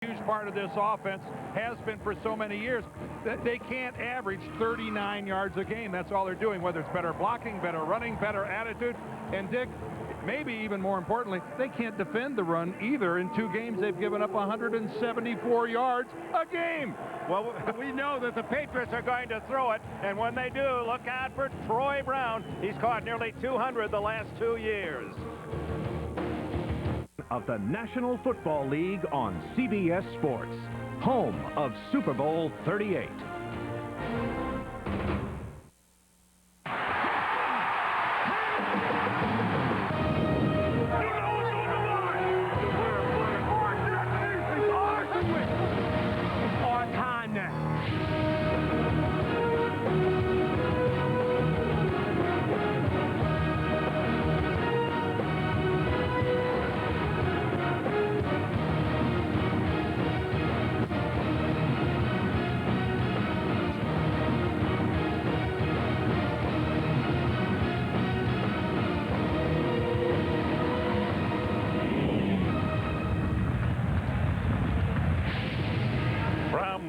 Huge part of this offense has been for so many years that they can't average 39 yards a game. That's all they're doing, whether it's better blocking, better running, better attitude. And Dick, maybe even more importantly, they can't defend the run either. In 2 games, they've given up 174 yards a game. Well, we know that the Patriots are going to throw it, and when they do, look out for Troy Brown. He's caught nearly 200 the last 2 years. Of the National Football League on CBS Sports, home of Super Bowl 38.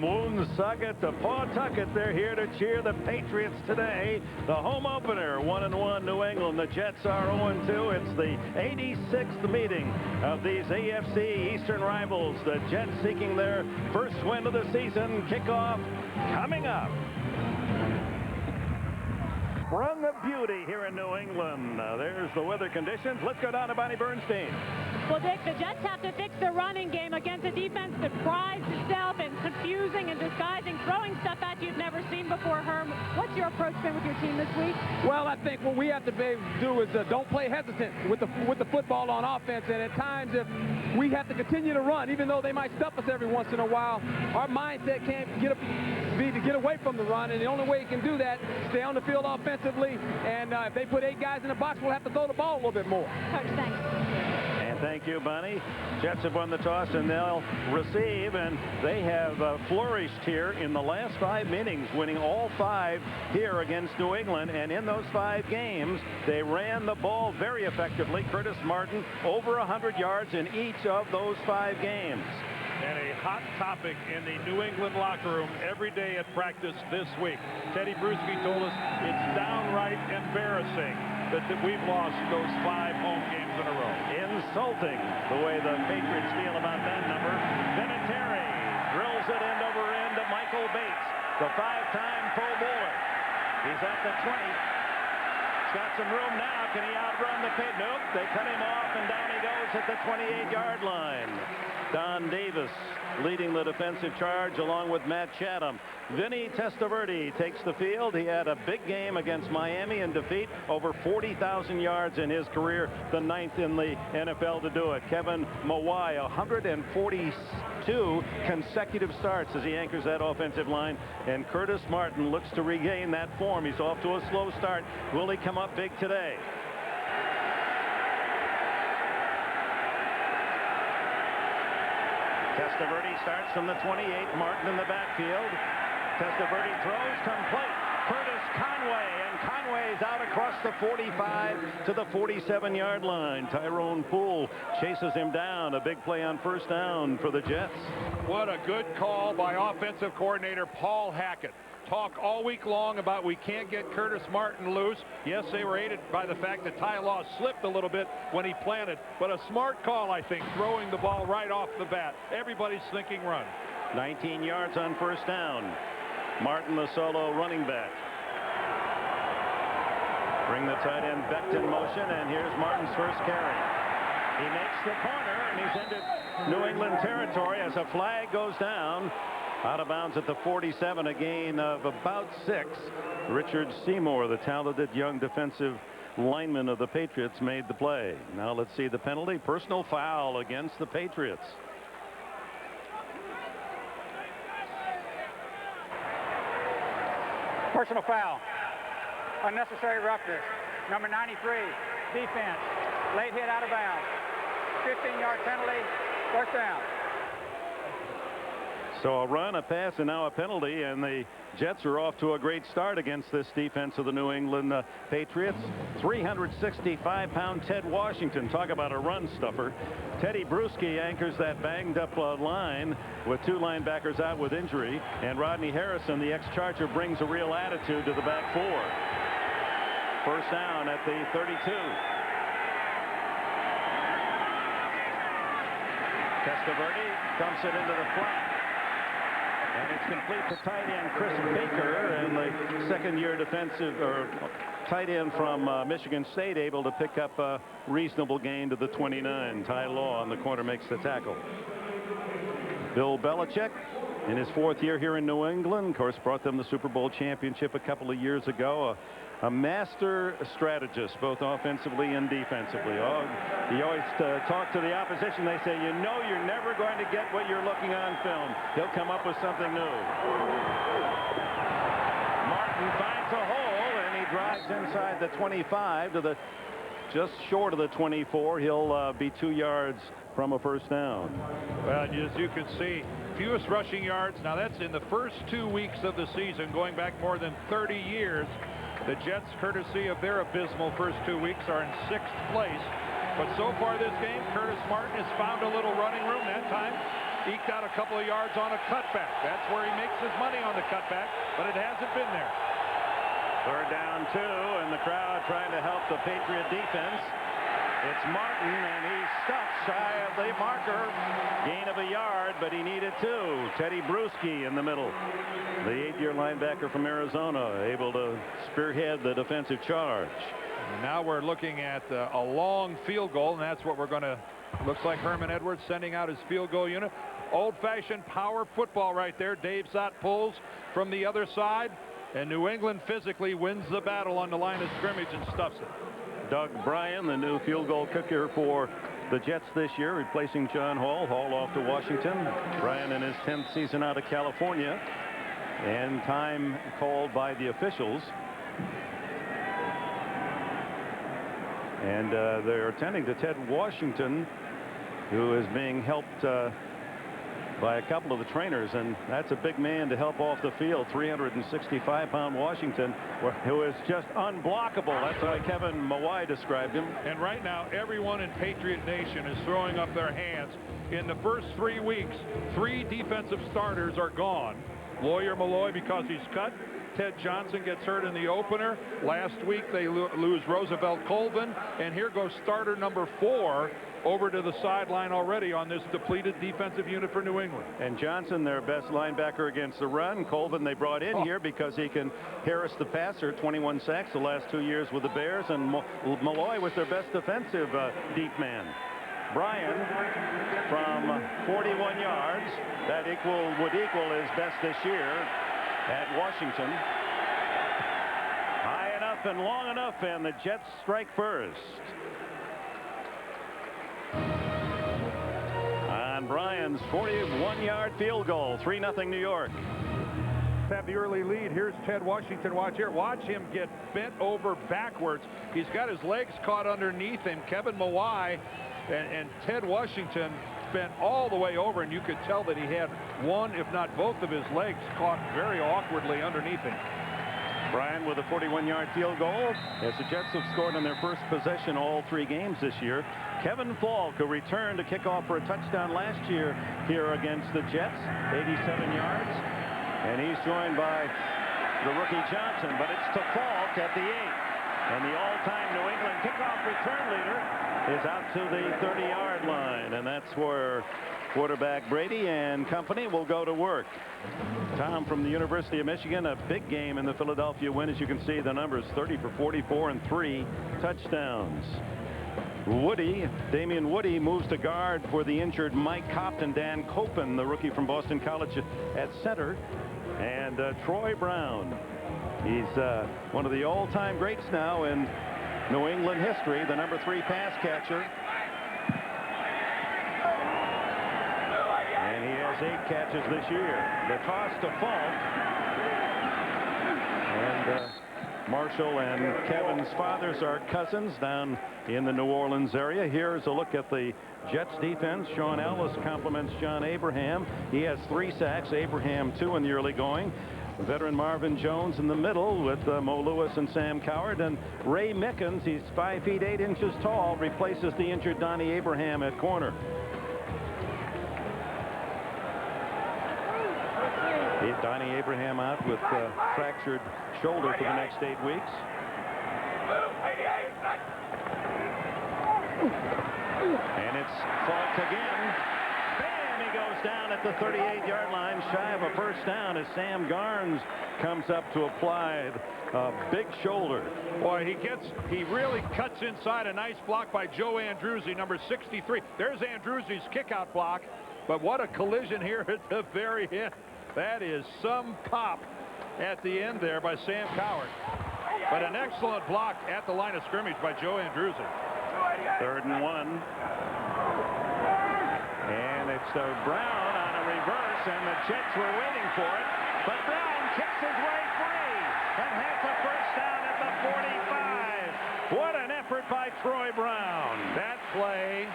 Woonsocket to Pawtucket, they're here to cheer the Patriots today. The home opener, 1-1 New England. The Jets are 0-2. It's the 86th meeting of these AFC Eastern rivals. The Jets seeking their first win of the season. Kickoff coming up. Run of beauty here in New England. There's the weather conditions. Let's go down to Bonnie Bernstein. Well, Dick, the Jets have to fix their running game against a defense that prides itself in confusing and disguising, throwing stuff at you you've never seen before. Herm, what's your approach been with your team this week? Well, I think what we have to be able to do is don't play hesitant with the football on offense. And at times, if we have to continue to run, even though they might stuff us every once in a while, our mindset can't be to get away from the run. And the only way you can do that, stay on the field offensively. And if they put 8 guys in the box, we'll have to throw the ball a little bit more. Coach, thanks. Thank you, Bonnie. Jets have won the toss and they'll receive, and they have flourished here in the last 5 innings, winning all 5 here against New England. And in those 5 games, they ran the ball very effectively. Curtis Martin over 100 yards in each of those 5 games. And a hot topic in the New England locker room every day at practice this week. Teddy Bruschi told us it's downright embarrassing that we've lost those 5 home games in a row. Insulting the way the Patriots feel about that number. Vinatieri drills it end over end to Michael Bates, the 5-time Pro Bowler. He's at the 20. He's got some room now. Can he outrun the Patriots? Nope. They cut him off, and down he goes at the 28-yard line. Don Davis leading the defensive charge along with Matt Chatham. Vinny Testaverde takes the field. He had a big game against Miami in defeat. Over 40,000 yards in his career, the 9th in the NFL to do it. Kevin Mawai, 142 consecutive starts as he anchors that offensive line. And Curtis Martin looks to regain that form. He's off to a slow start. Will he come up big today? Testaverde starts from the 28. Martin in the backfield. Testaverde throws complete. Curtis Conway, and Conway's out across the 45 to the 47-yard line. Tyrone Poole chases him down. A big play on first down for the Jets. What a good call by offensive coordinator Paul Hackett. Talk all week long about we can't get Curtis Martin loose. Yes, they were aided by the fact that Ty Law slipped a little bit when he planted, but a smart call, I think, throwing the ball right off the bat. Everybody's thinking run. 19 yards on first down. Martin, the solo running back. Bring the tight end Becht in motion, and here's Martin's first carry. He makes the corner, and he's into New England territory as a flag goes down. Out of bounds at the 47, a gain of about 6. Richard Seymour, the talented young defensive lineman of the Patriots, made the play. Now let's see the penalty. Personal foul against the Patriots. Personal foul. Unnecessary roughness. Number 93, defense. Late hit out of bounds. 15-yard penalty. First down. So a run, a pass, and now a penalty, and the Jets are off to a great start against this defense of the New England Patriots. 365-pound Ted Washington, talk about a run stuffer. Teddy Bruschi anchors that banged-up line with 2 linebackers out with injury, and Rodney Harrison, the ex-Charger, brings a real attitude to the back 4. First down at the 32. Testaverde dumps it into the flat. And it's complete to tight end Chris Baker, and the second-year defensive or tight end from Michigan State able to pick up a reasonable gain to the 29. Ty Law on the corner makes the tackle. Bill Belichick in his 4th year here in New England, of course, brought them the Super Bowl championship a couple of years ago. A master strategist, both offensively and defensively. He always talk to the opposition. They say, you know, you're never going to get what you're looking on film. He'll come up with something new. Martin finds a hole, and he drives inside the 25 to the just short of the 24. He'll be 2 yards from a first down. Well, as you can see, fewest rushing yards. Now that's in the first 2 weeks of the season, going back more than 30 years. The Jets, courtesy of their abysmal first 2 weeks, are in 6th place. But so far this game, Curtis Martin has found a little running room. That time, eked out a couple of yards on a cutback. That's where he makes his money on the cutback, but it hasn't been there. Third down 2, and the crowd trying to help the Patriot defense. It's Martin, and he's stuck shy of the marker. Gain of a yard, but he needed 2. Teddy Bruschi in the middle. The 8-year linebacker from Arizona, able to spearhead the defensive charge. And now we're looking at a long field goal, and that's what we're going to. Looks like Herman Edwards sending out his field goal unit. Old-fashioned power football right there. Dave Zott pulls from the other side, and New England physically wins the battle on the line of scrimmage and stuffs it. Doug Bryan, the new field goal kicker for the Jets this year, replacing John Hall. Hall off to Washington. Bryan in his 10th season out of California, and time called by the officials. And they're attending to Ted Washington, who is being helped by a couple of the trainers, and that's a big man to help off the field. 365-pound Washington, who is just unblockable. That's how Kevin Mawai described him. And right now, everyone in Patriot Nation is throwing up their hands. In the first 3 weeks, 3 defensive starters are gone. Lawyer Malloy because he's cut. Ted Johnson gets hurt in the opener. Last week they lose Rosevelt Colvin, and here goes starter number 4 over to the sideline already on this depleted defensive unit for New England. And Johnson, their best linebacker against the run. Colvin they brought in here because he can harass the passer. 21 sacks the last 2 years with the Bears, and Malloy was their best defensive deep man. Bryan from 41 yards. That would equal his best this year at Washington. High enough and long enough, and the Jets strike first. On Bryan's 41-yard field goal, 3-0 New York. Have the early lead. Here's Ted Washington. Watch here. Watch him get bent over backwards. He's got his legs caught underneath him. Kevin Mawai and Ted Washington bent all the way over, and you could tell that he had one, if not both of his legs caught very awkwardly underneath him. Bryan with a 41-yard field goal as the Jets have scored on their first possession all 3 games this year. Kevin Falk, who returned to kick off for a touchdown last year here against the Jets, 87 yards. And he's joined by the rookie Johnson, but it's to Falk at the 8. And the all-time New England kickoff return leader is out to the 30-yard line. And that's where quarterback Brady and company will go to work. Tom from the University of Michigan, a big game in the Philadelphia win. As you can see, the numbers 30 for 44 and 3 touchdowns. Damian Woody moves to guard for the injured Mike Copton. Dan Copen, the rookie from Boston College, at center. And Troy Brown. He's one of the all-time greats now in New England history, the number 3 pass catcher. And he has 8 catches this year. The toss to Falk. And Marshall and Kevin's fathers are cousins down in the New Orleans area. Here's a look at the Jets defense. Sean Ellis compliments John Abraham. He has 3 sacks. Abraham 2 in the early going. Veteran Marvin Jones in the middle with Mo Lewis and Sam Coward, and Ray Mickens, he's 5 feet 8 inches tall, replaces the injured Donnie Abraham at corner. Donnie Abraham out with fractured shoulder for the next 8 weeks. And it's Falk again. Bam! He goes down at the 38-yard line, shy of a first down, as Sam Garnes comes up to apply a big shoulder. Boy, he really cuts inside. A nice block by Joe Andruzzi, number 63. There's Andruzzi's kickout block, but what a collision here at the very end. That is some pop at the end there by Sam Coward. But an excellent block at the line of scrimmage by Joe Andruzzi. 3rd and 1. And it's Brown on a reverse, and the Jets were waiting for it. But Brown kicks his way free and has a first down at the 45. What an effort by Troy Brown. That play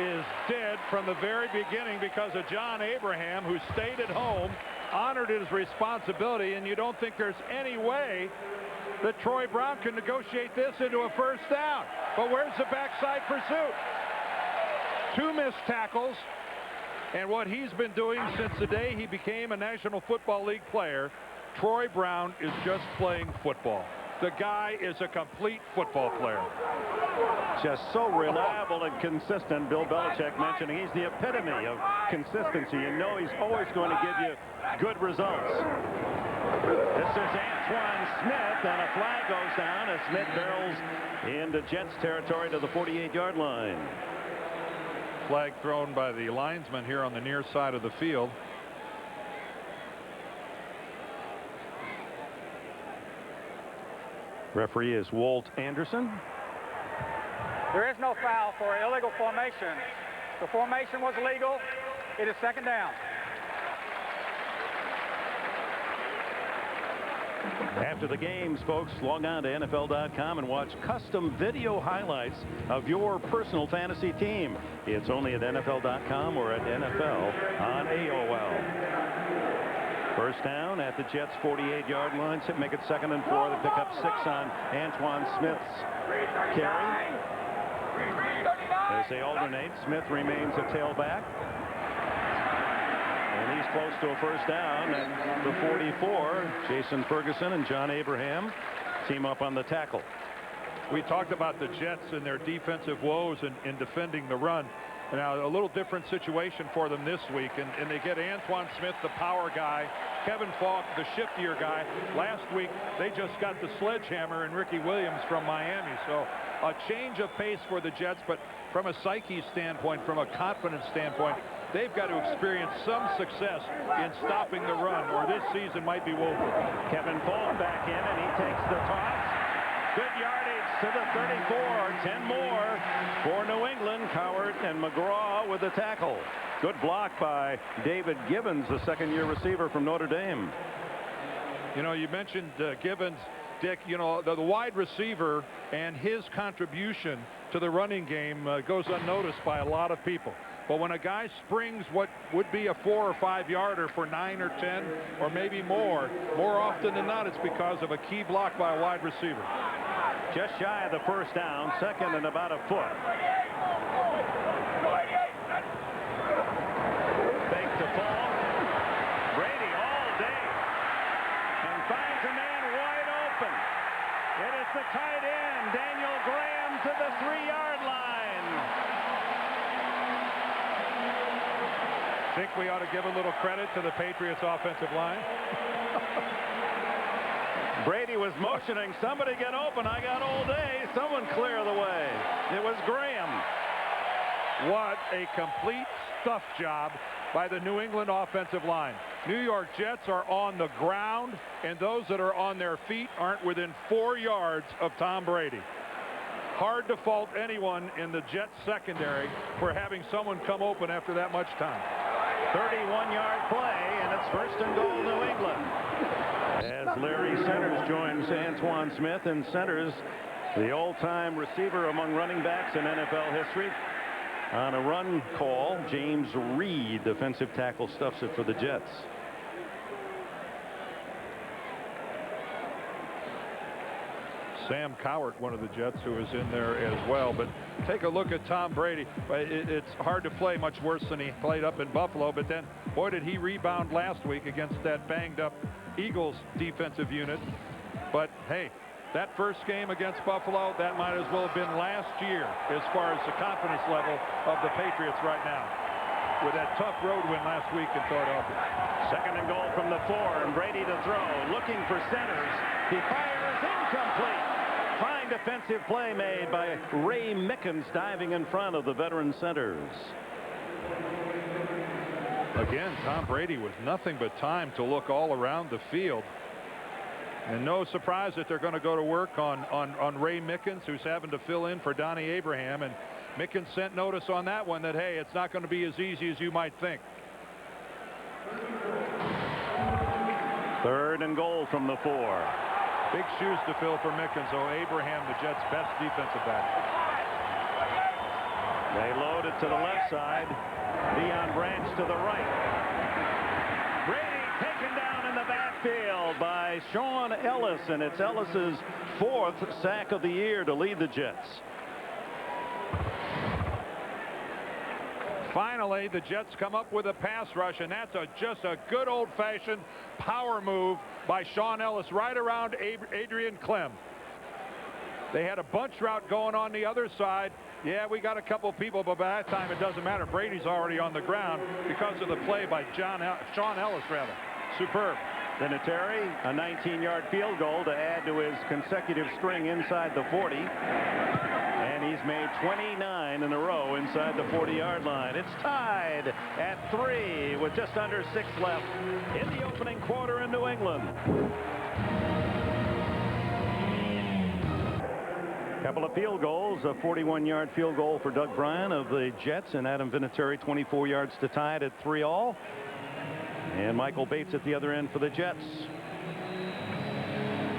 is dead from the very beginning because of John Abraham, who stayed at home, honored his responsibility, and you don't think there's any way that Troy Brown can negotiate this into a first down. But where's the backside pursuit? 2 missed tackles, and what he's been doing since the day he became a National Football League player, Troy Brown is just playing football. The guy is a complete football player. Just so reliable and consistent. Bill Belichick mentioning he's the epitome of consistency. You know he's always going to give you good results. This is Antoine Smith, and a flag goes down as Smith barrels into Jets territory to the 48-yard line. Flag thrown by the linesman here on the near side of the field. Referee is Walt Anderson. There is no foul for illegal formation. The formation was legal. It is 2nd down. After the games, folks, log on to NFL.com and watch custom video highlights of your personal fantasy team. It's only at NFL.com or at NFL on AOL. First down at the Jets' 48-yard line. Make it 2nd and 4. They pick up 6 on Antoine Smith's carry. As they alternate, Smith remains a tailback. And he's close to a first down at the 44. Jason Ferguson and John Abraham team up on the tackle. We talked about the Jets and their defensive woes in defending the run. Now, a little different situation for them this week, and they get Antoine Smith, the power guy, Kevin Falk, the shiftier guy. Last week, they just got the sledgehammer and Ricky Williams from Miami. So a change of pace for the Jets, but from a psyche standpoint, from a confidence standpoint, they've got to experience some success in stopping the run, or this season might be over. Kevin Falk back in, and he takes the toss. Good yardage to the 34. 10 more for New England. Coward and McGraw with the tackle. Good block by David Gibbons, the 2nd-year receiver from Notre Dame. You know, you mentioned Gibbons, Dick. You know, the wide receiver and his contribution to the running game goes unnoticed by a lot of people. But when a guy springs what would be a 4 or 5 yarder for 9 or 10 or maybe more often than not, it's because of a key block by a wide receiver. Just shy of the first down, 2nd and about a foot. Fake to fall. Brady all day and finds a man wide open. It is the tight end, Daniel Graham, to the 3-yard line. Think we ought to give a little credit to the Patriots offensive line. Brady was motioning, somebody get open. I got all day. Someone clear the way. It was Graham. What a complete stuff job by the New England offensive line. New York Jets are on the ground, and those that are on their feet aren't within 4 yards of Tom Brady. Hard to fault anyone in the Jets secondary for having someone come open after that much time. 31-yard play, and it's 1st and goal, New England. As Larry Centers joins Antoine Smith, and Centers, the all-time receiver among running backs in NFL history. On a run call, James Reed, defensive tackle, stuffs it for the Jets. Sam Cowart, one of the Jets, who is in there as well. But take a look at Tom Brady. It's hard to play much worse than he played up in Buffalo. But then, boy, did he rebound last week against that banged-up Eagles defensive unit. But, hey, that first game against Buffalo, that might as well have been last year as far as the confidence level of the Patriots right now, with that tough road win last week in Philadelphia. 2nd and goal from the 4, and Brady to throw, looking for Centers. He fires, incomplete. Fine defensive play made by Ray Mickens, diving in front of the veteran Centers. Again, Tom Brady with nothing but time to look all around the field. And no surprise that they're going to go to work on Ray Mickens, who's having to fill in for Donnie Abraham. And Mickens sent notice on that one that, hey, it's not going to be as easy as you might think. 3rd and goal from the 4. Big shoes to fill for Mickens, though. Abraham, the Jets' best defensive back. They load it to the left side. Deion Branch to the right. Brady taken down in the backfield by Sean Ellis, and it's Ellis's 4th sack of the year to lead the Jets. Finally, the Jets come up with a pass rush, and that's just a good old-fashioned power move by Sean Ellis right around Adrian Clem. They had a bunch route going on the other side. Yeah, we got a couple people, but by that time it doesn't matter. Brady's already on the ground because of the play by Sean Ellis, rather. Superb. Vinatieri, a 19-yard field goal to add to his consecutive string inside the 40. And he's made 29 in a row inside the 40-yard line. It's tied at 3 with just under 6 left in the opening quarter in New England. Couple of field goals, a 41-yard field goal for Doug Bryan of the Jets, and Adam Vinatieri 24 yards to tie it at 3-all. And Michael Bates at the other end for the Jets.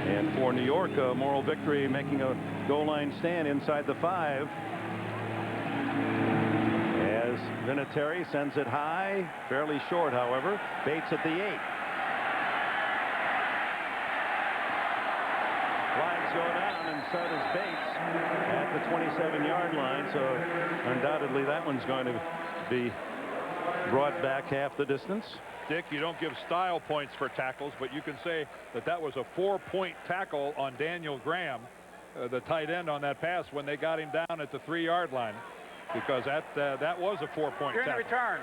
And for New York, a moral victory, making a goal line stand inside the 5. As Vinatieri sends it high, fairly short, however. Bates at the 8. Flags go down, and so does Bates at the 27-yard line. So undoubtedly that one's going to be brought back half the distance. Dick, you don't give style points for tackles, but you can say that that was a 4-point tackle on Daniel Graham, the tight end, on that pass when they got him down at the 3-yard line, because that was a 4-point tackle. During the return,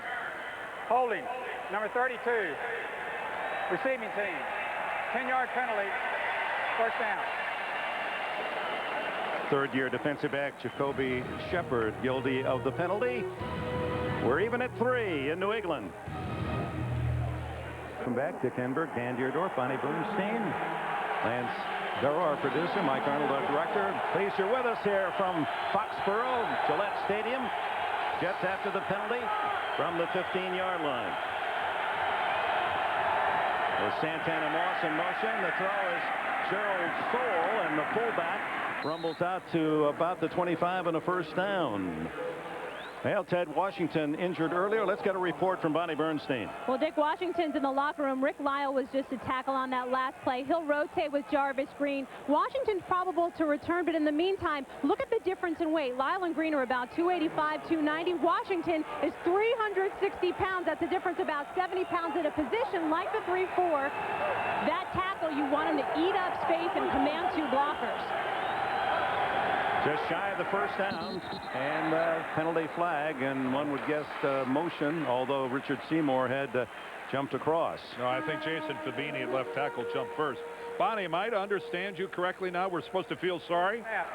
holding, number 32, receiving team, 10-yard penalty, 1st down. Third-year defensive back Jacoby Shepard guilty of the penalty. We're even at 3 in New England. Welcome back. Dick Enberg, Dan Deerdorf, Bonnie Bernstein, Lance Darrow, our producer, Mike Arnold, our director. Pleased you're with us here from Foxborough, Gillette Stadium. Jets after the penalty from the 15-yard line. There's Santana Moss in motion. The throw is Gerald Soule, and the fullback rumbles out to about the 25 and a 1st down. Well, Ted Washington injured earlier. Let's get a report from Bonnie Bernstein. Well, Dick, Washington's in the locker room. Rick Lyle was just a tackle on that last play. He'll rotate with Jarvis Green. Washington's probable to return, but in the meantime, look at the difference in weight. Lyle and Green are about 285, 290. Washington is 360 pounds. That's a difference about 70 pounds at a position like the 3-4. That tackle, you want him to eat up space and command 2 blockers. Just shy of the 1st down, and penalty flag, and one would guess motion, although Richard Seymour had jumped across. No, I think Jason Fabini at left tackle jumped first. Bonnie, am I to understand you correctly now? We're supposed to feel sorry? Yeah.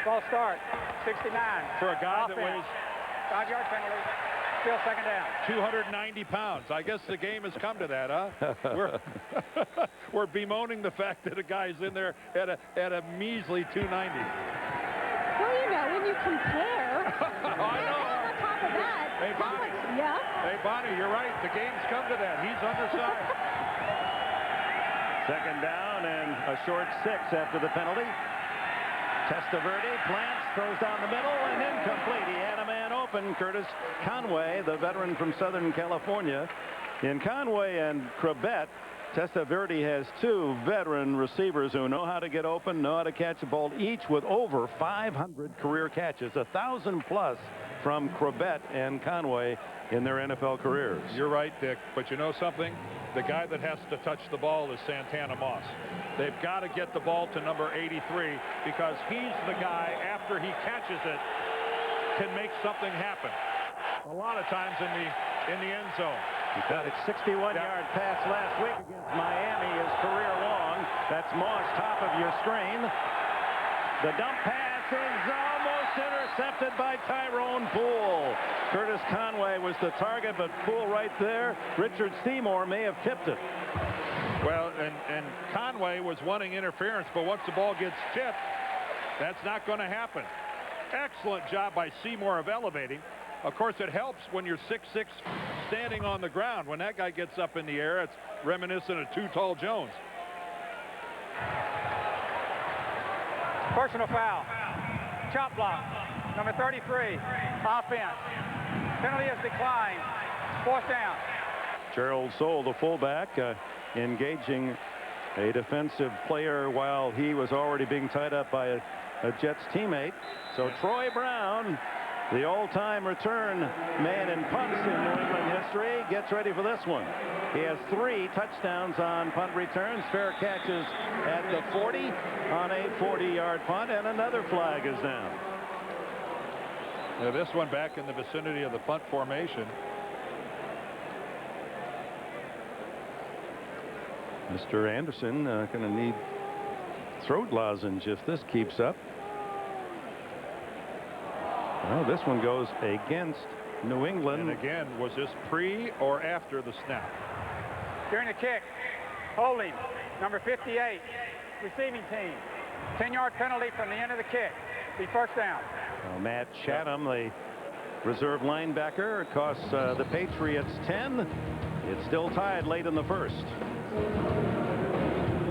False start, 69. For a guy Offense. that weighs 5-yard penalty, still 2nd down. 290 pounds. I guess the game has come to that, huh? We're bemoaning the fact that a guy's in there at a measly 290. Well, you know, when you compare, I know. and on top of that, Hey, Bonnie. Yeah? Hey, Bonnie, you're right. The game's come to that. He's undersized. Second down and a short 6 after the penalty. Testaverde plants, throws down the middle, and incomplete. He had a man open, Curtis Conway, the veteran from Southern California. In Conway and Crabette, Testaverde has 2 veteran receivers who know how to get open, know how to catch the ball, each with over 500 career catches, 1,000 plus from Crabette and Conway in their NFL careers. You're right, Dick, but you know something? The guy that has to touch the ball is Santana Moss. They've got to get the ball to number 83 because he's the guy, after he catches it, can make something happen. A lot of times in the end zone. He got a 61-yard pass last week against Miami, his career long. That's Moss, top of your screen. The dump pass is almost intercepted by Tyrone Poole. Curtis Conway was the target, but Poole right there. Richard Seymour may have tipped it. Well, and Conway was wanting interference, but once the ball gets tipped, that's not going to happen. Excellent job by Seymour of elevating. Of course, it helps when you're 6'6", standing on the ground. When that guy gets up in the air, it's reminiscent of Too Tall Jones. Personal foul. Chop block. Number 33. Offense. Penalty is declined. 4th down. Gerald Soule, the fullback, engaging a defensive player while he was already being tied up by a Jets teammate. So Troy Brown, the all-time return man in punts in New England history, gets ready for this one. He has 3 touchdowns on punt returns, fair catches at the 40 on a 40-yard punt, and another flag is down. Now this one back in the vicinity of the punt formation. Mr. Anderson going to need throat lozenge if this keeps up. Well, this one goes against New England. And again, was this pre or after the snap? During the kick. Holding. Number 58. Receiving team. 10-yard penalty from the end of the kick. Be 1st down. Well, Matt Chatham, the reserve linebacker, costs the Patriots 10. It's still tied late in the 1st.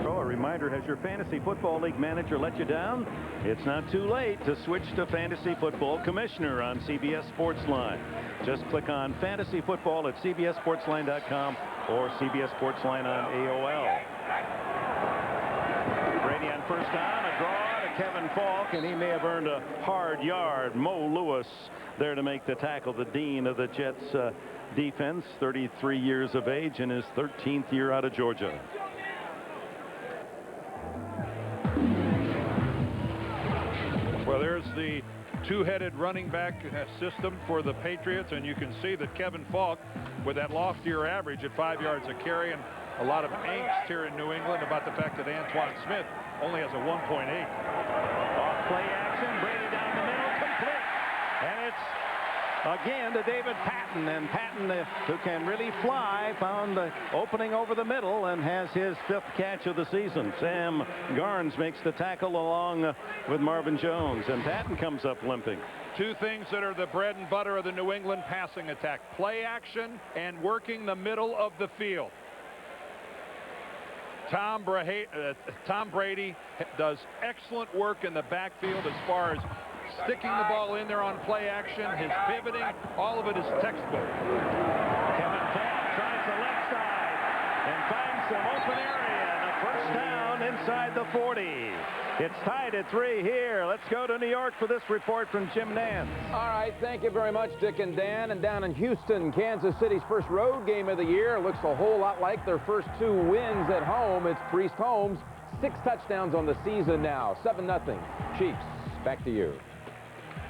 A reminder, has your fantasy football league manager let you down? It's not too late to switch to Fantasy Football Commissioner on CBS Sportsline. Just click on Fantasy Football at CBSSportsline.com or CBS Sportsline on AOL. Brady on 1st down, a draw to Kevin Falk, and he may have earned a hard yard. Mo Lewis there to make the tackle, the dean of the Jets defense, 33 years of age in his 13th year out of Georgia. Well, there's the 2-headed running back system for the Patriots, and you can see that Kevin Falk, with that loftier average at 5 yards a carry, and a lot of angst here in New England about the fact that Antoine Smith only has a 1.8. Off play action, Brady down the middle, complete. And it's again to David Patten, and Patten, who can really fly, found the opening over the middle and has his 5th catch of the season. Sam Garnes makes the tackle along with Marvin Jones, and Patten comes up limping. 2 things that are the bread and butter of the New England passing attack: play action and working the middle of the field. Tom Brady does excellent work in the backfield as far as sticking the ball in there on play action, his pivoting, all of it is textbook. Kevin Falk tries the left side and finds some open area, and a 1st down inside the 40. It's tied at 3 here. Let's go to New York for this report from Jim Nance. All right, thank you very much, Dick and Dan. And down in Houston, Kansas City's first road game of the year looks a whole lot like their first 2 wins at home. It's Priest Holmes, 6 touchdowns on the season now, 7-0. Chiefs, back to you.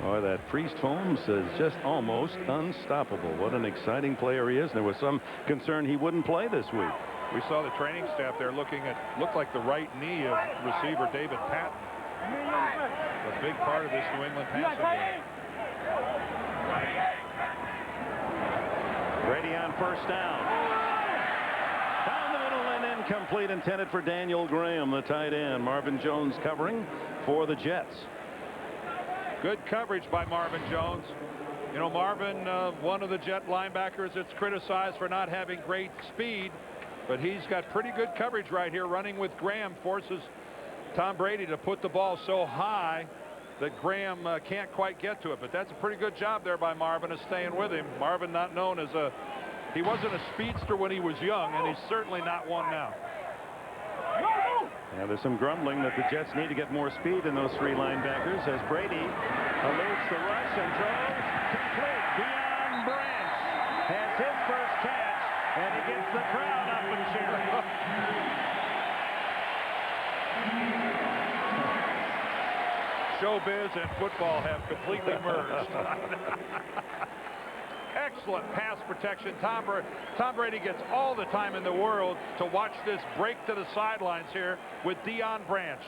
Boy, that Priest Holmes is just almost unstoppable. What an exciting player he is. There was some concern he wouldn't play this week. We saw the training staff there looked like the right knee of receiver David Patten. A big part of this New England passing game. Brady on 1st down. Down the middle and incomplete, intended for Daniel Graham, the tight end. Marvin Jones covering for the Jets. Good coverage by Marvin Jones. You know, Marvin, one of the Jet linebackers that's criticized for not having great speed, but he's got pretty good coverage right here. Running with Graham forces Tom Brady to put the ball so high that Graham can't quite get to it. But that's a pretty good job there by Marvin of staying with him. Marvin, not known as he wasn't a speedster when he was young, and he's certainly not one now. Yeah, there's some grumbling that the Jets need to get more speed in those three linebackers as Brady eludes the rush and throws complete. Deion Branch has his first catch, and he gets the crowd up and cheering. Showbiz and football have completely merged. Excellent pass protection. Tom Brady gets all the time in the world to watch this break to the sidelines here with Deion Branch.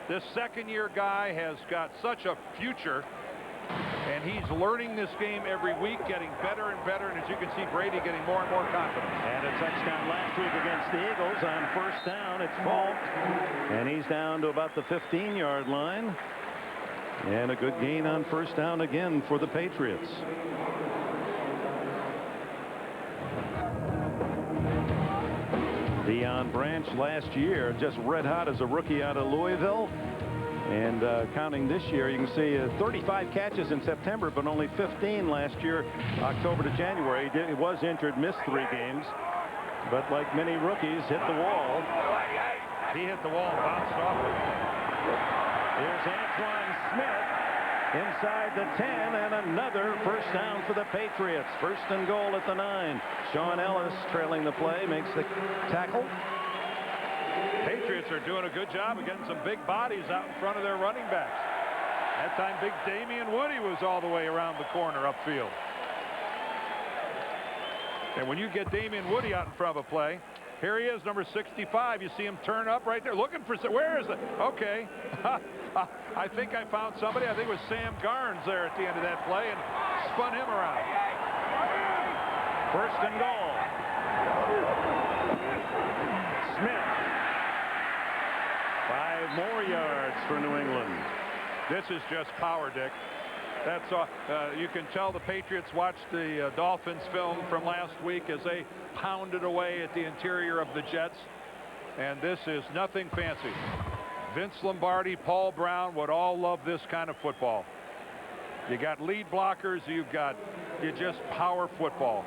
This second-year guy has got such a future, and he's learning this game every week, getting better and better, and as you can see, Brady getting more and more confident. And a touchdown last week against the Eagles on first down. It's Falk, and he's down to about the 15-yard line. And a good gain on first down again for the Patriots. Deion Branch last year just red hot as a rookie out of Louisville, and counting this year, you can see 35 catches in September, but only 15 last year, October to January. He was injured, missed 3 games, but like many rookies, hit the wall. He hit the wall and bounced off it. Here's Antoine Smith inside the 10, and another first down for the Patriots. First and goal at the 9. Sean Ellis trailing the play, makes the tackle. Patriots are doing a good job of getting some big bodies out in front of their running backs. That time big Damian Woody was all the way around the corner upfield. And when you get Damian Woody out in front of a play, here he is, number 65. You see him turn up right there, looking for, where is it? Okay. I think I found somebody. I think it was Sam Garnes there at the end of that play and spun him around. First and goal. Smith. 5 more yards for New England. This is just power, Dick. That's you can tell the Patriots watched the Dolphins film from last week as they pounded away at the interior of the Jets. And this is nothing fancy. Vince Lombardi, Paul Brown would all love this kind of football. You got lead blockers, you just power football.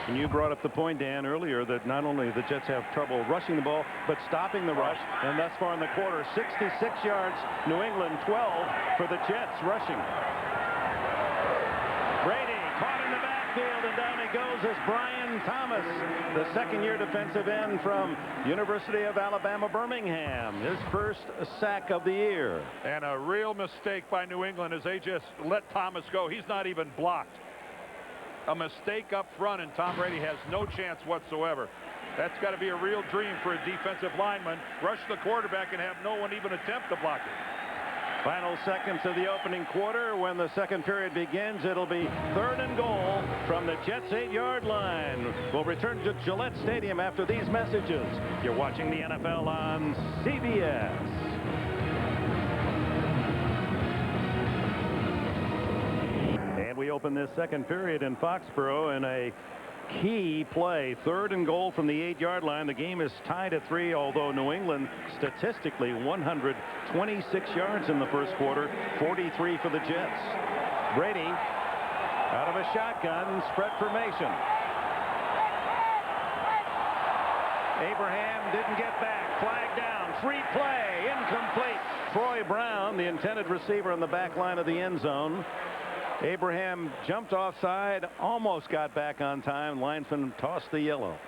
And you brought up the point, Dan, earlier that not only the Jets have trouble rushing the ball, but stopping the rush. And thus far in the quarter, 66 yards, New England 12 for the Jets rushing. Brady caught in the backfield, and down he goes as Brian Thomas, the second-year defensive end from University of Alabama, Birmingham. His first sack of the year. And a real mistake by New England as they just let Thomas go. He's not even blocked. A mistake up front, and Tom Brady has no chance whatsoever. That's got to be a real dream for a defensive lineman. Rush the quarterback and have no one even attempt to block it. Final seconds of the opening quarter. When the second period begins, it'll be 3rd and goal from the Jets' 8-yard line. We'll return to Gillette Stadium after these messages. You're watching the NFL on CBS. And we open this second period in Foxborough in a key play. 3rd and goal from the 8-yard line. The game is tied at 3, although New England statistically 126 yards in the first quarter, 43 for the Jets. Brady out of a shotgun, spread formation. Abraham didn't get back. Flag down. Free play. Incomplete. Troy Brown, the intended receiver, on the back line of the end zone. Abraham jumped offside, almost got back on time. Linesman tossed the yellow.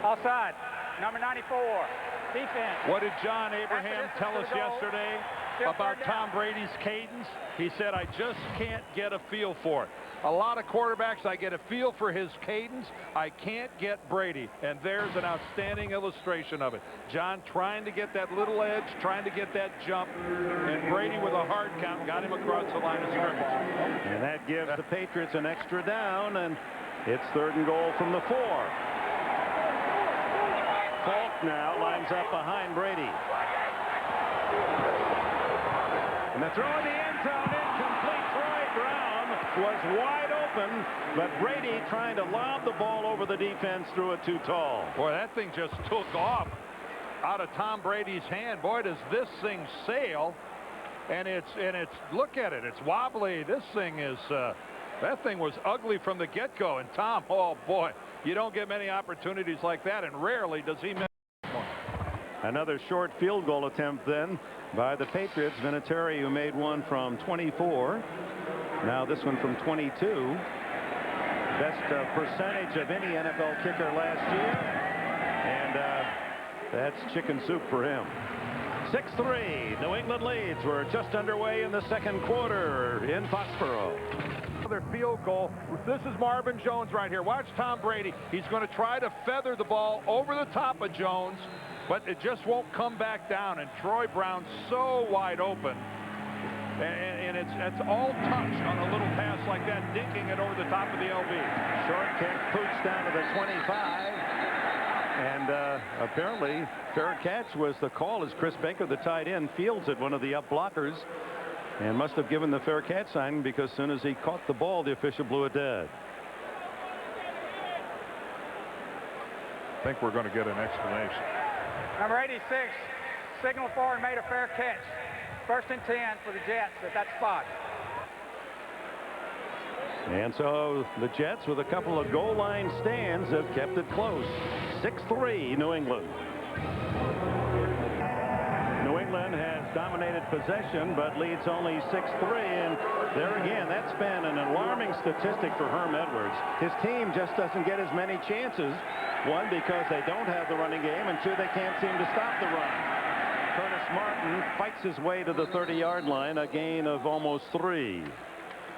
Offside, number 94, defense. What did John Abraham tell us yesterday about Tom Brady's cadence? He said, I just can't get a feel for it. A lot of quarterbacks, I get a feel for his cadence. I can't get Brady. And there's an outstanding illustration of it. John trying to get that little edge, trying to get that jump. And Brady with a hard count got him across the line of scrimmage. And that gives the Patriots an extra down, and it's 3rd and goal from the 4. Falk now lines up behind Brady. And the throw in the end zone, incomplete. Troy Brown was wide open, but Brady trying to lob the ball over the defense threw it too tall. Boy, that thing just took off out of Tom Brady's hand. Boy, does this thing sail. And it's look at it. It's wobbly. This thing is that thing was ugly from the get-go. And Tom, oh boy, you don't get many opportunities like that, and rarely does he miss one. Another short field goal attempt then by the Patriots. Vinatieri, who made one from 24. Now this one from 22. Best percentage of any NFL kicker last year. And that's chicken soup for him. 6-3. New England leads. We're just underway in the second quarter in Foxborough. Another field goal. This is Marvin Jones right here. Watch Tom Brady. He's going to try to feather the ball over the top of Jones, but it just won't come back down. And Troy Brown so wide open. And it's all touch on a little pass like that, dinking it over the top of the LB. Short kick, Pooch down to the 25. And apparently, fair catch was the call as Chris Baker, the tight end, fields at one of the up blockers and must have given the fair catch sign, because as soon as he caught the ball, the official blew it dead. I think we're going to get an explanation. Number 86, signal for and made a fair catch. 1st and 10 for the Jets at that spot. And so the Jets, with a couple of goal line stands, have kept it close. 6-3 New England. New England has dominated possession but leads only 6-3, and there again, that's been an alarming statistic for Herm Edwards. His team just doesn't get as many chances. One, because they don't have the running game, and two, they can't seem to stop the run. Curtis Martin fights his way to the 30-yard line, a gain of almost 3.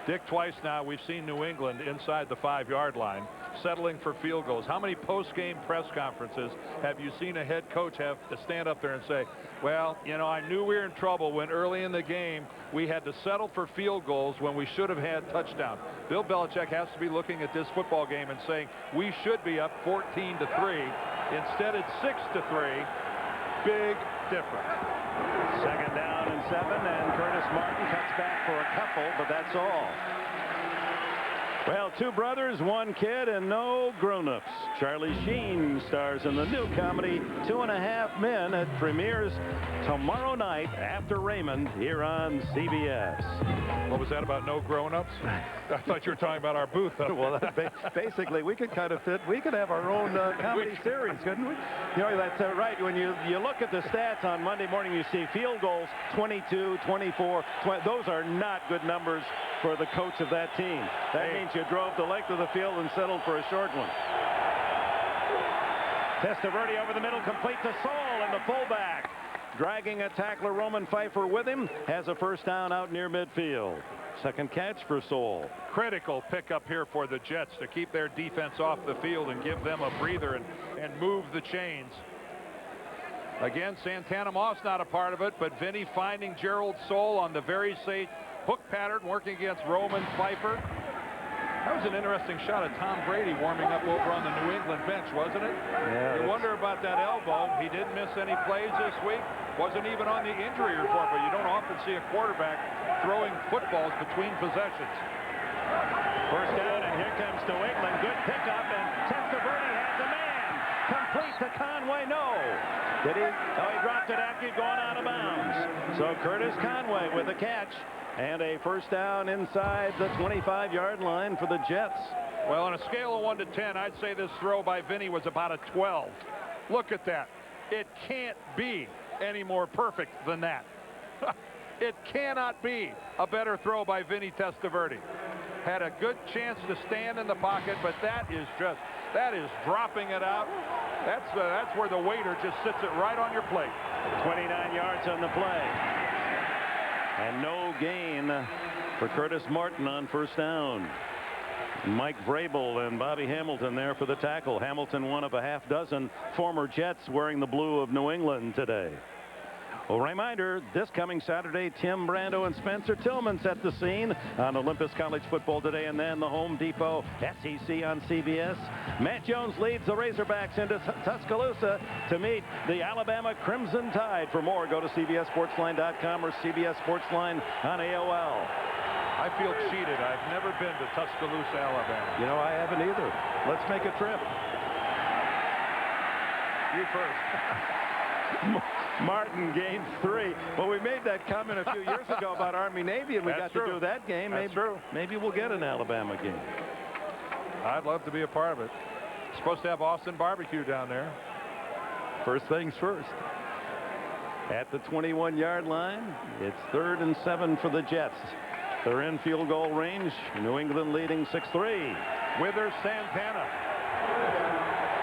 Dick, twice now we've seen New England inside the 5-yard line settling for field goals. How many post-game press conferences have you seen a head coach have to stand up there and say, well, you know, I knew we were in trouble when early in the game we had to settle for field goals when we should have had touchdown. Bill Belichick has to be looking at this football game and saying we should be up 14-3. Instead it's 6-3. Big difference. Second down and 7, and Curtis Martin cuts back for a couple, but that's all. Well, 2 brothers, 1 kid, and no grown-ups. Charlie Sheen stars in the new comedy 2.5 Men. It premieres tomorrow night after Raymond here on CBS. What was that about no grown-ups? I thought you were talking about our booth. Well, basically, we could kind of fit. We could have our own comedy series, couldn't we? You know, that's right. When you look at the stats on Monday morning, you see field goals 22, 24. Those are not good numbers for the coach of that team. That means you drove the length of the field and settled for a short one. Testaverde over the middle, complete to Saul, and the fullback, dragging a tackler, Roman Pfeiffer, with him, has a first down out near midfield. Second catch for Saul. Critical pickup here for the Jets to keep their defense off the field and give them a breather and move the chains. Again, Santana Moss not a part of it, but Vinny finding Gerald Soule on the very safe hook pattern, working against Roman Pfeiffer. That was an interesting shot of Tom Brady warming up over on the New England bench, wasn't it? Yeah. You wonder about that elbow. He didn't miss any plays this week. Wasn't even on the injury report, but you don't often see a quarterback throwing footballs between possessions. First down, and here comes New England. Good pickup, and Testaverde has a man. Complete to Conway. No. Did he? Oh, he dropped it after he'd gone out of bounds. So Curtis Conway with a catch. And a first down inside the 25-yard line for the Jets. Well, on a scale of 1 to 10, I'd say this throw by Vinny was about a 12. Look at that. It can't be any more perfect than that. It cannot be a better throw by Vinny Testaverde. Had a good chance to stand in the pocket, but that is dropping it out. That's where the waiter just sits it right on your plate. 29 yards on the play. And no gain for Curtis Martin on first down. Mike Vrabel and Bobby Hamilton there for the tackle. Hamilton, one of a half dozen former Jets wearing the blue of New England today. Well, reminder, this coming Saturday, Tim Brando and Spencer Tillman set the scene on Olympus College Football Today, and then the Home Depot SEC on CBS. Matt Jones leads the Razorbacks into Tuscaloosa to meet the Alabama Crimson Tide. For more, go to CBSSportsline.com or CBS Sportsline on AOL. I feel cheated. I've never been to Tuscaloosa, Alabama. You know, I haven't either. Let's make a trip. You first. Martin gains 3. Well, we made that comment a few years ago about Army-Navy, and we got to do that game. That's true. Maybe we'll get an Alabama game. I'd love to be a part of it. Supposed to have Austin barbecue down there. First things first. At the 21-yard line, it's 3rd and 7 for the Jets. They're in field goal range. New England leading 6-3. Withers Santana.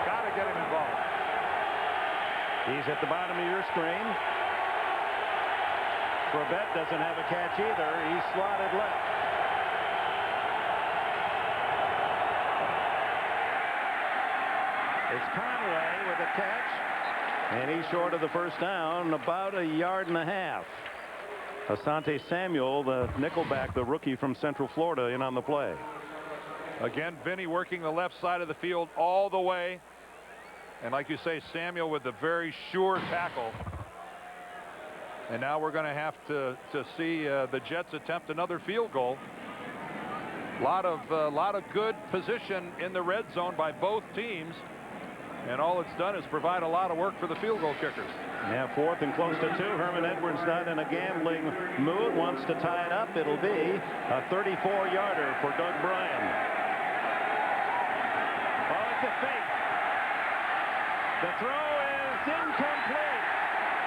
Got to get him involved. He's at the bottom of your screen. Corbett doesn't have a catch either. He's slotted left. It's Conway with a catch, and he's short of the first down, about 1.5 yards. Asante Samuel, the nickelback, the rookie from Central Florida, in on the play. Again, Vinny working the left side of the field all the way. And like you say, Samuel with the very sure tackle. And now we're going to have to see the Jets attempt another field goal. Lot of good position in the red zone by both teams. And all it's done is provide a lot of work for the field goal kickers. Now 4th and close to 2. Herman Edwards not in a gambling mood. Wants to tie it up. It'll be a 34-yarder for Doug Bryan. Oh, it's a fake. The throw is incomplete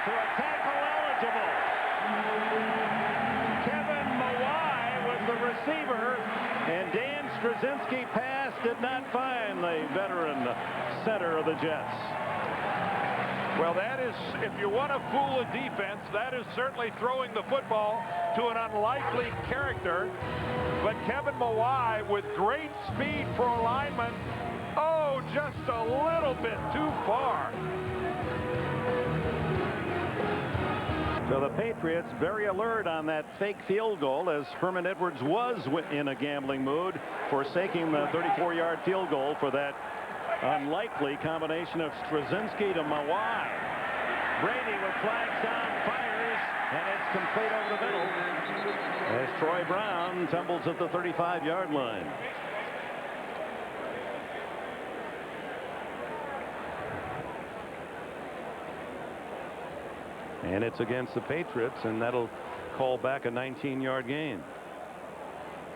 to a tackle eligible. Kevin Mawai was the receiver, and Dan Straczynski pass did not find the veteran center of the Jets. Well, that is, if you want to fool a defense, that is certainly throwing the football to an unlikely character. But Kevin Mawai with great speed for a lineman. Oh, just a little bit too far. So the Patriots very alert on that fake field goal, as Herman Edwards was in a gambling mood, forsaking the 34-yard field goal for that unlikely combination of Straczynski to Mawai. Brady with flags down, fires, and it's complete over the middle as Troy Brown tumbles at the 35-yard line. And it's against the Patriots, and that'll call back a 19-yard gain.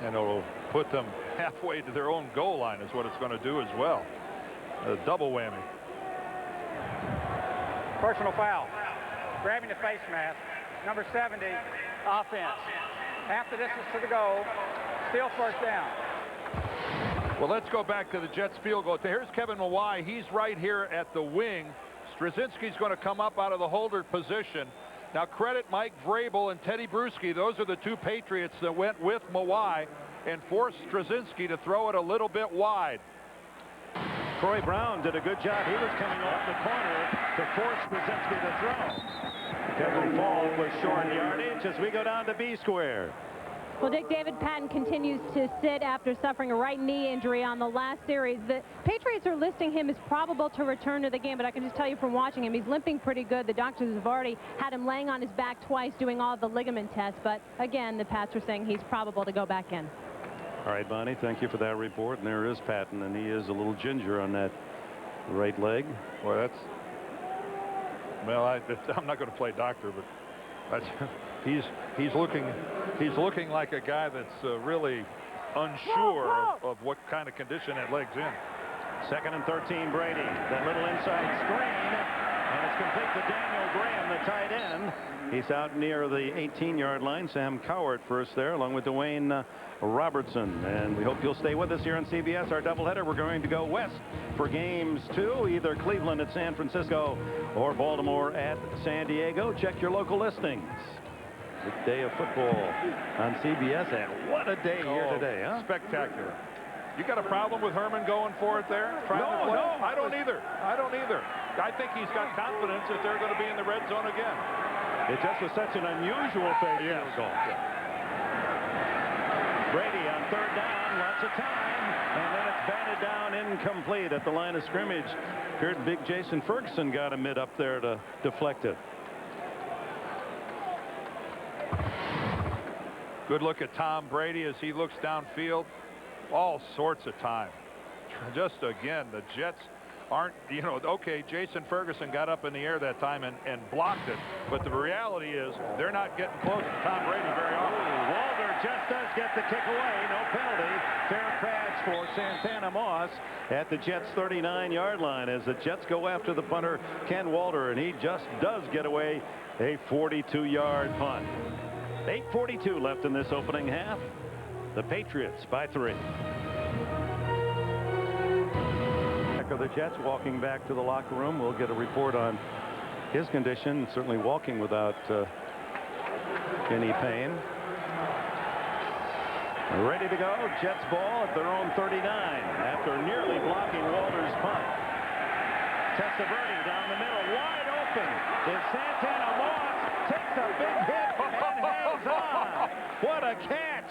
And it'll put them halfway to their own goal line is what it's going to do as well. A double whammy. Personal foul. Grabbing the face mask. Number 70, offense. Half the distance to the goal. Still first down. Well, let's go back to the Jets field goal. Here's Kevin Mawai. He's right here at the wing. Straczynski's going to come up out of the holder position. Now credit Mike Vrabel and Teddy Bruschi. Those are the two Patriots that went with Mawai and forced Straczynski to throw it a little bit wide. Troy Brown did a good job. He was coming off the corner to force Straczynski to throw. Kevin Falk was short yardage as we go down to B square. Well, Dick, David Patten continues to sit after suffering a right knee injury on the last series. The Patriots are listing him as probable to return to the game, but I can just tell you from watching him, he's limping pretty good. The doctors have already had him laying on his back twice doing all the ligament tests, but again, the Pats are saying he's probable to go back in. All right, Bonnie, thank you for that report. And there is Patten, and he is a little ginger on that right leg. Well, that's, well, I'm not going to play doctor, but that's, he's looking like a guy that's really unsure of what kind of condition that leg's in. 2nd and 13, Brady. That little inside screen, and it's complete to Daniel Graham, the tight end. He's out near the 18-yard line. Sam Cowart first there, along with Dwayne Robertson. And we hope you'll stay with us here on CBS. Our doubleheader, we're going to go west for games 2, either Cleveland at San Francisco or Baltimore at San Diego. Check your local listings. Big day of football on CBS, and what a day here today, huh? Spectacular. You got a problem with Herman going for it there? No, I don't either. I think he's got confidence that they're going to be in the red zone again. It just was such an unusual fake field goal. Brady on third down, lots of time, and then it's batted down incomplete at the line of scrimmage. Appeared big Jason Ferguson got a mid up there to deflect it. Good look at Tom Brady as he looks downfield. All sorts of time. Just again, the Jets aren't, you know, okay, Jason Ferguson got up in the air that time and blocked it, but the reality is they're not getting close to Tom Brady very often. Walter just does get the kick away. No penalty. Fair catch for Santana Moss at the Jets' 39-yard line as the Jets go after the punter, Ken Walter, and he just does get away a 42-yard punt. 8:42 left in this opening half. The Patriots by 3. Of the Jets walking back to the locker room. We'll get a report on his condition. Certainly walking without any pain. Ready to go. Jets ball at their own 39 after nearly blocking Walter's punt. Testaverde down the middle, wide open. Is Santana Moss takes a big hit and hangs on. What a catch!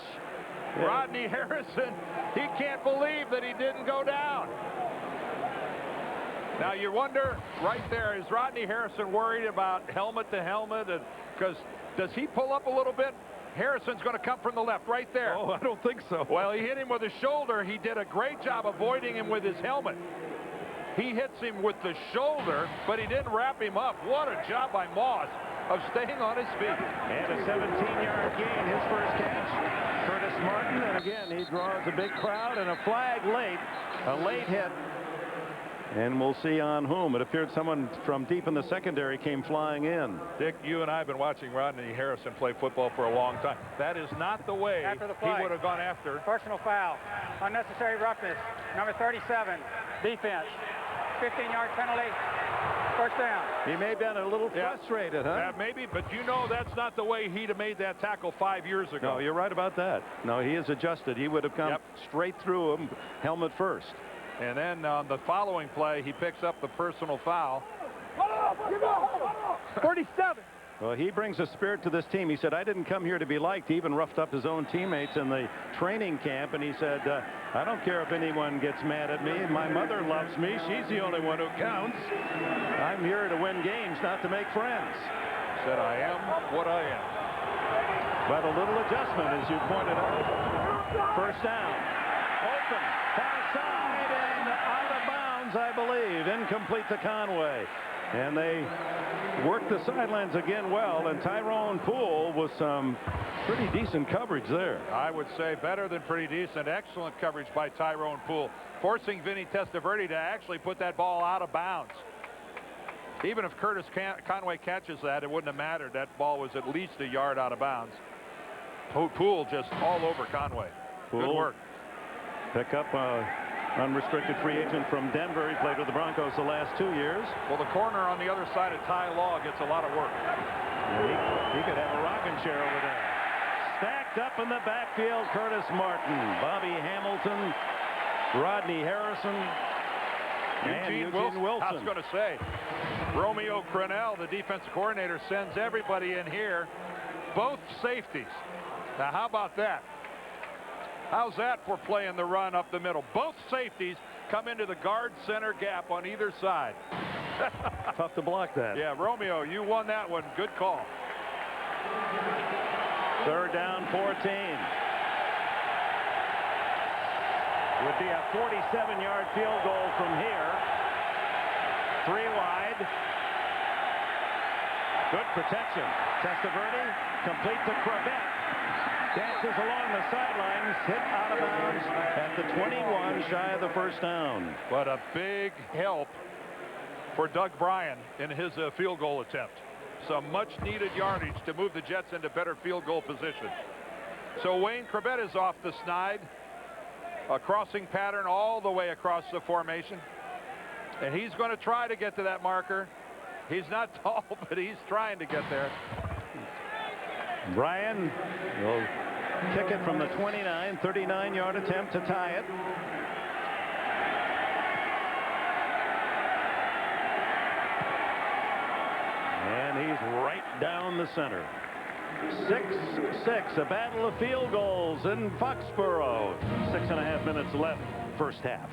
Rodney Harrison, he can't believe that he didn't go down. Now you wonder right there, is Rodney Harrison worried about helmet to helmet? Because does he pull up a little bit? Harrison's going to come from the left right there. Oh, I don't think so. Well, he hit him with his shoulder. He did a great job avoiding him with his helmet. He hits him with the shoulder, but he didn't wrap him up. What a job by Moss of staying on his feet. And a 17-yard gain, his first catch. Curtis Martin, and again, he draws a big crowd and a flag late. A late hit. And we'll see on whom. It appeared someone from deep in the secondary came flying in. Dick, you and I have been watching Rodney Harrison play football for a long time. That is not the way he would have gone after. Personal foul. Unnecessary roughness. Number 37. Defense. 15-yard penalty. First down. He may have been a little frustrated, huh? Yeah, maybe, but you know that's not the way he'd have made that tackle 5 years ago. No, you're right about that. No, he is adjusted. He would have come straight through him, helmet first. And then on the following play, he picks up the personal foul. 47. Well, he brings a spirit to this team. He said, I didn't come here to be liked. He even roughed up his own teammates in the training camp. And he said, I don't care if anyone gets mad at me. My mother loves me. She's the only one who counts. I'm here to win games, not to make friends. Said, I am what I am. But a little adjustment, as you pointed out. First down. Open. Far side and out of bounds, I believe. Incomplete to Conway. And they worked the sidelines again well, and Tyrone Poole with some pretty decent coverage there. I would say better than pretty decent. Excellent coverage by Tyrone Poole, forcing Vinny Testaverde to actually put that ball out of bounds. Even if Curtis Conway catches that, it wouldn't have mattered. That ball was at least a yard out of bounds. Poole just all over Conway. Poole, good work. Pick up unrestricted free agent from Denver. He played with the Broncos the last 2 years. Well, the corner on the other side of Ty Law gets a lot of work. He could have a rocking chair over there. Stacked up in the backfield, Curtis Martin, Bobby Hamilton, Rodney Harrison, and Eugene Wilson. I was going to say, Romeo Crennel, the defensive coordinator, sends everybody in here, both safeties. Now, how about that? How's that for playing the run up the middle? Both safeties come into the guard center gap on either side. Tough to block that. Yeah, Romeo, you won that one. Good call. Third down, 14. Would be a 47-yard field goal from here. 3 wide. Good protection. Testaverde complete to Crabette. Dances along the sidelines, hit out of bounds at the 21, shy of the first down. What a big help for Doug Bryan in his field goal attempt. Some much needed yardage to move the Jets into better field goal position. So Wayne Crabette is off the snide. A crossing pattern all the way across the formation. And he's going to try to get to that marker. He's not tall, but he's trying to get there. Bryan will kick it from the 29, 39-yard attempt to tie it. And and he's right down the center. 6-6, a battle of field goals in Foxborough. 6.5 minutes left, first half.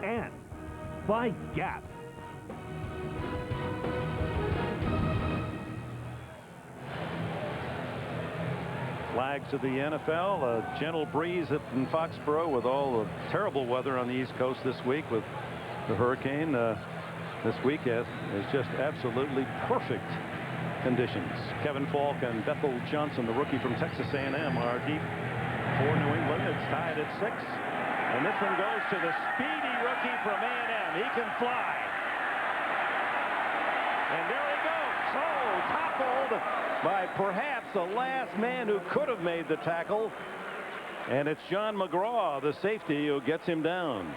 And by Gap. Flags of the NFL, a gentle breeze in Foxborough with all the terrible weather on the East Coast this week with the hurricane. This week is just absolutely perfect conditions. Kevin Falk and Bethel Johnson, the rookie from Texas A&M, are deep for New England. It's tied at 6. And this one goes to the speedy rookie from A&M. He can fly. And there he goes. Oh, toppled by perhaps the last man who could have made the tackle. And it's John McGraw, the safety, who gets him down.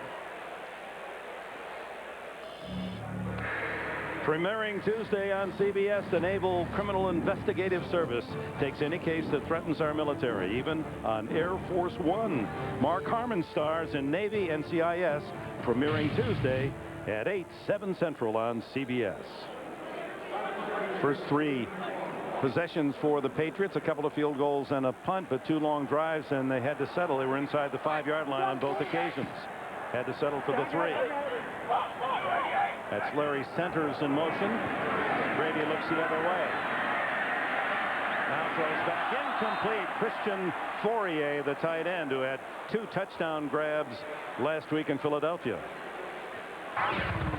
Premiering Tuesday on CBS, the Naval Criminal Investigative Service takes any case that threatens our military, even on Air Force One. Mark Harmon stars in Navy NCIS, premiering Tuesday at 8, 7 Central on CBS. First 3 possessions for the Patriots, a couple of field goals and a punt, but 2 long drives, and they had to settle. They were inside the 5-yard line on both occasions. Had to settle for the 3. That's Larry Centers in motion. Brady looks the other way. Now throws back incomplete. Christian Fourier, the tight end, who had 2 touchdown grabs last week in Philadelphia.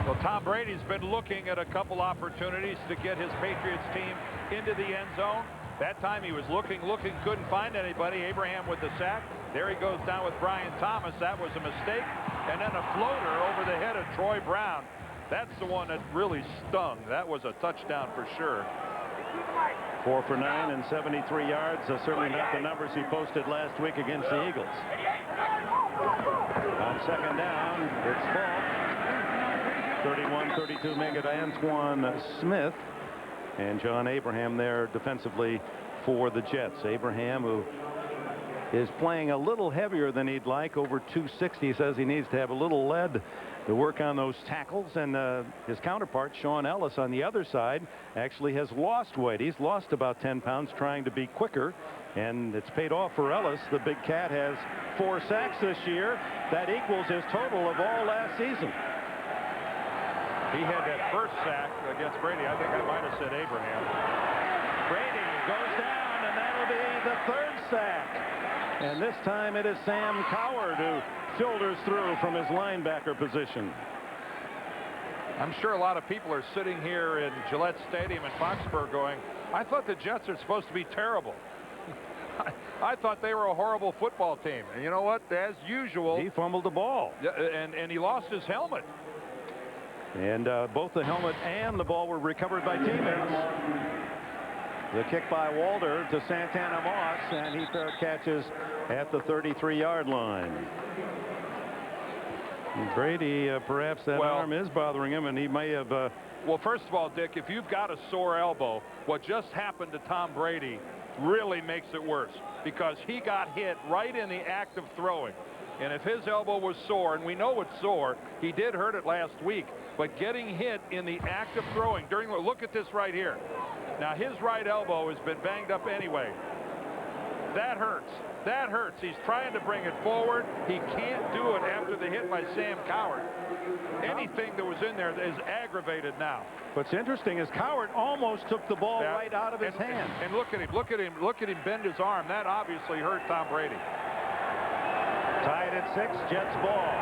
Well, Tom Brady's been looking at a couple opportunities to get his Patriots team into the end zone. That time he was looking, couldn't find anybody. Abraham with the sack. There he goes down with Brian Thomas. That was a mistake. And then a floater over the head of Troy Brown. That's the one that really stung. That was a touchdown for sure. 4 for 9 and 73 yards. Certainly not the numbers he posted last week against the Eagles. On second down, it's Falk. 31-32 make it Antoine Smith. And John Abraham there defensively for the Jets. Abraham, who is playing a little heavier than he'd like, over 260. He says he needs to have a little lead to work on those tackles, and his counterpart Sean Ellis on the other side actually has lost weight. He's lost about 10 pounds trying to be quicker, and it's paid off for Ellis. The big cat has 4 sacks this year. That equals his total of all last season. He had that first sack against Brady. I think I might have said Abraham. Brady goes down, and that'll be the 3rd sack. And this time it is Sam Coward who filters through from his linebacker position. I'm sure a lot of people are sitting here in Gillette Stadium in Foxborough going, I thought the Jets are supposed to be terrible. I thought they were a horrible football team. And you know what? As usual, he fumbled the ball. And he lost his helmet. And both the helmet and the ball were recovered by teammates. The kick by Walter to Santana Moss, and he fair catches at the 33-yard line. And Brady, perhaps that arm is bothering him, and he may have. Well, first of all, Dick, if you've got a sore elbow, what just happened to Tom Brady really makes it worse, because he got hit right in the act of throwing. And if his elbow was sore, and we know it's sore, he did hurt it last week, but getting hit in the act of throwing during the look at this right here. Now his right elbow has been banged up anyway. That hurts. That hurts. He's trying to bring it forward. He can't do it after the hit by Sam Coward. Anything that was in there is aggravated now. What's interesting is Coward almost took the ball right out of his hand. And look at him. Look at him bend his arm. That obviously hurt Tom Brady. Tied at 6, Jets ball.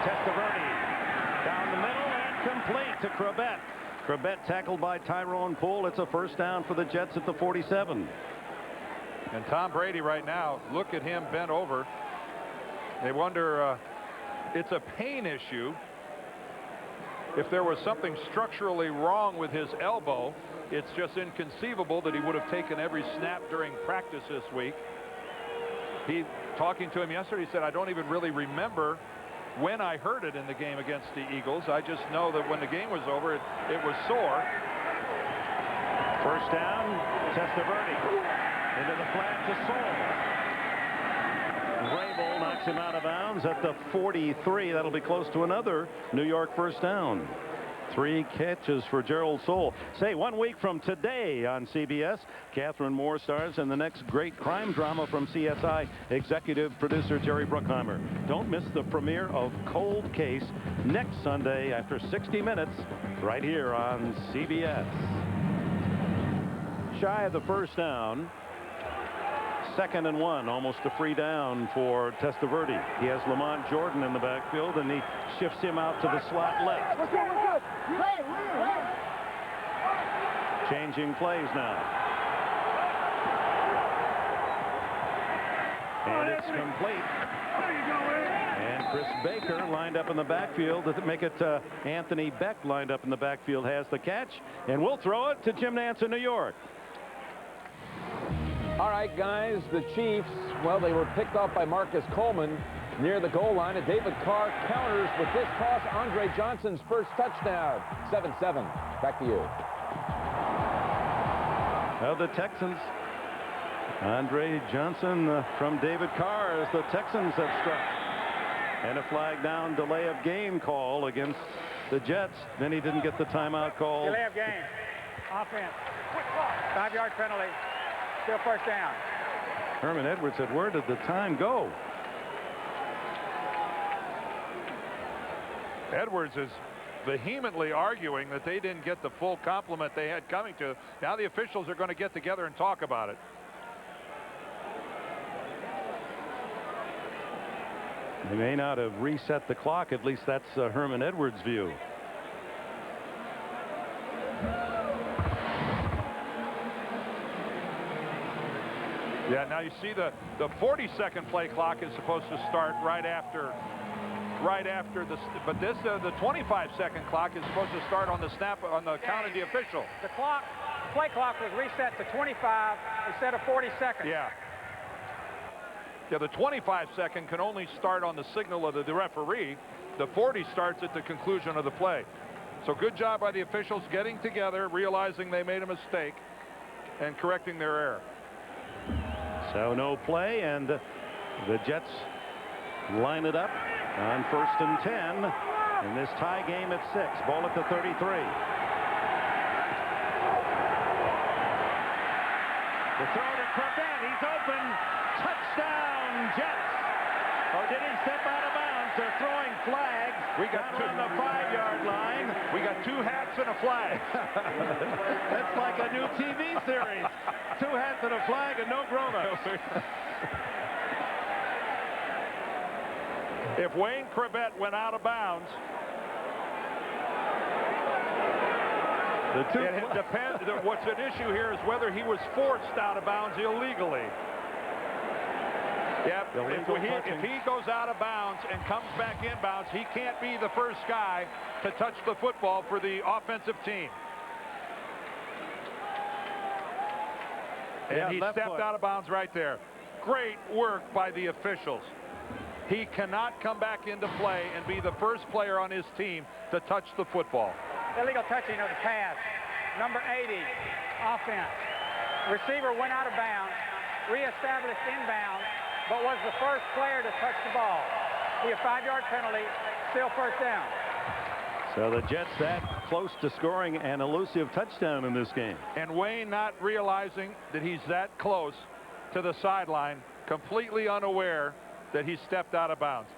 Testaverde down the middle and complete to Crabette. Crabette tackled by Tyrone Poole. It's a first down for the Jets at the 47. And Tom Brady right now, look at him bent over. They wonder, it's a pain issue. If there was something structurally wrong with his elbow, it's just inconceivable that he would have taken every snap during practice this week. Talking to him yesterday, he said, I don't even really remember when I heard it in the game against the Eagles. I just know that when the game was over, it was sore. First down, Testaverde into the flat to Saul. Vrabel, knocks him out of bounds at the 43. That'll be close to another New York first down. 3 catches for Gerald Soule. Say, 1 week from today on CBS, Catherine Moore stars in the next great crime drama from CSI executive producer Jerry Bruckheimer. Don't miss the premiere of Cold Case next Sunday after 60 minutes right here on CBS. Shy of the first down. 2nd and 1, almost a free down for Testaverde. He has Lamont Jordan in the backfield, and he shifts him out to the slot left. Changing plays now. And it's complete. And Chris Baker lined up in the backfield to make it Anthony Beck lined up in the backfield has the catch, and we'll throw it to Jim Nantz in New York. All right, guys, the Chiefs, well, they were picked off by Marcus Coleman near the goal line, and David Carr counters with this toss, Andre Johnson's first touchdown. 7-7. Back to you. Well, the Texans, Andre Johnson from David Carr as the Texans have struck. And a flag down delay of game call against the Jets. Then he didn't get the timeout call. Delay of game. Offense. 5-yard penalty. Still first down. Herman Edwards said, where did the time go? Edwards is vehemently arguing that they didn't get the full compliment they had coming to. Now the officials are going to get together and talk about it. They may not have reset the clock. At least that's Herman Edwards' view. Yeah, now you see the 40-second play clock is supposed to start right after the, but this the 25-second clock is supposed to start on the snap on the count of the official. The play clock was reset to 25 instead of 40 seconds. Yeah. Yeah, the 25-second can only start on the signal of the referee. The 40 starts at the conclusion of the play. So good job by the officials getting together, realizing they made a mistake, and correcting their error. So no play, and the Jets line it up on 1st and 10 in this tie game at 6. Ball at the 33. The throw to Corbett. He's open. Touchdown, Jets. Or did he step out of bounds? They're throwing flags. We got down on the 5-yard line. We got 2 hats and a flag. That's like a new TV series. 2 hats and a flag and no grown-ups. If Wayne Corbett went out of bounds, it depends. What's at issue here is whether he was forced out of bounds illegally. Yeah, if he goes out of bounds and comes back in bounds, he can't be the first guy to touch the football for the offensive team. And he stepped out of bounds right there. Great work by the officials. He cannot come back into play and be the first player on his team to touch the football. Illegal touching of the pass. Number 80, offense. Receiver went out of bounds, reestablished inbounds, but was the first player to touch the ball. Be a 5-yard penalty, still first down. So the Jets that close to scoring an elusive touchdown in this game. And Wayne not realizing that he's that close to the sideline, completely unaware that he stepped out of bounds.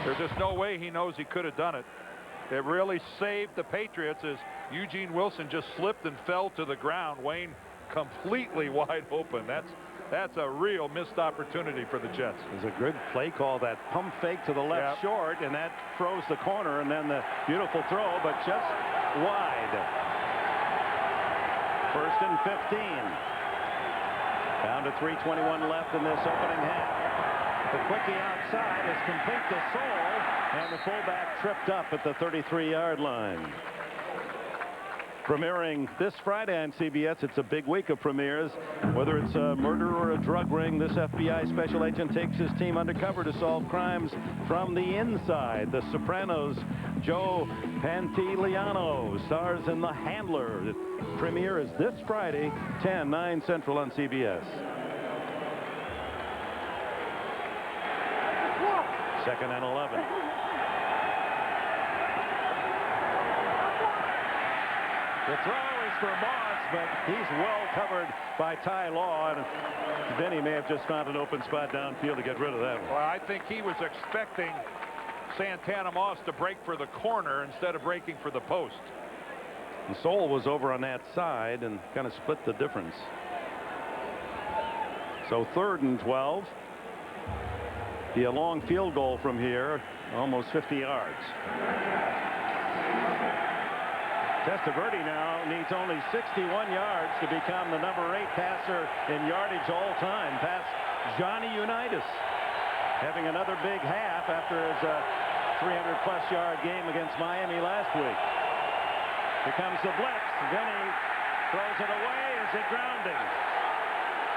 There's just no way he knows he could have done it. It really saved the Patriots as Eugene Wilson just slipped and fell to the ground. Wayne completely wide open. That's a real missed opportunity for the Jets. It was a good play call, that pump fake to the left short, and that throws the corner, and then the beautiful throw, but just wide. 1st and 15. Down to 3:21 left in this opening half. The quickie outside is complete to Soule, and the fullback tripped up at the 33-yard line. Premiering this Friday on CBS. It's a big week of premieres. Whether it's a murder or a drug ring, this FBI special agent takes his team undercover to solve crimes from the inside. The Sopranos' Joe Pantoliano stars in The Handler. The premiere is this Friday, 9 Central on CBS. 2nd and 11. The throw is for Moss, but he's well covered by Ty Law, and Vinny may have just found an open spot downfield to get rid of that one. Well, I think he was expecting Santana Moss to break for the corner instead of breaking for the post. And Soule was over on that side and kind of split the difference. So 3rd and 12. Be a long field goal from here, almost 50 yards. Testaverde now needs only 61 yards to become the #8 passer in yardage all time, past Johnny Unitas, having another big half after his 300-plus yard game against Miami last week. Here comes the blitz. Vinny throws it away. Is it grounding?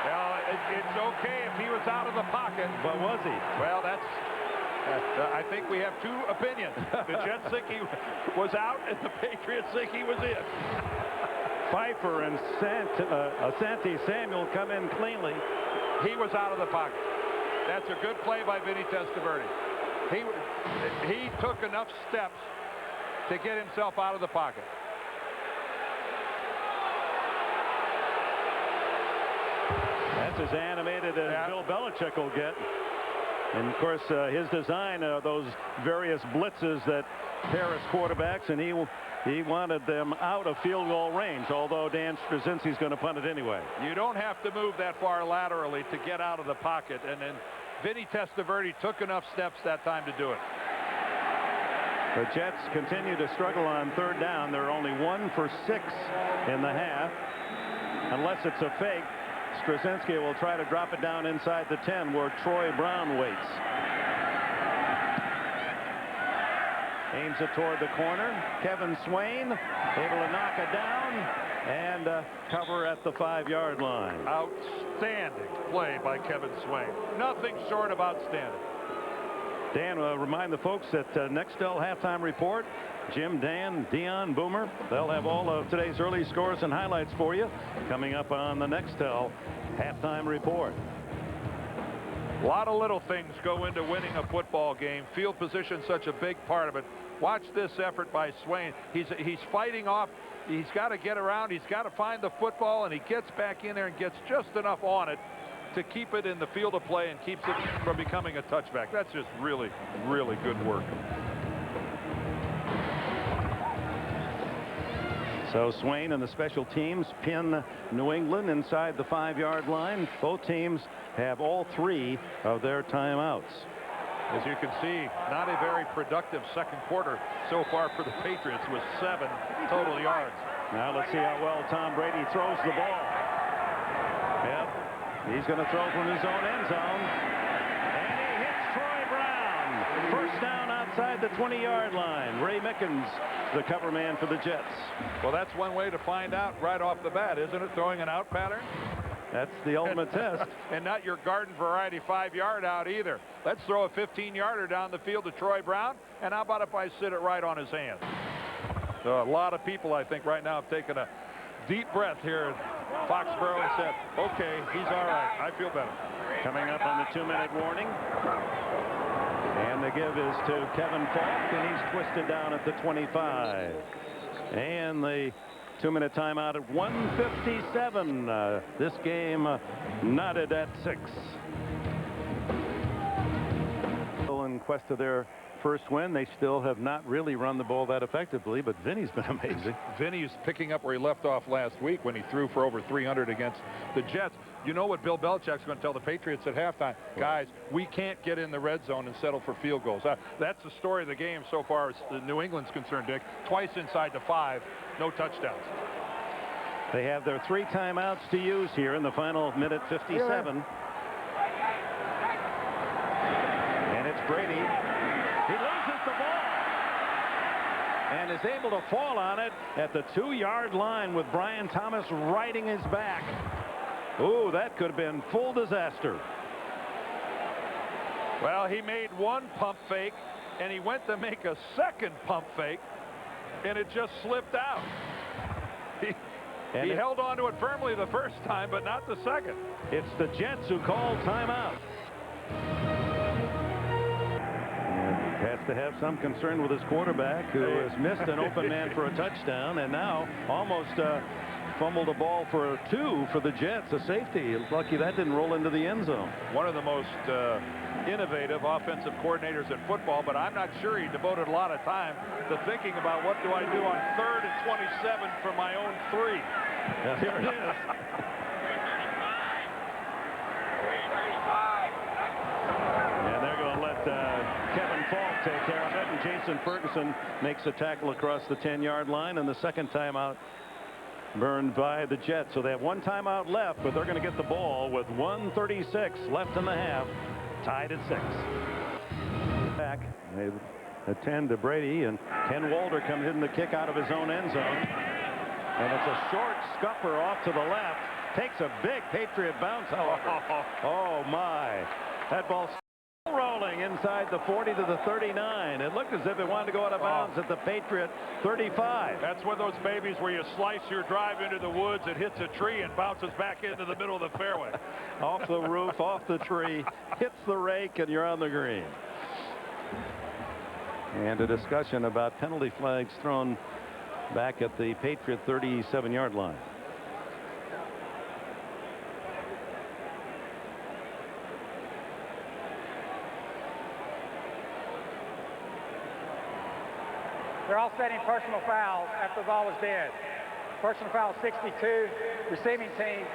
Well, it's okay if he was out of the pocket. But was he? Well, that's I think we have 2 opinions. The Jets think he was out, and the Patriots think he was in. Pfeiffer and Asante Samuel come in cleanly. He was out of the pocket. That's a good play by Vinny Testaverde. He took enough steps to get himself out of the pocket. That's as animated as Bill Belichick will get. And of course, his design of those various blitzes that Paris quarterbacks, and he wanted them out of field goal range, although Dan Straczynski's going to punt it anyway. You don't have to move that far laterally to get out of the pocket, and then Vinny Testaverde took enough steps that time to do it. The Jets continue to struggle on 3rd down. They're only 1 for 6 in the half. Unless it's a fake, Straczynski will try to drop it down inside the 10 where Troy Brown waits. Aims it toward the corner. Kevin Swain able to knock it down and cover at the 5-yard line. Outstanding play by Kevin Swain. Nothing short of outstanding. Dan, remind the folks that Nextel halftime report, Jim, Dan, Dion, Boomer, they'll have all of today's early scores and highlights for you coming up on the Nextel halftime report. A lot of little things go into winning a football game. Field position such a big part of it. Watch this effort by Swain. He's fighting off. He's got to get around. He's got to find the football, and he gets back in there and gets just enough on it to keep it in the field of play and keeps it from becoming a touchback. That's just really, really good work. So Swain and the special teams pin New England inside the 5-yard line. Both teams have all 3 of their timeouts. As you can see, not a very productive second quarter so far for the Patriots with 7 total yards. Now let's see how well Tom Brady throws the ball. Yep. He's going to throw from his own end zone. And he hits Troy Brown. First down outside the 20-yard line. Ray Mickens, the cover man for the Jets. Well, that's one way to find out right off the bat, isn't it? Throwing an out pattern. That's the ultimate test. And not your garden variety 5-yard out either. Let's throw a 15-yarder down the field to Troy Brown. And how about if I sit it right on his hand? So a lot of people, I think, right now have taken a deep breath here at Foxborough and said, okay, he's all right. I feel better. Coming up on the 2-minute warning. And the give is to Kevin Falk, and he's twisted down at the 25. And the 2-minute timeout at 1:57. This game knotted at 6. In quest of their first win, they still have not really run the ball that effectively, but Vinny's been amazing. Vinny's picking up where he left off last week when he threw for over 300 against the Jets. You know what Bill Belichick's going to tell the Patriots at halftime? Guys, we can't get in the red zone and settle for field goals. That's the story of the game so far as New England's concerned, Dick. Twice inside the 5, no touchdowns. They have their 3 timeouts to use here in the final minute 57. And it's Brady. He loses the ball and is able to fall on it at the 2-yard line with Brian Thomas riding his back. Ooh, that could have been full disaster. Well, he made one pump fake, and he went to make a second pump fake, and it just slipped out. He held on to it firmly the first time, but not the second. It's the Jets who call timeout. to have some concern with his quarterback, who has missed an open man for a touchdown, and now almost fumbled a ball for 2 for the Jets, a safety. Lucky that didn't roll into the end zone. One of the most innovative offensive coordinators in football, but I'm not sure he devoted a lot of time to thinking about what do I do on 3rd and 27 for my own 3. Yeah, here it is. And they're going to let Kevin Falk take care of it, and Jason Ferguson makes a tackle across the 10-yard line, and the second timeout burned by the Jets. So they have 1 timeout left, but they're going to get the ball with 1:36 left in the half, tied at 6. Back, they attend to Brady, and Ken Walder comes in the kick out of his own end zone, and it's a short scupper off to the left. Takes a big Patriot bounce, however. Oh my! That ball rolling inside the 40 to the 39. It looked as if it wanted to go out of bounds at the Patriot 35. That's one of those babies where you slice your drive into the woods, it hits a tree and bounces back into the middle of the fairway. Off the roof, off the tree, hits the rake, and you're on the green. And a discussion about penalty flags thrown back at the Patriot 37-yard line. They're all setting personal fouls after the ball was dead. Personal foul 62, receiving team.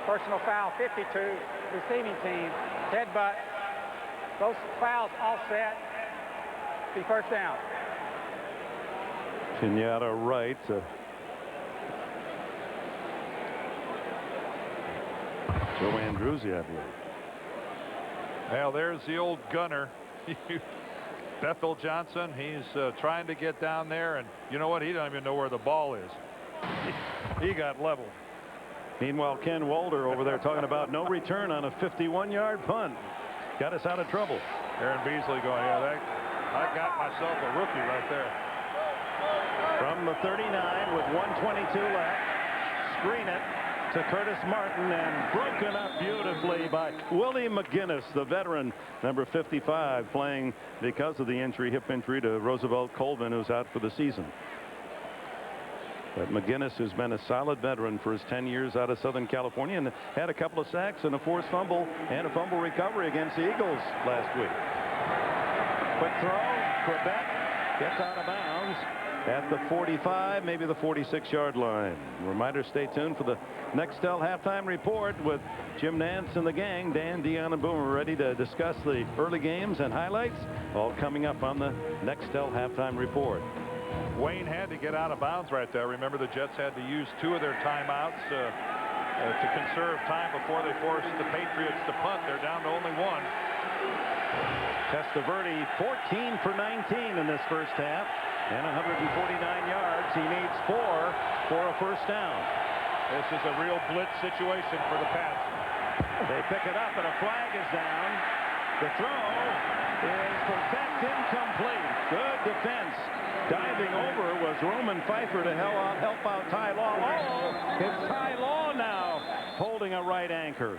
Personal foul 52, receiving team. Headbutt. Those fouls all set. Be first down. Pinata right. Joe Andruzzi, I believe. Well, there's the old gunner. Bethel Johnson, he's trying to get down there, and you know what? He doesn't even know where the ball is. He got leveled. Meanwhile, Ken Walder over there talking about no return on a 51-yard punt. Got us out of trouble. Aaron Beasley going, yeah, I got myself a rookie right there. From the 39 with 1:22 left. Screen it to Curtis Martin, and broken up beautifully by Willie McGinnis, the veteran, number 55, playing because of the injury, hip injury to Rosevelt Colvin, who's out for the season. But McGinnis, who's been a solid veteran for his 10 years out of Southern California, and had a couple of sacks and a forced fumble and a fumble recovery against the Eagles last week. Quick throw, Quebec gets out of bounds at the 45, maybe the 46-yard line. Reminder, stay tuned for the Nextel halftime report with Jim Nance and the gang. Dan, Dion, and Boomer ready to discuss the early games and highlights, all coming up on the Nextel halftime report. Wayne had to get out of bounds right there. Remember, the Jets had to use 2 of their timeouts to conserve time before they forced the Patriots to punt. They're down to only 1. Testaverde 14 for 19 in this first half, and 149 yards. He needs 4 for a first down. This is a real blitz situation for the Pats. They pick it up, and a flag is down. The throw is protected, incomplete. Good defense. Diving over was Roman Pfeiffer to help out Ty Law. Oh, it's Ty Law now holding a right ankle.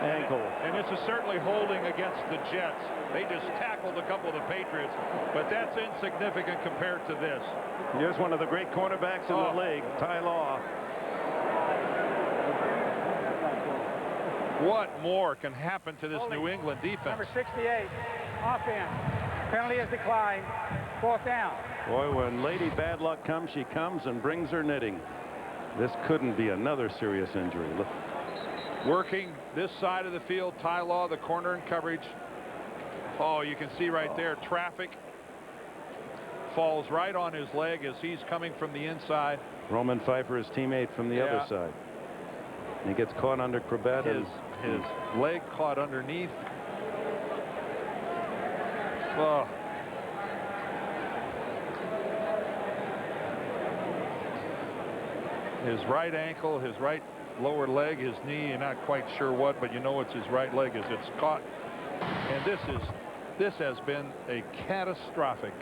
And this is certainly holding against the Jets. They just tackled a couple of the Patriots, but that's insignificant compared to this. Here's one of the great cornerbacks in the league, Ty Law. What more can happen to this New England defense? Number 68, offense. Penalty is declined. 4th down. Boy, when Lady Bad Luck comes, she comes and brings her knitting. This couldn't be another serious injury. Look. Working this side of the field, Ty Law, the corner in coverage. Oh, you can see right there, traffic falls right on his leg as he's coming from the inside. Roman Pfeiffer, his teammate from the other side. He gets caught under Crabette. His leg caught underneath. Oh. His right ankle, his right lower leg, his knee, you're not quite sure what, but you know it's his right leg as it's caught. And this has been a catastrophic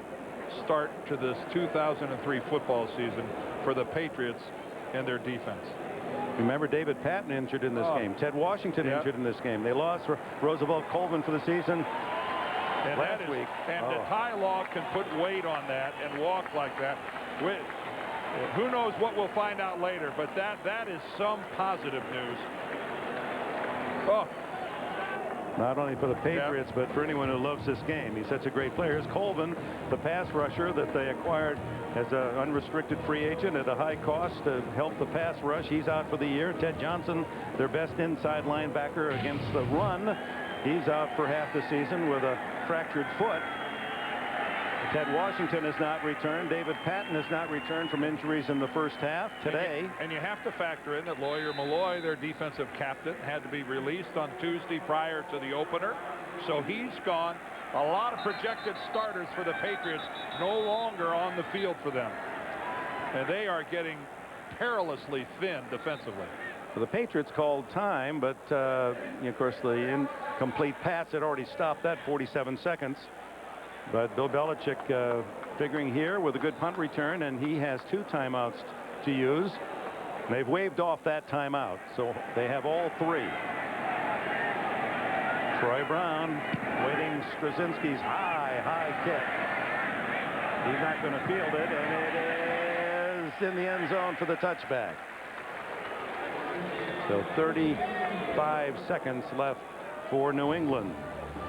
start to this 2003 football season for the Patriots and their defense. Remember, David Patten injured in this game. Ted Washington injured in this game. They lost Rosevelt Colvin for the season. And last week. And Ty Law can put weight on that and walk like that. Who knows what we'll find out later, but that is some positive news. Oh. Not only for the Patriots, but for anyone who loves this game. He's such a great player. Here's Colvin, the pass rusher that they acquired as an unrestricted free agent at a high cost to help the pass rush. He's out for the year. Ted Johnson, their best inside linebacker against the run. He's out for half the season with a fractured foot. Ted Washington has not returned. David Patten has not returned from injuries in the first half today. And you have to factor in that Lawyer Malloy, their defensive captain, had to be released on Tuesday prior to the opener. So he's gone. A lot of projected starters for the Patriots no longer on the field for them. And they are getting perilously thin defensively. The Patriots called time, but of course the incomplete pass had already stopped that 47 seconds. But Bill Belichick figuring here with a good punt return, and he has 2 timeouts to use. They've waved off that timeout, so they have all 3. Troy Brown waiting Straczynski's high kick. He's not going to field it, and it is in the end zone for the touchback. So 35 seconds left for New England.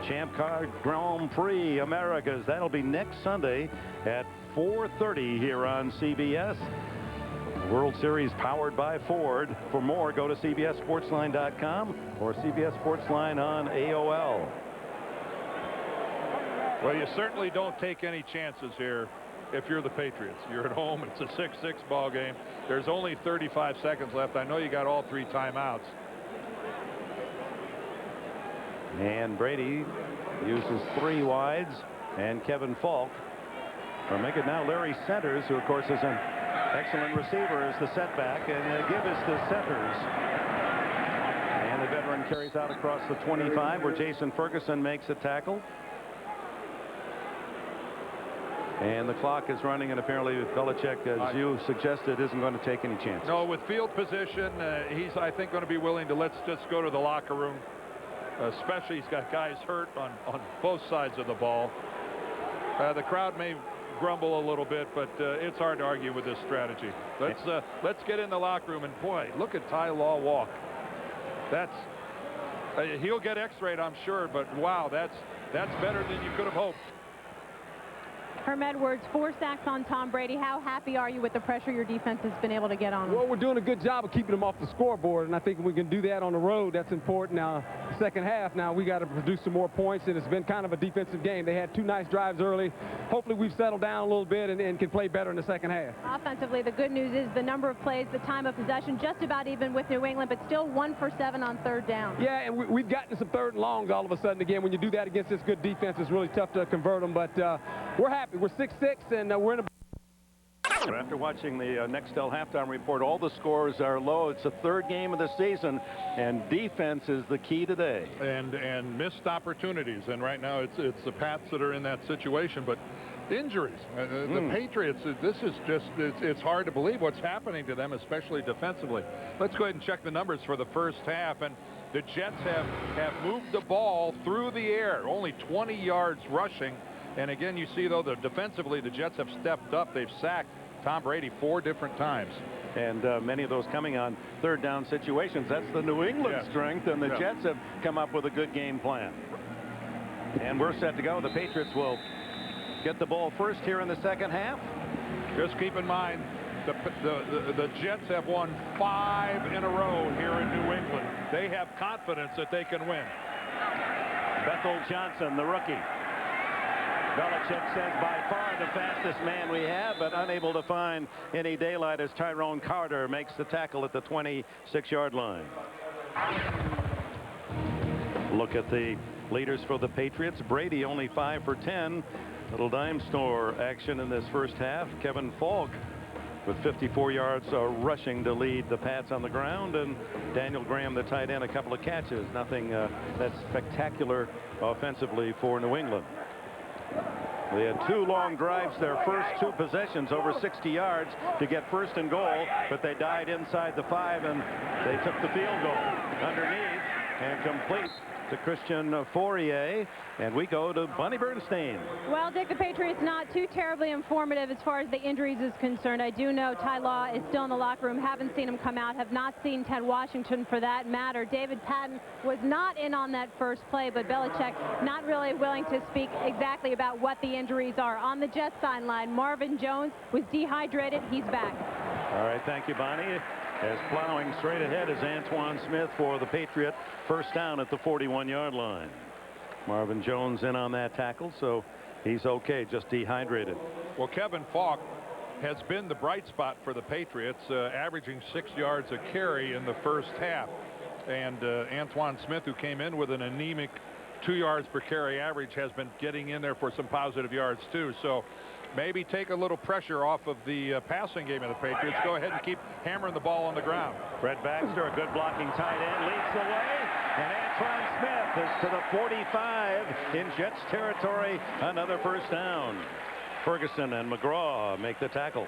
Champ Car Grand Prix Americas. That'll be next Sunday at 4:30 here on CBS. World Series powered by Ford. For more, go to CBSSportsline.com or CBS Sportsline on AOL. Well, you certainly don't take any chances here if you're the Patriots. You're at home. It's a 6-6 ball game. There's only 35 seconds left. I know you got all 3 timeouts. And Brady uses 3 wides, and Kevin Falk. Or make it now Larry Centers, who of course is an excellent receiver, is the setback, and the give is to Centers. And the veteran carries out across the 25 where Jason Ferguson makes a tackle. And the clock is running, and apparently Belichick, as you suggested, isn't going to take any chances. No, with field position, he's, I think, going to be willing to let's just go to the locker room. Especially he's got guys hurt on both sides of the ball. The crowd may grumble a little bit, but it's hard to argue with this strategy. Let's get in the locker room, and boy, look at Ty Law walk. That's he'll get X-rayed, I'm sure, but wow, that's better than you could have hoped. Herm Edwards, 4 sacks on Tom Brady. How happy are you with the pressure your defense has been able to get on him? Well, we're doing a good job of keeping them off the scoreboard, and I think we can do that on the road. That's important. Now, second half, now we got to produce some more points, and it's been kind of a defensive game. They had 2 nice drives early. Hopefully we've settled down a little bit and can play better in the second half. Offensively, the good news is the number of plays, the time of possession, just about even with New England, but still 1 for 7 on 3rd down. Yeah, and we've gotten some 3rd and longs all of a sudden. Again, when you do that against this good defense, it's really tough to convert them, but we're happy. We're 6-6, and we're in a... After watching the Nextel halftime report, all the scores are low. It's the 3rd game of the season, and defense is the key today. And missed opportunities, and right now it's the Pats that are in that situation. But injuries, the Patriots, this is just it's hard to believe what's happening to them, especially defensively. Let's go ahead and check the numbers for the first half, and the Jets have moved the ball through the air, only 20 yards rushing. And again, you see, though, defensively, the Jets have stepped up. They've sacked Tom Brady 4 different times. And many of those coming on 3rd down situations. That's the New England strength, and the Jets have come up with a good game plan. And we're set to go. The Patriots will get the ball first here in the second half. Just keep in mind, the Jets have won 5 in a row here in New England. They have confidence that they can win. Bethel Johnson, the rookie. Belichick says by far the fastest man we have, but unable to find any daylight as Tyrone Carter makes the tackle at the 26-yard line. Look at the leaders for the Patriots. Brady only 5 for 10. Little dime store action in this first half. Kevin Falk with 54 yards rushing to lead the Pats on the ground, and Daniel Graham, the tight end, a couple of catches. Nothing that's spectacular offensively for New England. They had 2 long drives, their first 2 possessions over 60 yards to get 1st and goal, but they died inside the 5, and they took the field goal underneath and complete to Christian Fourier, and we go to Bonnie Bernstein. Well, Dick, the Patriots not too terribly informative as far as the injuries is concerned. I do know Ty Law is still in the locker room. Haven't seen him come out. Have not seen Ted Washington for that matter. David Patten was not in on that first play, but Belichick not really willing to speak exactly about what the injuries are. On the Jets sideline, Marvin Jones was dehydrated. He's back. All right, thank you, Bonnie. As plowing straight ahead is Antoine Smith for the Patriot. First down at the 41-yard line. Marvin Jones in on that tackle, so he's okay, just dehydrated. Well, Kevin Falk has been the bright spot for the Patriots, averaging 6 yards a carry in the first half. And Antoine Smith, who came in with an anemic 2 yards per carry average, has been getting in there for some positive yards too. So maybe take a little pressure off of the passing game of the Patriots. Go ahead and keep hammering the ball on the ground. Fred Baxter, a good blocking tight end, leads the way, and Antoine Smith is to the 45 in Jets territory. Another first down. Ferguson and McGraw make the tackle.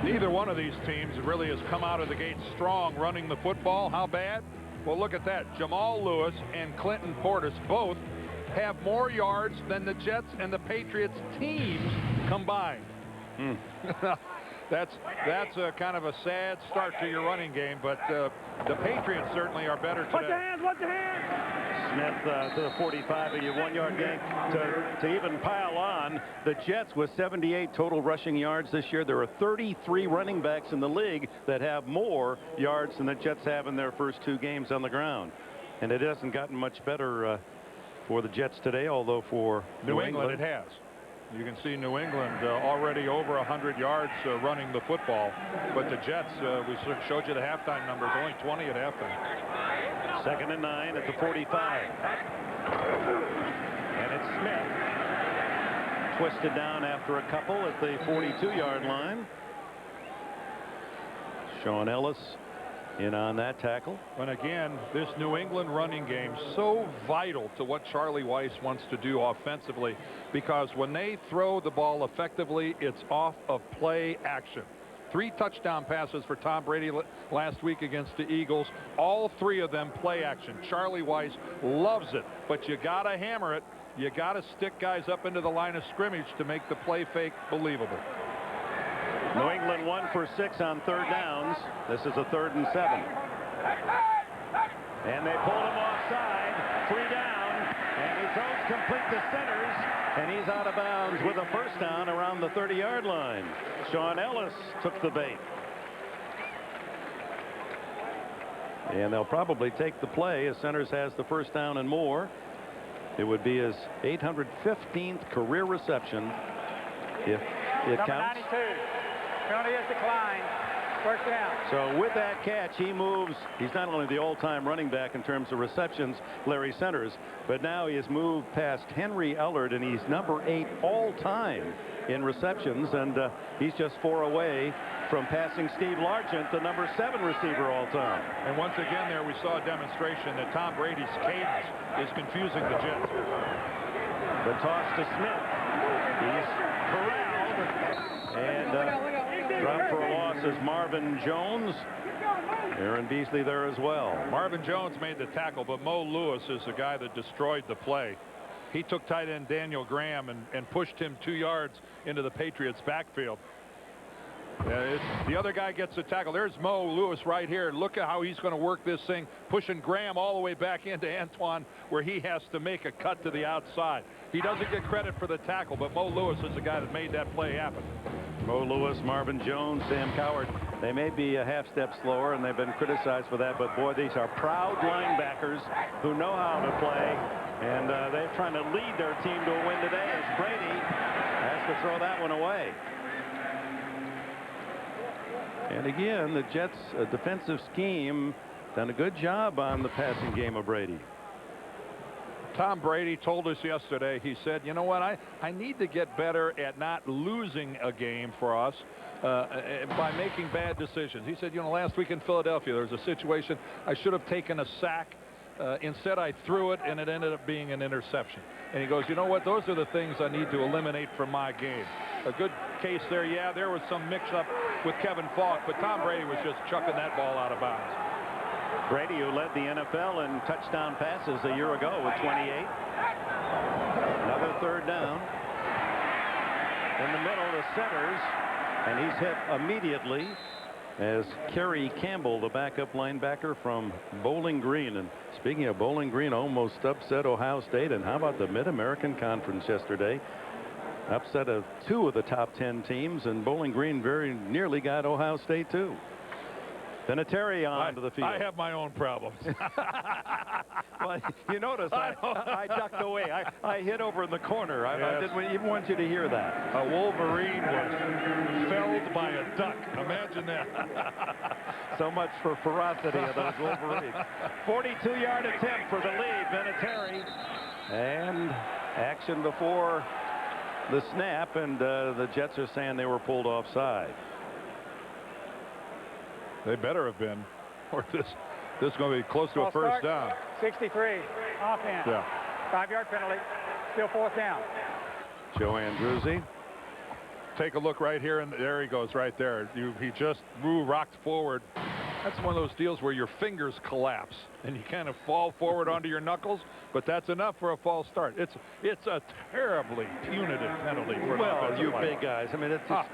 Neither one of these teams really has come out of the gate strong running the football. How bad? Well, look at that. Jamal Lewis and Clinton Portis both have more yards than the Jets and the Patriots teams combined. That's a kind of a sad start to your running game, but the Patriots certainly are better today. Watch your hands. Smith to the 45, a 1 yard gain to even pile on. The Jets with 78 total rushing yards this year. There are 33 running backs in the league that have more yards than the Jets have in their first 2 games on the ground. And it hasn't gotten much better for the Jets today, although for New England it has. You can see New England already over 100 yards running the football, but the Jets, we showed you the halftime numbers, only 20 at halftime. 2nd and 9 at the 45. And it's Smith twisted down after a couple at the 42-yard line. Sean Ellis in on that tackle. And again, this New England running game so vital to what Charlie Weiss wants to do offensively, because when they throw the ball effectively, it's off of play action. 3 touchdown passes for Tom Brady last week against the Eagles. All 3 of them play action. Charlie Weiss loves it, but you got to hammer it. You got to stick guys up into the line of scrimmage to make the play fake believable. New England 1 for 6 on 3rd downs. This is a 3rd and 7. And they pulled him offside. 3 down. And he throws complete to centers. And he's out of bounds with a first down around the 30-yard line. Sean Ellis took the bait. And they'll probably take the play as Centers has the first down and more. It would be his 815th career reception if it Number counts. 92. Penalty is declined. First down. So with that catch, he moves. He's not only the all-time running back in terms of receptions, Larry Centers, but now he has moved past Henry Ellard, and he's number 8 all-time in receptions, and he's just 4 away from passing Steve Largent, the number 7 receiver all-time. And once again there we saw a demonstration that Tom Brady's cadence is confusing the Jets. The toss to Smith. He's corralled, and dropped for a loss is Marvin Jones. Aaron Beasley there as well. Marvin Jones made the tackle, but Mo Lewis is the guy that destroyed the play. He took tight end Daniel Graham and pushed him 2 yards into the Patriots backfield. The other guy gets the tackle. There's Mo Lewis right here. Look at how he's going to work this thing, pushing Graham all the way back into Antoine, where he has to make a cut to the outside. He doesn't get credit for the tackle, but Mo Lewis is the guy that made that play happen. Mo Lewis, Marvin Jones, Sam Coward. They may be a half step slower, and they've been criticized for that, but boy, these are proud linebackers who know how to play, and they're trying to lead their team to a win today as Brady has to throw that one away. And again, the Jets' defensive scheme done a good job on the passing game of Brady. Tom Brady told us yesterday, he said, you know what, I need to get better at not losing a game for us by making bad decisions. He said, you know, last week in Philadelphia, there was a situation I should have taken a sack. Instead, I threw it, and it ended up being an interception. And he goes, you know what, those are the things I need to eliminate from my game. A good case there. Yeah, there was some mix-up with Kevin Falk, but Tom Brady was just chucking that ball out of bounds. Brady, who led the NFL in touchdown passes a year ago with 28. Another third down. In the middle, the centers, and he's hit immediately as Kerry Campbell, the backup linebacker from Bowling Green. And speaking of Bowling Green, almost upset Ohio State. And how about the Mid-American Conference yesterday? Upset of 2 of the top 10 teams, and Bowling Green very nearly got Ohio State too. Vinatieri onto the field. I have my own problems. Well, you notice I ducked away. I hid over in the corner. I didn't even want you to hear that. A Wolverine was felled by a duck. Imagine that. So much for ferocity of those Wolverines. 42-yard attempt for the lead, Vinatieri. And action before the snap, and the Jets are saying they were pulled offside. They better have been, or this is going to be close to a first down. 63, offense. Yeah. 5-yard penalty, still 4th down. Joe Andruzzi. Take a look right here, and there he goes right there. He just rocked forward. That's one of those deals where your fingers collapse and you kind of fall forward onto your knuckles, but that's enough for a false start. It's a terribly punitive penalty for you big guys. I mean, it's just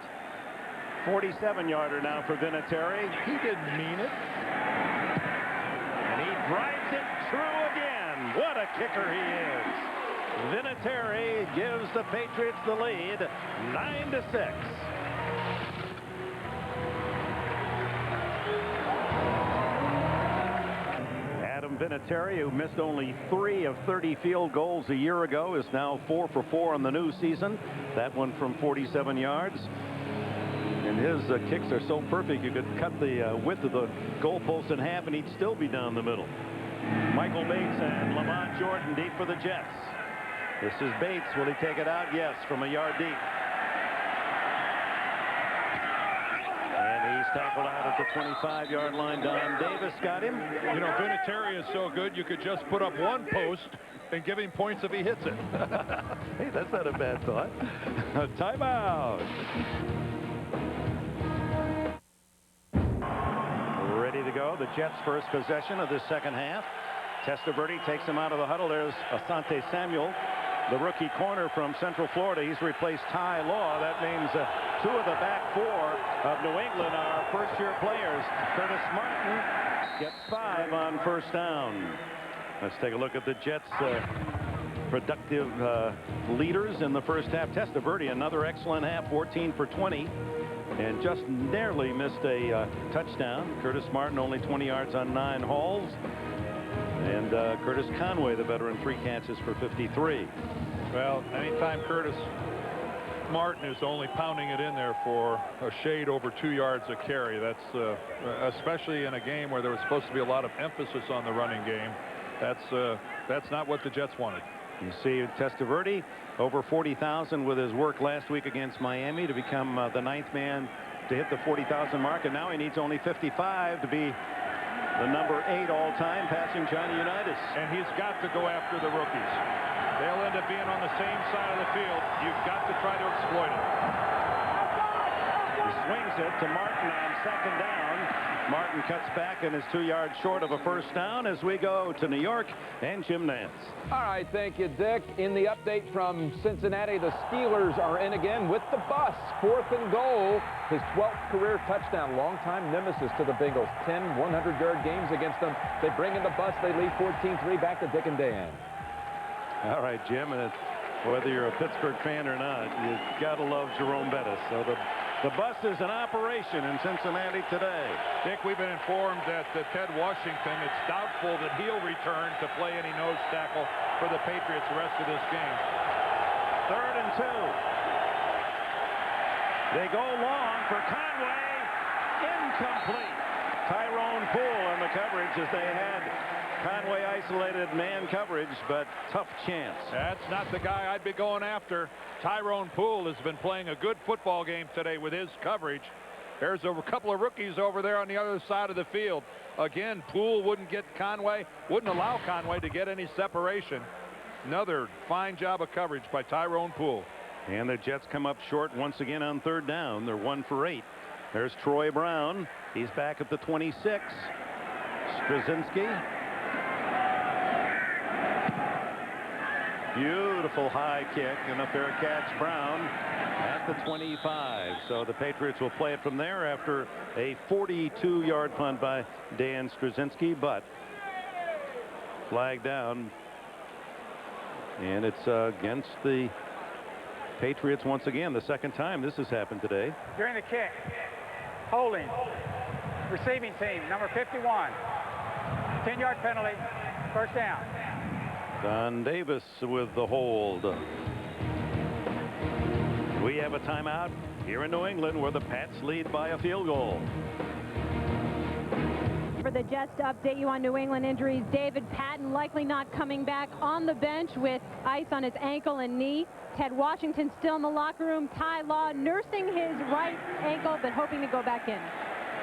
47-yarder now for Vinatieri. He didn't mean it. And he drives it true again. What a kicker he is. Vinatieri gives the Patriots the lead, 9-6. Adam Vinatieri, who missed only 3 of 30 field goals a year ago, is now 4 for 4 in the new season. That one from 47 yards. And his kicks are so perfect, you could cut the width of the goalpost in half and he'd still be down the middle. Michael Bates and Lamont Jordan deep for the Jets. This is Bates. Will he take it out? Yes, from a yard deep. And he's tackled out at the 25-yard line. Don Davis got him. You know, Vinatieri is so good, you could just put up one post and give him points if he hits it. Hey, that's not a bad thought. A timeout. Ready to go. The Jets' first possession of this second half. Testaverde takes him out of the huddle. There's Asante Samuel, the rookie corner from Central Florida. He's replaced Ty Law. That means 2 of the back 4 of New England are first-year players. Curtis Martin gets 5 on first down. Let's take a look at the Jets' productive leaders in the first half. Testaverde, another excellent half, 14 for 20. And just narrowly missed a touchdown. Curtis Martin only 20 yards on 9 hauls. And Curtis Conway, the veteran, 3 catches for 53. Well, anytime Curtis Martin is only pounding it in there for a shade over 2 yards a carry, that's especially in a game where there was supposed to be a lot of emphasis on the running game. That's not what the Jets wanted. You see Testaverde over 40,000 with his work last week against Miami to become the 9th man to hit the 40,000 mark, and now he needs only 55 to be the number 8 all-time passing Johnny Unitas. And he's got to go after the rookies. They'll end up being on the same side of the field. You've got to try to exploit it. He swings it to Martin on second down. Martin cuts back and is 2 yards short of a first down as we go to New York and Jim Nance. All right, thank you, Dick. In the update from Cincinnati, the Steelers are in again with the bus. 4th and goal. His 12th career touchdown. Longtime nemesis to the Bengals. 10 100-yard games against them. They bring in the bus. They lead 14-3 back to Dick and Dan. All right, Jim, and whether you're a Pittsburgh fan or not, you got to love Jerome Bettis. So the bus is in operation in Cincinnati today. Dick, we've been informed that Ted Washington, it's doubtful that he'll return to play any nose tackle for the Patriots the rest of this game. 3rd and 2. They go long for Conway. Incomplete. Tyrone Poole on the coverage as they had Conway isolated man coverage, but tough chance. That's not the guy I'd be going after. Tyrone Poole has been playing a good football game today with his coverage. There's a couple of rookies over there on the other side of the field. Again, Poole wouldn't allow Conway to get any separation. Another fine job of coverage by Tyrone Poole. And the Jets come up short once again on 3rd down. They're 1 for 8. There's Troy Brown. He's back at the 26. Straczynski. Beautiful high kick and a fair catch. Brown at the 25. So the Patriots will play it from there after a 42-yard punt by Dan Straczynski, but flag down. And it's against the Patriots once again. The second time this has happened today. During the kick, holding, receiving team, number 51. 10-yard penalty, first down. Don Davis with the hold. We have a timeout here in New England where the Pats lead by a field goal. For the Jets to update you on New England injuries, David Patten likely not coming back on the bench with ice on his ankle and knee. Ted Washington still in the locker room. Ty Law nursing his right ankle but hoping to go back in.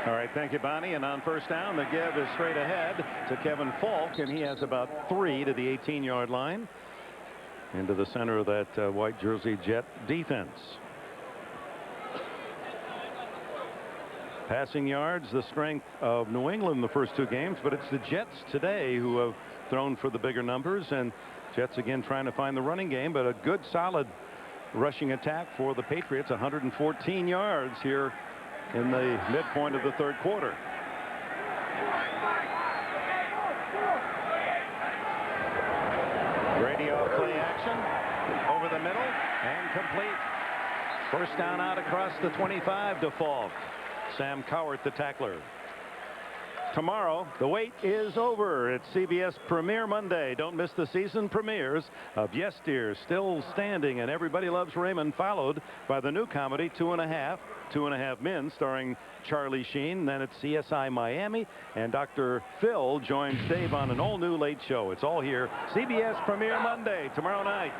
All right, thank you, Bonnie. And on first down, the give is straight ahead to Kevin Falk, and he has about 3 to the 18-yard line into the center of that white jersey Jet defense. Passing yards, the strength of New England the first 2 games, but it's the Jets today who have thrown for the bigger numbers, and Jets again trying to find the running game, but a good solid rushing attack for the Patriots. 114 yards here in the midpoint of the third quarter. Brady off play action over the middle and complete. First down out across the 25 to Falk. Sam Cowart, the tackler. Tomorrow, the wait is over. It's CBS Premiere Monday. Don't miss the season premieres of Yesteryear, Still Standing, and Everybody Loves Raymond, followed by the new comedy 2.5 Men, starring Charlie Sheen. Then it's CSI Miami, and Dr. Phil joins Dave on an all-new late show. It's all here. CBS Premiere Monday, tomorrow night.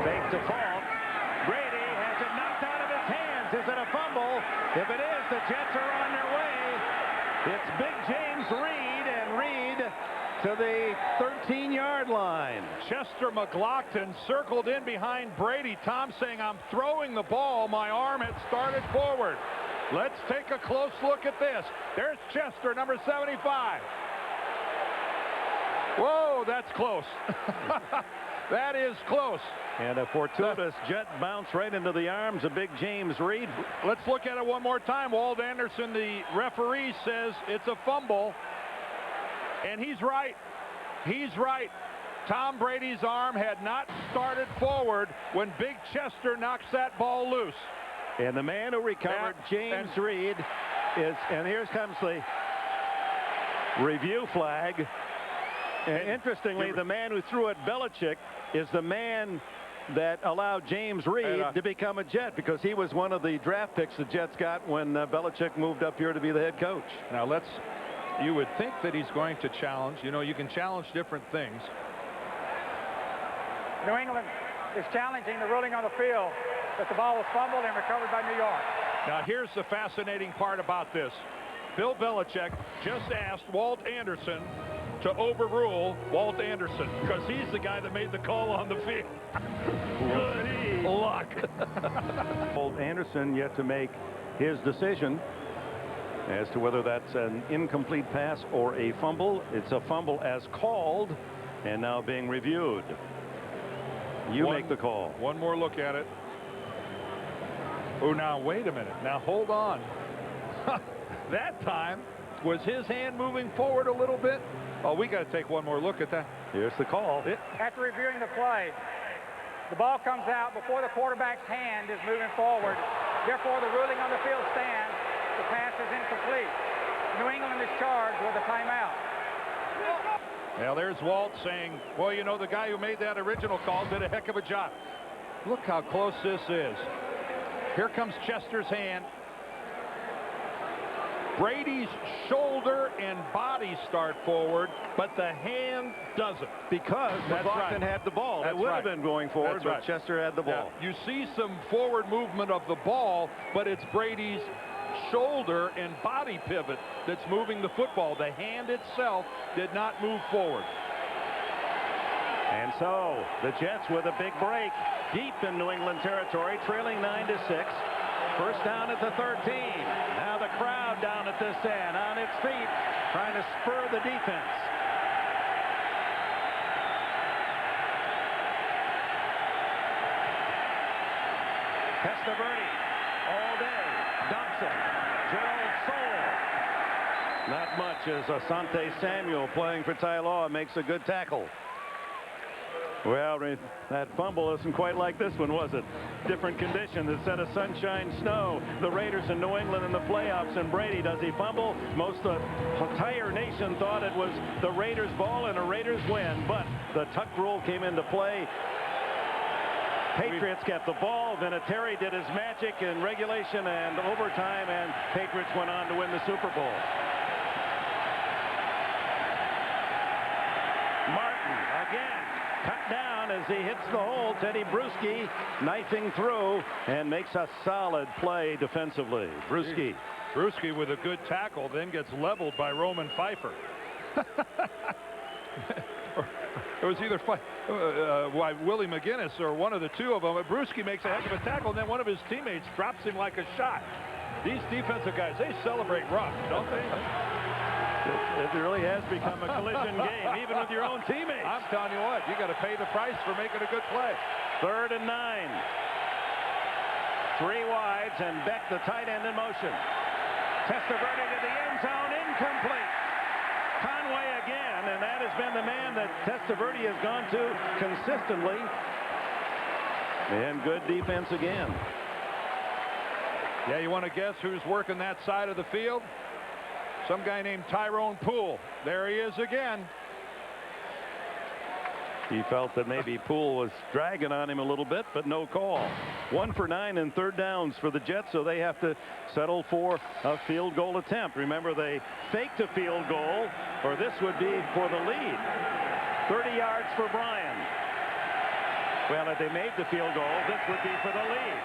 Fake to Falk. Brady has it knocked out of his hands. Is it a fumble? If it is, the Jets are on their way. It's Big James Reed, and Reed to the 13-yard line. Chester McLaughlin circled in behind Brady. Tom saying, I'm throwing the ball. My arm had started forward. Let's take a close look at this. There's Chester, number 75. Whoa, that's close. That is close. And a fortuitous jet bounce right into the arms of Big James Reed. Let's look at it one more time. Walt Anderson, the referee, says it's a fumble. And he's right. He's right. Tom Brady's arm had not started forward when Big Chester knocks that ball loose. And the man who recovered, James Reed, is, and here comes the review flag. And interestingly, the man who threw at Belichick is the man that allowed James Reed to become a Jet, because he was one of the draft picks the Jets got when Belichick moved up here to be the head coach. Now you would think that he's going to challenge. You know, you can challenge different things. New England is challenging the ruling on the field that the ball was fumbled and recovered by New York. Now here's the fascinating part about this. Bill Belichick just asked Walt Anderson to overrule Walt Anderson, because he's the guy that made the call on the field. Good luck. Walt Anderson yet to make his decision as to whether that's an incomplete pass or a fumble. It's a fumble as called and now being reviewed. You make the call. One more look at it. Oh, now wait a minute. Now hold on. That time, was his hand moving forward a little bit? Oh, we got to take one more look at that. Here's the call. After reviewing the play, the ball comes out before the quarterback's hand is moving forward. Therefore, the ruling on the field stands. The pass is incomplete. New England is charged with a timeout. Now, there's Walt saying, well, you know, the guy who made that original call did a heck of a job. Look how close this is. Here comes Chester's hand. Brady's shoulder and body start forward, but the hand doesn't. Because McLaughlin had the ball. It would have been going forward, but Chester had the ball. Now, you see some forward movement of the ball, but it's Brady's shoulder and body pivot that's moving the football. The hand itself did not move forward. And so the Jets with a big break deep in New England territory, trailing 9-6. First down at the 13. Now the crowd down at this end on its feet, trying to spur the defense. Testaverde all day, dumps it. Gerald Soule. Not much as Asante Samuel playing for Tylaw makes a good tackle. Well, that fumble isn't quite like this one, was it? Different conditions instead of sunshine, snow. The Raiders in New England in the playoffs, and Brady, does he fumble? Most of the entire nation thought it was the Raiders' ball and a Raiders win, but the tuck rule came into play. Patriots got the ball. Vinatieri did his magic in regulation and overtime, and Patriots went on to win the Super Bowl. Martin again cut down as he hits the hole. Teddy Bruschi knifing through and makes a solid play defensively. Bruschi with a good tackle, then gets leveled by Roman Pfeiffer. It was either Willie McGinnis or one of the two of them. Bruschi makes a heck of a tackle, and then one of his teammates drops him like a shot. These defensive guys, they celebrate rough, don't they? It really has become a collision game, even with your own teammates. I'm telling you what, you got to pay the price for making a good play. 3rd and 9. 3 wides, and Beck, the tight end, in motion. Testaverde to the end zone, incomplete. Conway again, and that has been the man that Testaverde has gone to consistently. And good defense again. Yeah, you want to guess who's working that side of the field? Some guy named Tyrone Poole. There he is again. He felt that maybe Poole was dragging on him a little bit, but no call. 1 for 9 and 3rd downs for the Jets, so they have to settle for a field goal attempt. Remember, they faked a field goal, or this would be for the lead. 30 yards for Bryan. Well, if they made the field goal, this would be for the lead.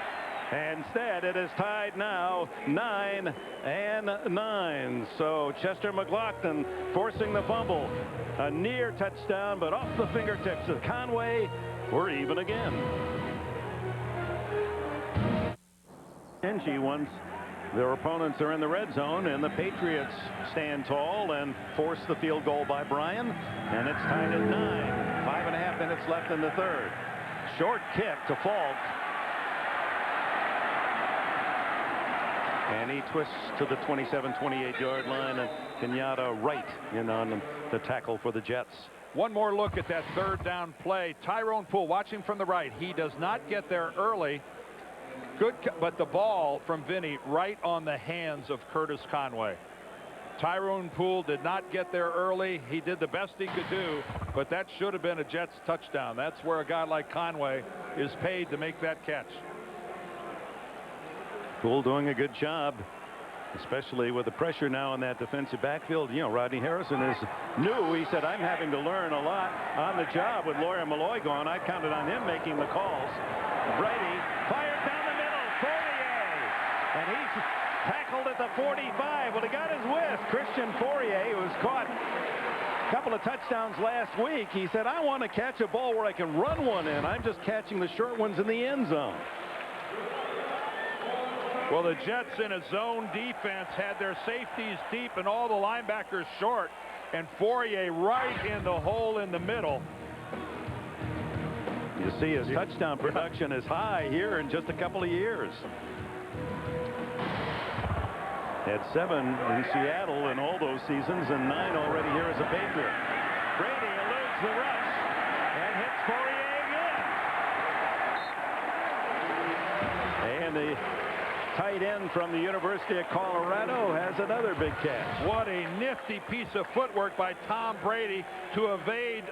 Instead, it is tied now 9-9. So Chester McLaughlin forcing the fumble. A near touchdown, but off the fingertips of Conway. We're even again. Angie, once their opponents are in the red zone, and the Patriots stand tall and force the field goal by Bryan, and it's tied at 9. 5.5 minutes left in the 3rd. Short kick to Falk. And he twists to the 27-28 yard line, and Kenyatta right in on the tackle for the Jets. One more look at that 3rd down play. Tyrone Poole watching from the right. He does not get there early. Good, but the ball from Vinny right on the hands of Curtis Conway. Tyrone Poole did not get there early. He did the best he could do, but that should have been a Jets touchdown. That's where a guy like Conway is paid to make that catch. Poole doing a good job, especially with the pressure now in that defensive backfield. You know, Rodney Harrison is new. He said, I'm having to learn a lot on the job with Lawyer Malloy gone. I counted on him making the calls. Brady fired down the middle. Fourier. And he's tackled at the 45. Well, he got his width. Christian Fourier, who was caught a couple of touchdowns last week. He said, I want to catch a ball where I can run one in. I'm just catching the short ones in the end zone. Well, the Jets in a zone defense had their safeties deep and all the linebackers short, and Fourier right in the hole in the middle. You see his touchdown production is high here in just a couple of years. Had 7 in Seattle in all those seasons, and 9 already here as a Patriot. Brady eludes the rush and hits Fourier again. And the tight end from the University of Colorado has another big catch. What a nifty piece of footwork by Tom Brady to evade.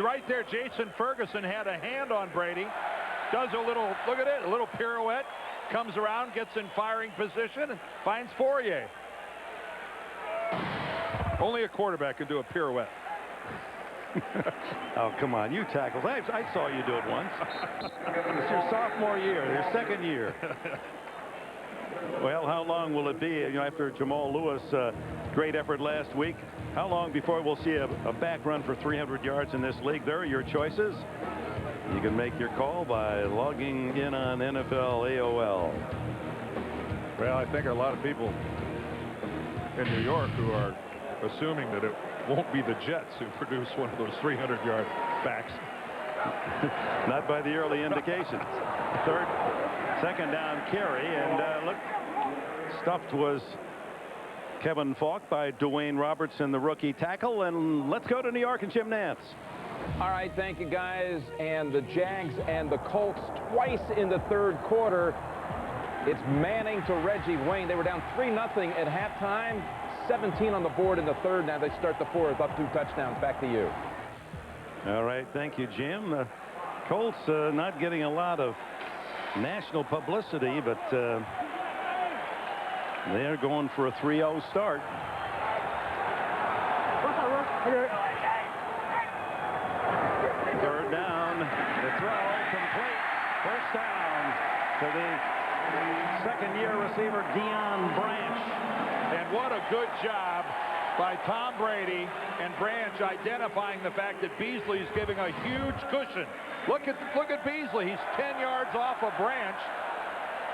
Right there, Jason Ferguson had a hand on Brady. Does a little, look at it, a little pirouette. Comes around, gets in firing position, and finds Fourier. Only a quarterback can do a pirouette. Oh, come on, you tackles. I saw you do it once. It's your sophomore year, your 2nd year. Well, how long will it be, you know, after Jamal Lewis, great effort last week? How long before we'll see a back run for 300 yards in this league? There are your choices. You can make your call by logging in on NFL AOL. Well, I think a lot of people in New York who are assuming that it won't be the Jets who produce one of those 300-yard backs. Not by the early indications. Second down carry, and look, stuffed was Kevin Falk by Dwayne Robertson, the rookie tackle. And let's go to New York and Jim Nance. All right, thank you, guys. And the Jags and the Colts twice in the third quarter. It's Manning to Reggie Wayne. They were down 3-0 at halftime. 17 on the board in the third. Now they start the fourth, up 2 touchdowns. Back to you. All right, thank you, Jim. The Colts not getting a lot of national publicity, but they're going for a 3-0 start. Third down, the throw complete. First down to the second-year receiver, Deion Branch. And what a good job by Tom Brady and Branch identifying the fact that Beasley's giving a huge cushion. Look at Beasley. He's 10 yards off of Branch.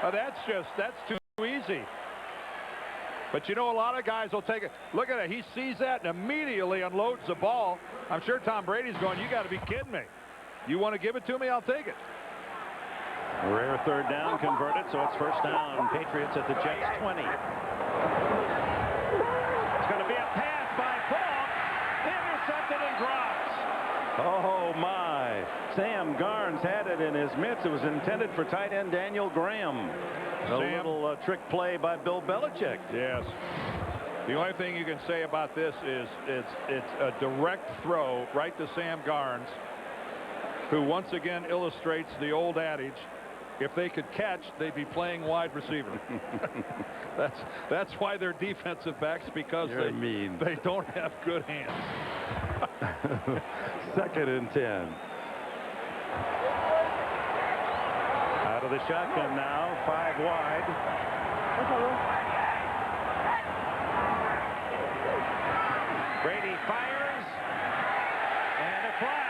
That's too easy. But you know, a lot of guys will take it. Look at it. He sees that and immediately unloads the ball. I'm sure Tom Brady's going, you got to be kidding me. You want to give it to me? I'll take it. Rare third down converted, so it's first down. Patriots at the Jets 20. It's going to be a pass by Falk. Intercepted and drops. Oh, my. Sam Garnes had it in his mitts. It was intended for tight end Daniel Graham. A little trick play by Bill Belichick. Yes. The only thing you can say about this is it's a direct throw right to Sam Garnes, who once again illustrates the old adage, if they could catch, they'd be playing wide receiver. That's why they're defensive backs, because they don't have good hands. Second and 10. Out of the shotgun now, 5 wide. Brady fires, and a flag.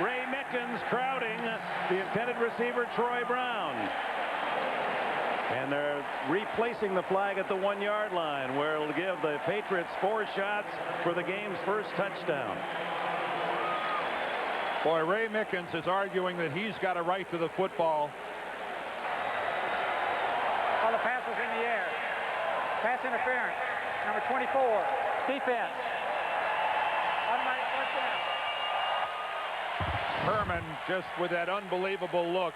Ray Mickens crowding the intended receiver, Troy Brown. And they're replacing the flag at the 1-yard line, where it'll give the Patriots 4 shots for the game's first touchdown. Boy, Ray Mickens is arguing that he's got a right to the football. All the passes in the air. Pass interference. Number 24. Defense. Automatic first down. Herman just with that unbelievable look.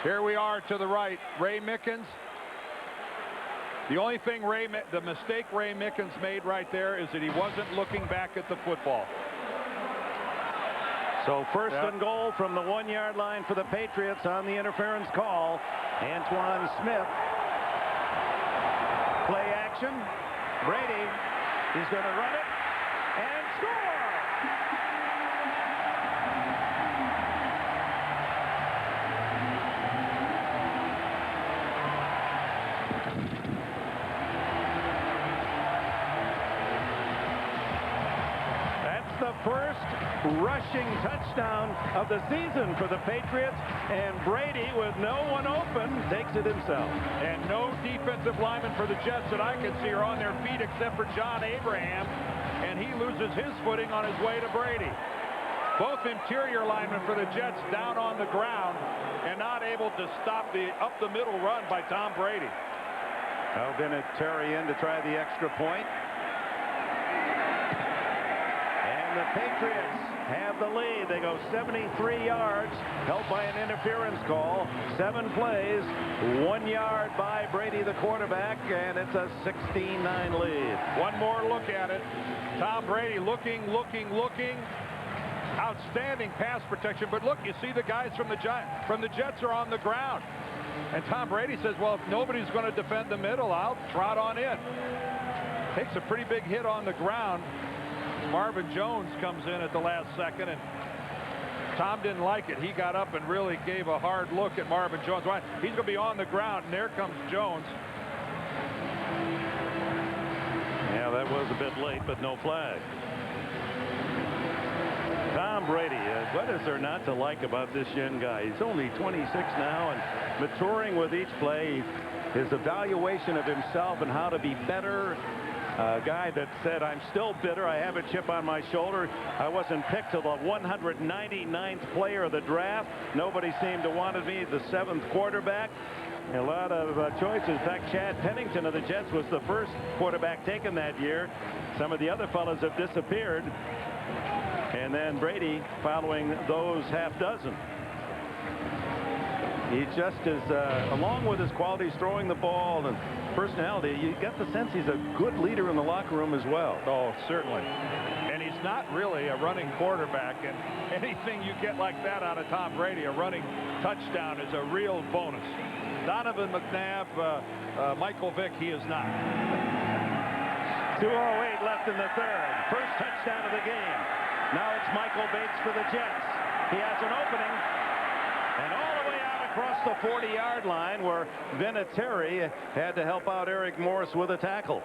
Here we are to the right. Ray Mickens. The only thing the mistake Ray Mickens made right there is that he wasn't looking back at the football. So first and goal from the 1-yard line for the Patriots on the interference call. Antoine Smith. Play action. Brady. He's going to run it and score. That's the first rushing touchdown of the season for the Patriots, and Brady, with no one open, takes it himself. And no defensive linemen for the Jets that I can see are on their feet except for John Abraham, and he loses his footing on his way to Brady. Both interior linemen for the Jets down on the ground and not able to stop the up-the-middle run by Tom Brady. Now Vinatieri in to try the extra point. And the Patriots have the lead. They go 73 yards, helped by an interference call. 7 plays, 1 yard by Brady, the quarterback, and it's a 16-9 lead. One more look at it. Tom Brady looking. Outstanding pass protection. But look, you see the guys from the Jets are on the ground. And Tom Brady says, well, if nobody's going to defend the middle, I'll trot on in. Takes a pretty big hit on the ground. Marvin Jones comes in at the last second, and Tom didn't like it. He got up and really gave a hard look at Marvin Jones. He's going to be on the ground, and there comes Jones. Yeah, that was a bit late, but no flag. Tom Brady, what is there not to like about this young guy? He's only 26 now and maturing with each play. his evaluation of himself and how to be better. A guy that said, I'm still bitter. I have a chip on my shoulder. I wasn't picked till the 199th player of the draft. Nobody seemed to want me, the 7th quarterback. A lot of choices. In fact, Chad Pennington of the Jets was the first quarterback taken that year. Some of the other fellows have disappeared. And then Brady following those half dozen. He just is, along with his qualities throwing the ball and personality, you get the sense he's a good leader in the locker room as well. Oh, certainly. And he's not really a running quarterback, and anything you get like that out of Tom Brady, a running touchdown, is a real bonus. Donovan McNabb, Michael Vick, he is not. 2:08 left in the third. First touchdown of the game. Now it's Michael Bates for the Jets. He has an opening. And all the way out across the 40-yard line, where Vinatieri had to help out Eric Morris with a tackle.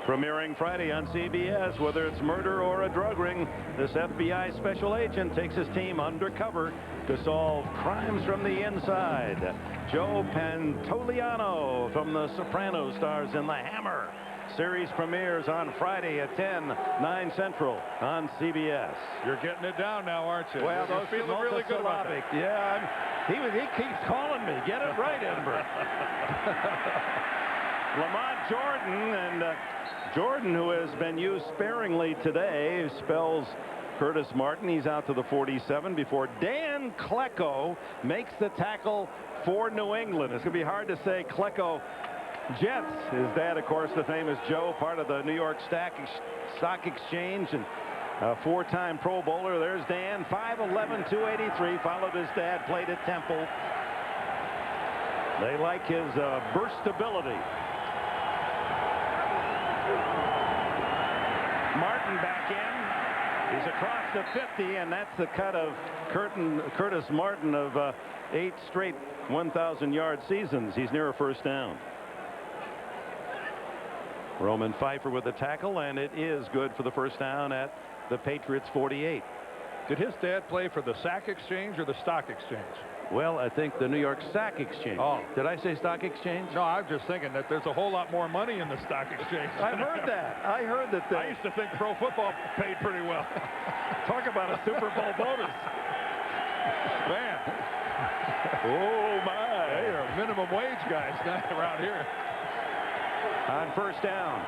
Premiering Friday on CBS, whether it's murder or a drug ring, this FBI special agent takes his team undercover to solve crimes from the inside. Joe Pantoliano from The Sopranos stars in The Hammer. Series premieres on Friday at 10, 9 Central on CBS. You're getting it down now, aren't you? Well, You're feeling really good about it. Yeah, he keeps calling me. Get it right, Edinburgh. Lamont Jordan, and Jordan, who has been used sparingly today, spells Curtis Martin. He's out to the 47 before Dan Klecko makes the tackle for New England. It's going to be hard to say Klecko Jets. His dad, of course, the famous Joe, part of the New York Stock Exchange and a 4-time Pro Bowler. There's Dan, 5'11", 283, followed his dad, played at Temple. They like his burstability. Martin back in. He's across the 50, and that's the cut of Curtis Martin of 8 straight 1,000-yard seasons. He's near a first down. Roman Pfeiffer with the tackle, and it is good for the first down at the Patriots 48. Did his dad play for the Sack Exchange or the Stock Exchange? Well, I think the New York Sack Exchange. Oh. Did I say Stock Exchange? No, I'm just thinking that there's a whole lot more money in the Stock Exchange. I've heard that. I heard that. I used to think pro football paid pretty well. Talk about a Super Bowl bonus. Man. Oh, my. They are minimum wage guys around here. On first down.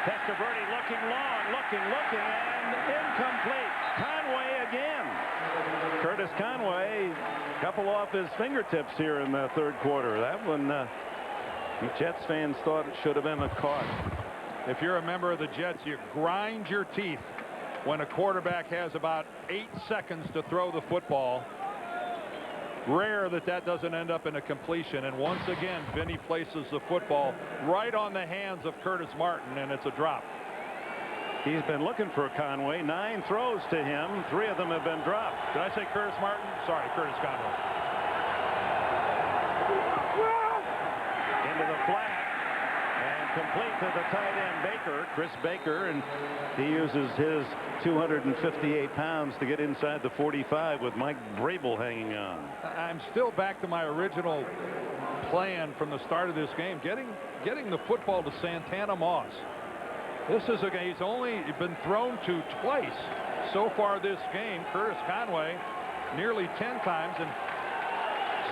Testaverde looking long, looking, and incomplete. Conway again. Curtis Conway, couple off his fingertips here in the third quarter. That one, Jets fans thought it should have been a caught. If you're a member of the Jets, you grind your teeth when a quarterback has about 8 seconds to throw the football. Rare that doesn't end up in a completion, and once again Vinny places the football right on the hands of Curtis Martin, and it's a drop. He's been looking for Conway. 9 throws to him. 3 of them have been dropped. Did I say Curtis Martin? Sorry, Curtis Conway. Into the flat and complete to the tight end Baker, Chris Baker, and he uses his 258 pounds to get inside the 45 with Mike Vrabel hanging on. I'm still back to my original plan from the start of this game, getting the football to Santana Moss. This is a game he's only been thrown to twice so far this game. Curtis Conway nearly 10 times, and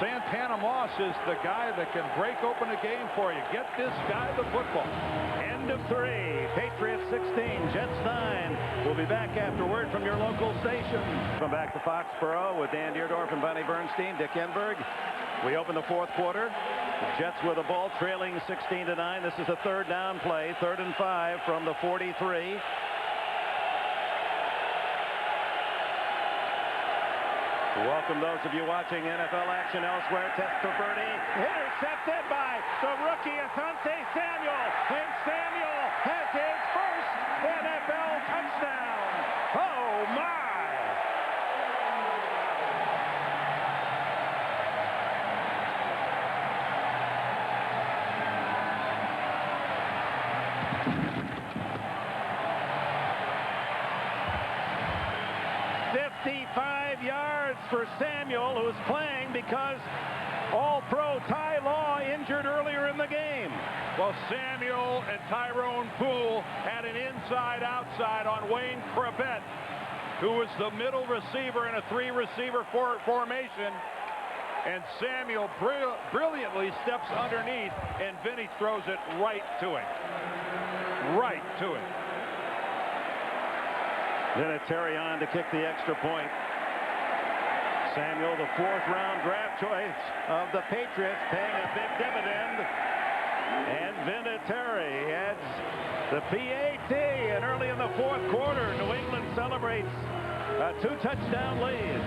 Santana Moss is the guy that can break open a game for you. Get this guy the football. End of 3. Patriots 16, Jets 9. We'll be back after word from your local station. Come back to Foxborough with Dan Deerdorf and Bonnie Bernstein, Dick Enberg. We open the fourth quarter. The Jets with the ball trailing 16-9. This is a third down play, 3rd and 5 from the 43. Welcome those of you watching NFL action elsewhere. Testaverde intercepted by the rookie Asante Samuel, and Samuel has his first NFL touchdown. Oh my! for Samuel, who's playing because All-Pro Ty Law injured earlier in the game. Well, Samuel and Tyrone Poole had an inside-outside on Wayne Crabette, who was the middle receiver in a 3-receiver formation. And Samuel brilliantly steps underneath, and Vinny throws it right to him. Right to him. Vinatieri on to kick the extra point. Samuel, the 4th-round draft choice of the Patriots, paying a big dividend. And Vinatieri adds the PAT. And early in the 4th quarter, New England celebrates a 2-touchdown lead.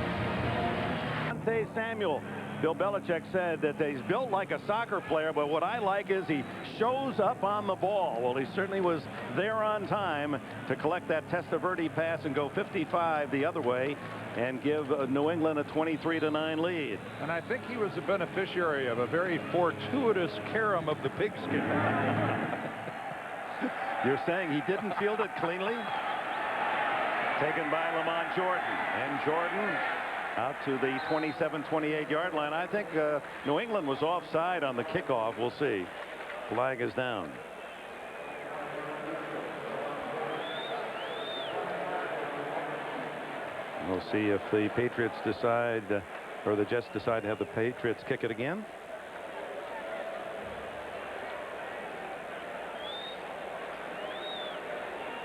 Samuel. Bill Belichick said that he's built like a soccer player, but what I like is he shows up on the ball. Well, he certainly was there on time to collect that Testaverde pass and go 55 the other way and give New England a 23-9 lead. And I think he was a beneficiary of a very fortuitous carom of the pigskin. You're saying he didn't field it cleanly? Taken by Lamont Jordan. And Jordan out to the 27-28 yard line. I think New England was offside on the kickoff. We'll see. Flag is down. We'll see if the Patriots decide, or the Jets decide to have the Patriots kick it again.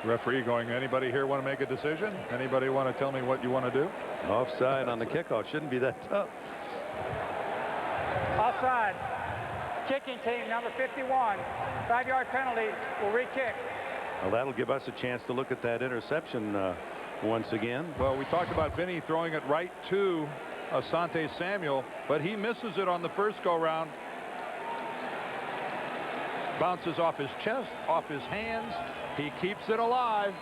Referee going, anybody here want to make a decision? Anybody want to tell me what you want to do? Offside on the kickoff. Shouldn't be that tough. Offside. Kicking team, number 51. 5-yard penalty. Will re-kick. Well, that'll give us a chance to look at that interception once again. Well, we talked about Vinny throwing it right to Asante Samuel, but he misses it on the first go-round. Bounces off his chest, off his hands. He keeps it alive.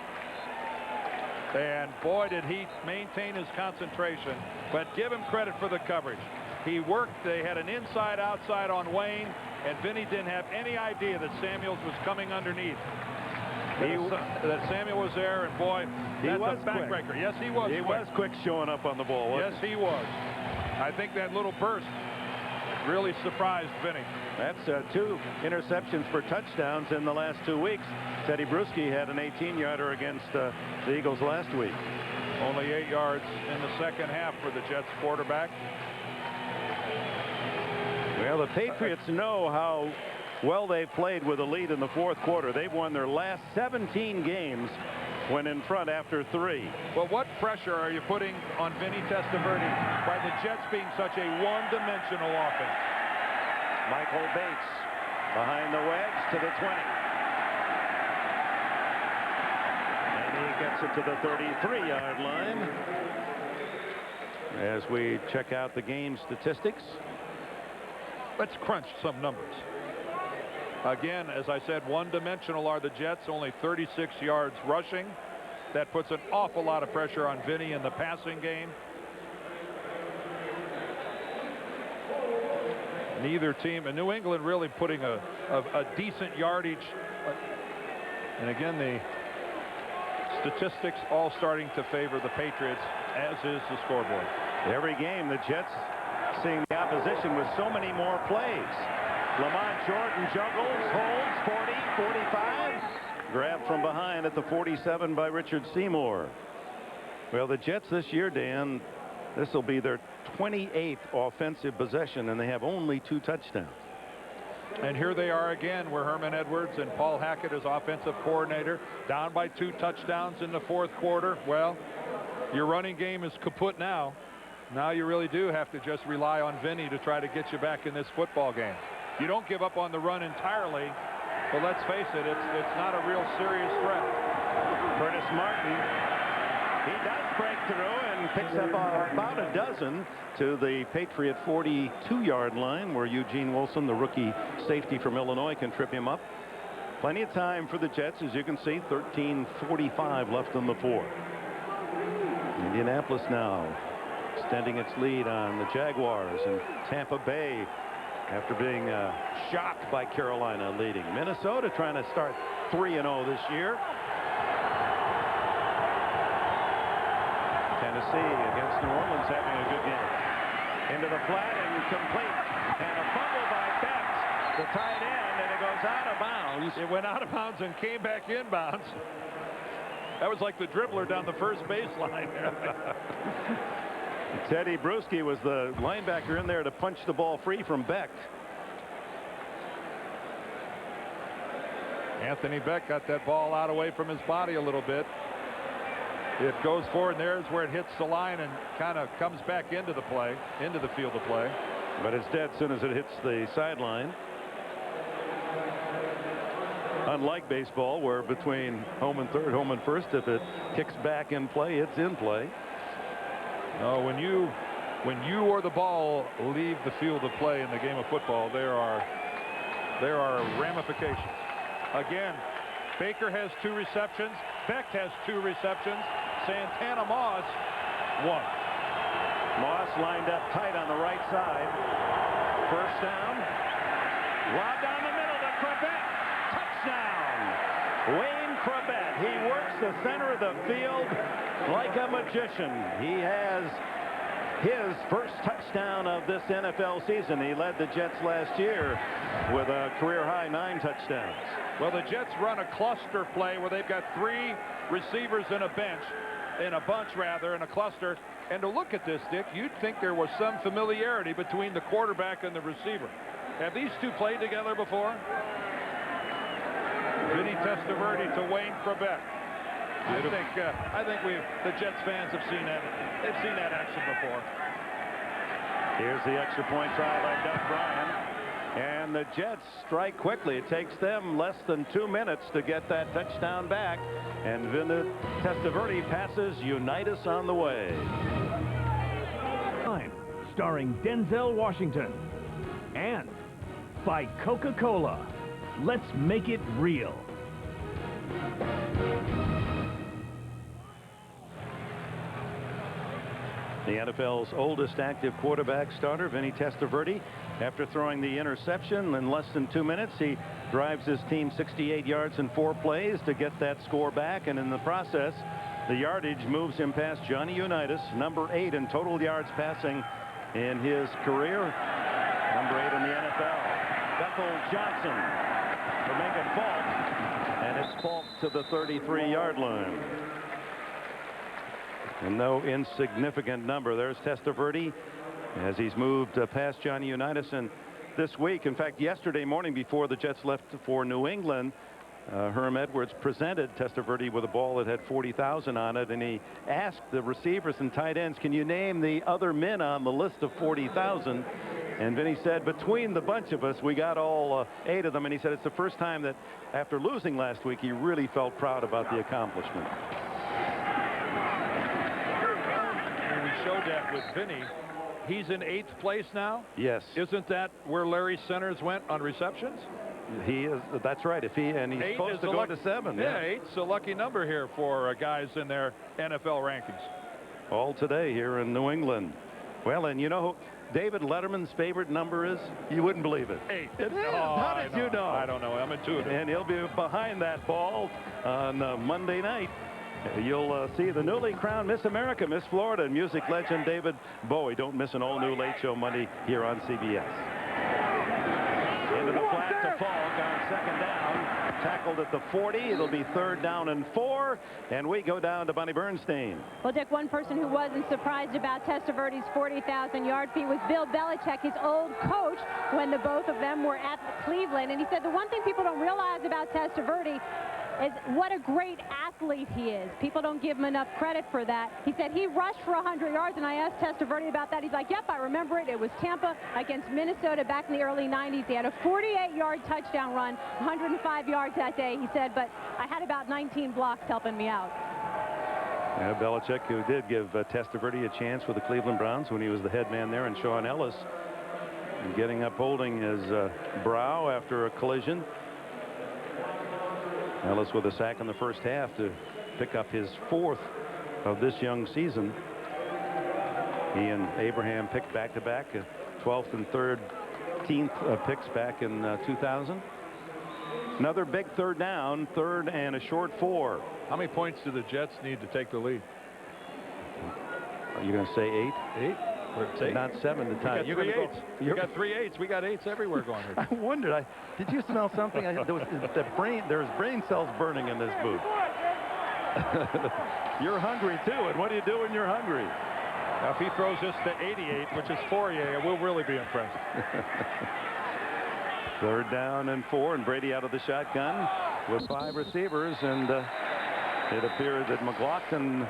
And boy, did he maintain his concentration. But give him credit for the coverage. He worked. They had an inside-outside on Wayne, and Vinny didn't have any idea that Samuels was coming underneath. That Samuel was there, and boy, that's a backbreaker. Yes, he was. He was quick showing up on the ball. Yes, he was. I think that little burst really surprised Vinny. That's 2 interceptions for touchdowns in the last 2 weeks. Teddy Bruschi had an 18-yarder against the Eagles last week. Only 8 yards in the second half for the Jets quarterback. Well, the Patriots know how well they've played with a lead in the 4th quarter. They've won their last 17 games when in front after 3. Well, what pressure are you putting on Vinny Testaverde by the Jets being such a one-dimensional offense? Michael Bates behind the wedge to the 20. And he gets it to the 33-yard line. As we check out the game statistics. Let's crunch some numbers. Again, as I said, one-dimensional are the Jets, only 36 yards rushing. That puts an awful lot of pressure on Vinny in the passing game. Neither team, and New England really putting a decent yardage. And again, the statistics all starting to favor the Patriots, as is the scoreboard. Every game, the Jets seeing the opposition with so many more plays. Lamont Jordan juggles, holds, 40, 45. Grabbed from behind at the 47 by Richard Seymour. Well, the Jets this year, Dan, this will be their 28th offensive possession, and they have only 2 touchdowns. And here they are again, where Herman Edwards and Paul Hackett is offensive coordinator, down by 2 touchdowns in the 4th quarter. Well, your running game is kaput now. Now you really do have to just rely on Vinny to try to get you back in this football game. You don't give up on the run entirely, but let's face it, it's not a real serious threat. Curtis Martin, he does break through and picks up about a dozen to the Patriot 42-yard line, where Eugene Wilson, the rookie safety from Illinois, can trip him up. Plenty of time for the Jets, as you can see, 13:45 left in the 4th. Indianapolis now extending its lead on the Jaguars, and Tampa Bay, after being shocked by Carolina, leading. Minnesota trying to start 3-0 this year. KC against New Orleans having a good game. Into the flat and complete. And a fumble by Betts, the tight end, and it goes out of bounds. It went out of bounds and came back inbounds. That was like the dribbler down the first baseline. Teddy Bruschi was the linebacker in there to punch the ball free from Beck. Anthony Beck got that ball out away from his body a little bit. It goes forward, and there's where it hits the line and kind of comes back into the play, into the field of play. But it's dead as soon as it hits the sideline. Unlike baseball, where between home and third, home and first, if it kicks back in play, it's in play. No, when you or the ball leave the field of play in the game of football, there are ramifications. Again, Baker has 2 receptions. Beck has 2 receptions. Santana Moss 1. Moss lined up tight on the right side. First down. Lob down the middle to Crabette. Touchdown. Wayne Crabette. He works the center of the field like a magician. He has his first touchdown of this NFL season. He led the Jets last year with a career-high 9 touchdowns. Well, the Jets run a cluster play where they've got 3 receivers in a bunch, in a cluster. And to look at this, Dick, you'd think there was some familiarity between the quarterback and the receiver. Have these two played together before? Vinny Testaverde to Wayne Crabette. I think the Jets fans have seen that. They've seen that action before. Here's the extra point try by Doug Bryan. And the Jets strike quickly. It takes them less than 2 minutes to get that touchdown back. And Vinny Testaverde passes Unitas on the way. Time, starring Denzel Washington. And by Coca-Cola. Let's make it real. The NFL's oldest active quarterback starter, Vinny Testaverde, after throwing the interception in less than 2 minutes, he drives his team 68 yards in 4 plays to get that score back, and in the process, the yardage moves him past Johnny Unitas, number 8 in total yards passing in his career, number 8 in the NFL. Bethel Johnson for Megan Falk, and it's Falk to the 33-yard line. And no insignificant number. There's Testaverde as he's moved past Johnny Unitas. And this week, in fact, yesterday morning before the Jets left for New England, Herm Edwards presented Testaverde with a ball that had 40,000 on it, and he asked the receivers and tight ends, can you name the other men on the list of 40,000? And Vinny said, between the bunch of us, we got all 8 of them. And he said it's the first time that after losing last week, he really felt proud about the accomplishment. Showed that with Vinny. He's in 8th place now. Yes. Isn't that where Larry Centers went on receptions? He is. That's right. He's supposed to go to 7. Yeah, 8's a lucky number here for guys in their NFL rankings. All today here in New England. Well, and you know who David Letterman's favorite number is? You wouldn't believe it. 8. It is. Oh, How did you know? I don't know. I'm intuitive. And he'll be behind that ball on Monday night. You'll see the newly crowned Miss America, Miss Florida, and music legend David Bowie. Don't miss an all-new Late Show Monday here on CBS. Into the flat to Falk on 2nd down. Tackled at the 40. It'll be 3rd down and 4. And we go down to Bonnie Bernstein. Well, Dick, one person who wasn't surprised about Testaverde's 40,000-yard feat was Bill Belichick, his old coach, when the both of them were at Cleveland. And he said the one thing people don't realize about Testaverde is what a great athlete he is. People don't give him enough credit for that. He said he rushed for 100 yards, and I asked Testaverde about that. He's like, yep, I remember it. It was Tampa against Minnesota back in the early 90s. He had a 48-yard touchdown run, 105 yards that day, he said, but I had about 19 blocks helping me out. Yeah, Belichick, who did give Testaverde a chance with the Cleveland Browns when he was the head man there, and Sean Ellis getting up holding his brow after a collision. Ellis with a sack in the first half to pick up his 4th of this young season. He and Abraham picked back-to-back, 12th and 13th picks back in 2000. Another big 3rd down, 3rd and a short 4. How many points do the Jets need to take the lead? You're going to say 8? 8? It's 8. Not 7 to tie. You got 3 8s. You got 3 8s. We got 8s everywhere going here. I wondered. Did you smell something? There's brain cells burning in this booth. You're hungry too, and what do you do when you're hungry? Now, if he throws this to 88, which is Fourier, we'll really be impressed. 3rd down and 4, and Brady out of the shotgun with 5 receivers, and it appears that McLaughlin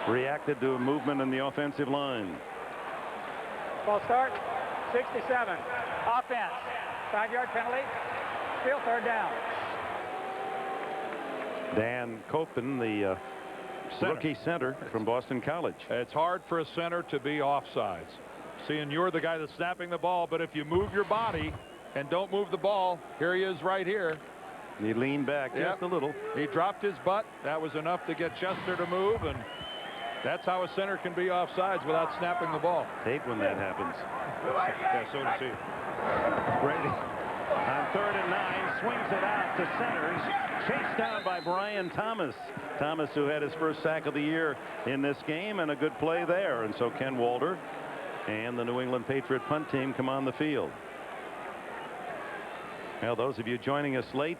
reacted to a movement in the offensive line. Ball start, 67. Offense, 5-yard penalty, still 3rd down. Dan Copen, the rookie center from Boston College. It's hard for a center to be offsides. Seeing you're the guy that's snapping the ball, but if you move your body and don't move the ball, here he is right here. He leaned back just a little. He dropped his butt. That was enough to get Chester to move, and that's how a center can be offsides without snapping the ball. Hate when that happens. Yeah, so does he. Brady on 3rd and 9 swings it out to centers, chased down by Brian Thomas. Thomas, who had his first sack of the year in this game, and a good play there. And so Ken Walter and the New England Patriot punt team come on the field. Now, those of you joining us late,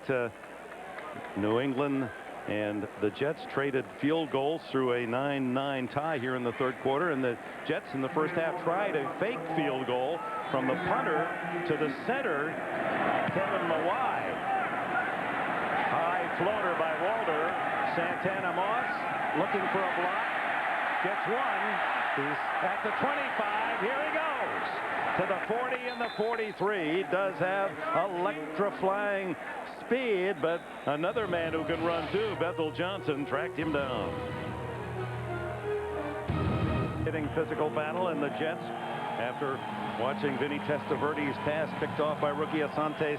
New England and the Jets traded field goals through a 9-9 tie here in the 3rd quarter, and the Jets in the first half tried a fake field goal from the punter to the center, Kevin Mawai. High floater by Walter. Santana Moss looking for a block. Gets one. He's at the 25. Here he goes to the 40 and the 43. He does have electrifying speed, but another man who can run too, Bethel Johnson, tracked him down. Hitting physical battle, and the Jets, after watching Vinny Testaverde's pass picked off by rookie Asante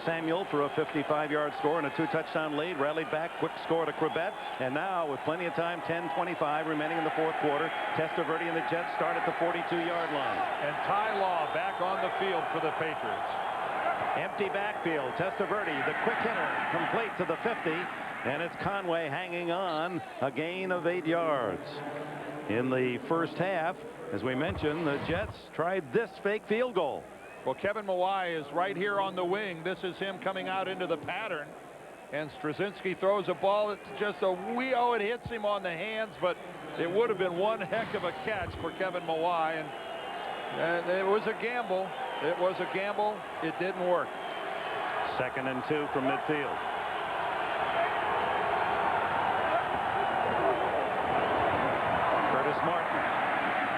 Samuel for a 55-yard score and a 2-touchdown lead, rallied back, quick score to Cribet, and now with plenty of time, 10:25 remaining in the 4th quarter, Testaverde and the Jets start at the 42-yard line. And Ty Law back on the field for the Patriots. Empty backfield. Testaverde, the quick hitter, complete to the 50, and it's Conway hanging on, a gain of 8 yards. In the first half, as we mentioned, the Jets tried this fake field goal. Well, Kevin Mawai is right here on the wing. This is him coming out into the pattern, and Straczynski throws a ball. It's just a wee-oh. It hits him on the hands, but it would have been one heck of a catch for Kevin Mawai, and it was a gamble. It was a gamble. It didn't work. 2nd and 2 from midfield. Curtis Martin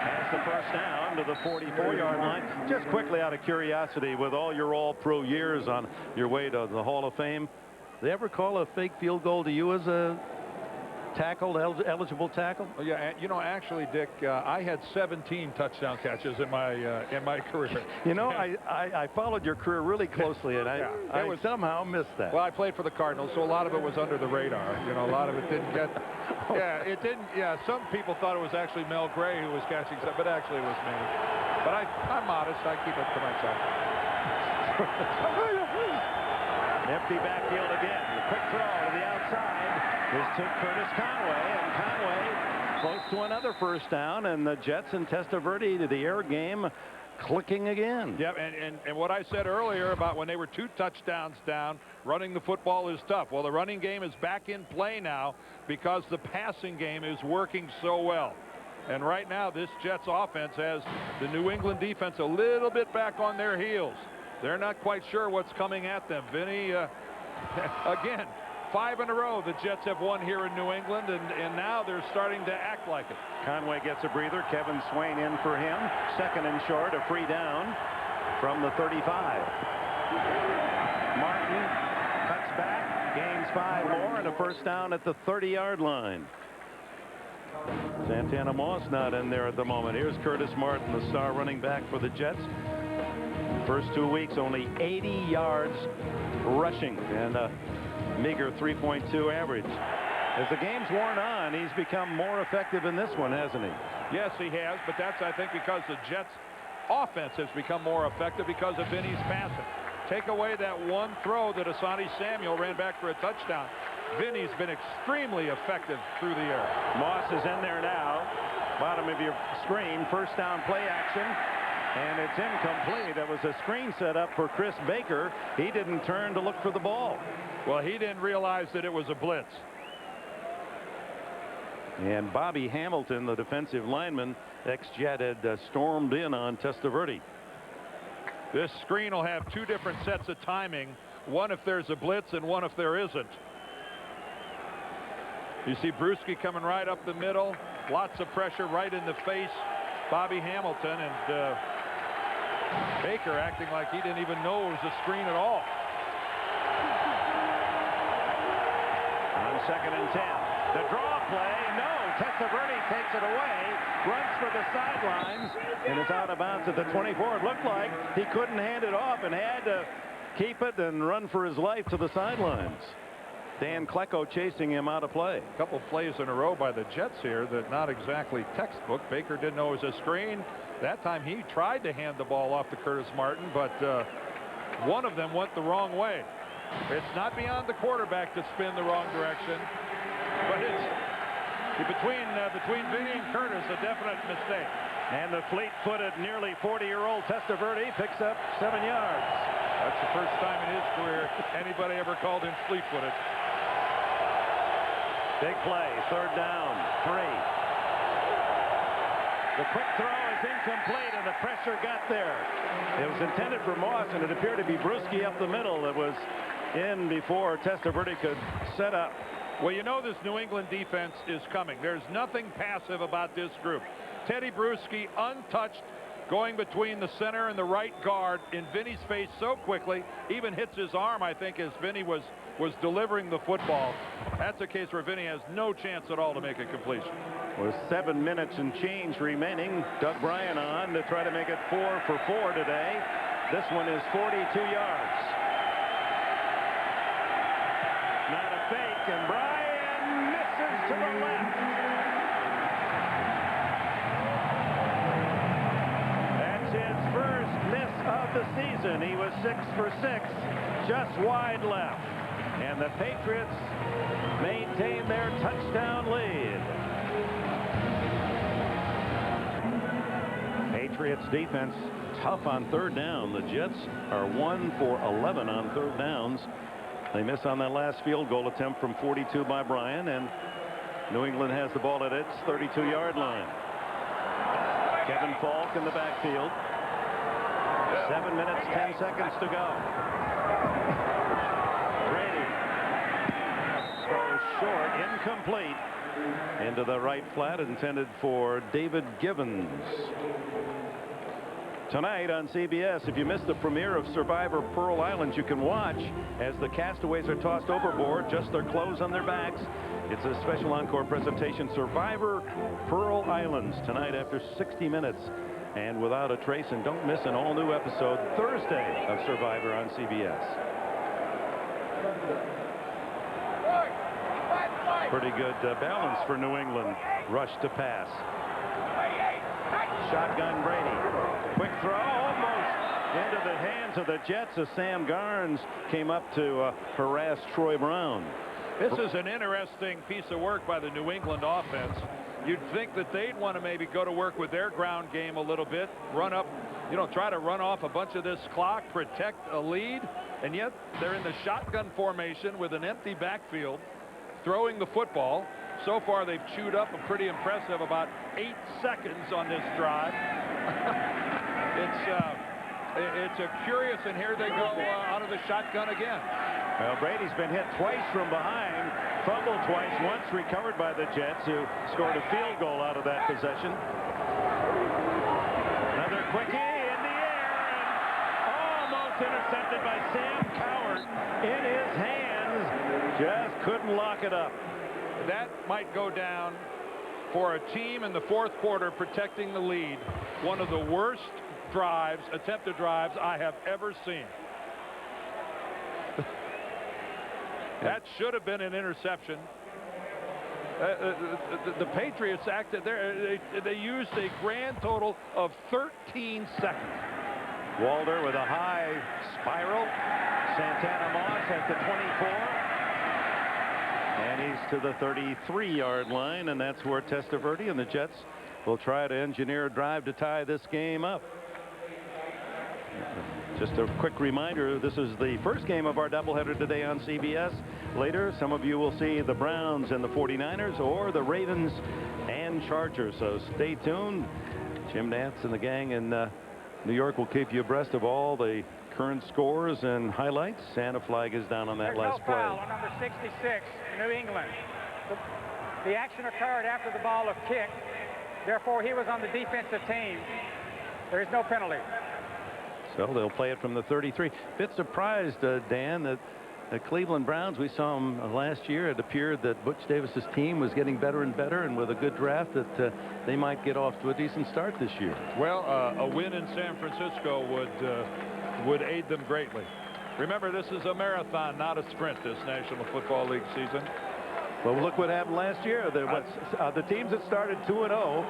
has the first down to the 44-yard line. Just quickly, out of curiosity, with all your all-pro years on your way to the Hall of Fame, they ever call a fake field goal to you as a tackle, eligible tackle? Yeah, you know, actually, Dick, I had 17 touchdown catches in my career. You know, I followed your career really closely, and I somehow missed that. Well, I played for the Cardinals, so a lot of it was under the radar. You know, a lot of it didn't get. Yeah, it didn't. Yeah, some people thought it was actually Mel Gray who was catching stuff, but actually it was me. But I'm modest. I keep it to myself. Empty backfield again. The quick throw to the outside is to Curtis Conway, and Conway close to another first down, and the Jets and Testaverde to the air game clicking again. Yeah, and what I said earlier about when they were 2 touchdowns down, running the football is tough. Well, the running game is back in play now because the passing game is working so well. And right now, this Jets offense has the New England defense a little bit back on their heels. They're not quite sure what's coming at them. Vinny, again, 5 in a row the Jets have won here in New England, and now they're starting to act like it. Conway gets a breather. Kevin Swain in for him. 2nd and short, a free down from the 35. Martin cuts back, gains 5 more, and a first down at the 30-yard line. Santana Moss not in there at the moment. Here's Curtis Martin, the star running back for the Jets. First 2 weeks, only 80 yards rushing and a meager 3.2 average. As the game's worn on, he's become more effective in this one, hasn't he? Yes, he has, but that's, I think, because the Jets' offense has become more effective because of Vinny's passing. Take away that one throw that Asante Samuel ran back for a touchdown. Vinny's been extremely effective through the air. Moss is in there now. bottom of your screen. First down play action. And it's incomplete. That was a screen set up for Chris Baker. He didn't turn to look for the ball. Well, he didn't realize that it was a blitz. And Bobby Hamilton, the defensive lineman, ex-Jet, had stormed in on Testaverde. This screen will have two different sets of timing. One if there's a blitz and one if there isn't. You see Bruschi coming right up the middle. Lots of pressure right in the face. Bobby Hamilton, and Baker acting like he didn't even know it was a screen at all. On 2nd and 10. The draw play. No. Testaverde takes it away. Runs for the sidelines. And it's out of bounds at the 24. It looked like he couldn't hand it off and had to keep it and run for his life to the sidelines. Dan Klecko chasing him out of play. A couple plays in a row by the Jets here that not exactly textbook. Baker didn't know it was a screen. That time he tried to hand the ball off to Curtis Martin, but one of them went the wrong way. It's not beyond the quarterback to spin the wrong direction, but it's between Vinny and Curtis a definite mistake. And the fleet-footed, nearly 40-year-old Testaverde picks up 7 yards. That's the first time in his career anybody ever called him fleet-footed. Big play, 3rd down, 3. The quick throw is incomplete, and the pressure got there. It was intended for Moss, and it appeared to be Bruschi up the middle that was in before Testaverde could set up. Well, you know this New England defense is coming. There's nothing passive about this group. Teddy Bruschi untouched, going between the center and the right guard in Vinny's face so quickly, even hits his arm, I think, as Vinny was delivering the football. That's a case where Vinny has no chance at all to make a completion. With 7 minutes and change remaining, Doug Bryan on to try to make it 4 for 4 today. This one is 42 yards. Not a fake, and Bryan misses to the left. That's his first miss of the season. He was 6 for 6, just wide left. And the Patriots maintain their touchdown lead. Patriots defense tough on 3rd down. The Jets are 1 for 11 on 3rd downs. They miss on that last field goal attempt from 42 by Bryan, and New England has the ball at its 32-yard line. Kevin Falk in the backfield. 7 minutes, 10 seconds to go. Brady throws short, incomplete, into the right flat, intended for David Givens. Tonight on CBS, if you missed the premiere of Survivor Pearl Island, you can watch as the castaways are tossed overboard, just their clothes on their backs. It's a special encore presentation, Survivor Pearl Islands, tonight after 60 minutes and without a trace. And don't miss an all-new episode Thursday of Survivor on CBS. Pretty good balance for New England. Rush to pass. Shotgun Brady. Quick throw, almost into the hands of the Jets as Sam Garnes came up to harass Troy Brown. This is an interesting piece of work by the New England offense. You'd think that they'd want to maybe go to work with their ground game a little bit, run up, try to run off a bunch of this clock, protect a lead, and yet they're in the shotgun formation with an empty backfield, throwing the football. So far, they've chewed up a pretty impressive about 8 seconds on this drive. It's a curious, and here they go out of the shotgun again. Well, Brady's been hit twice from behind, fumbled twice, once recovered by the Jets, who scored a field goal out of that possession. Another quickie in the air, and almost intercepted by Sam Cowart in his hands. Just couldn't lock it up. That might go down for a team in the 4th quarter protecting the lead. One of the worst attempted drives I have ever seen. That should have been an interception. The Patriots acted there. They used a grand total of 13 seconds. Walder with a high spiral. Santana Moss at the 24. And he's to the 33-yard line, and that's where Testaverde and the Jets will try to engineer a drive to tie this game up. Just a quick reminder, this is the first game of our doubleheader today on CBS. Later, some of you will see the Browns and the 49ers, or the Ravens and Chargers. So stay tuned. Jim Nantz and the gang in New York will keep you abreast of all the current scores and highlights. Santa flag is down on that There's last no play. foul on number 66, New England. The action occurred after the ball was kicked. Therefore, he was on the defensive team. There is no penalty. So they'll play it from the 33. Bit surprised, Dan, that the Cleveland Browns, we saw them last year. It appeared that Butch Davis's team was getting better and better, and with a good draft that they might get off to a decent start this year. Well, a win in San Francisco would aid them greatly. Remember, this is a marathon, not a sprint, this National Football League season. Well, look what happened last year. The teams that started 2-0,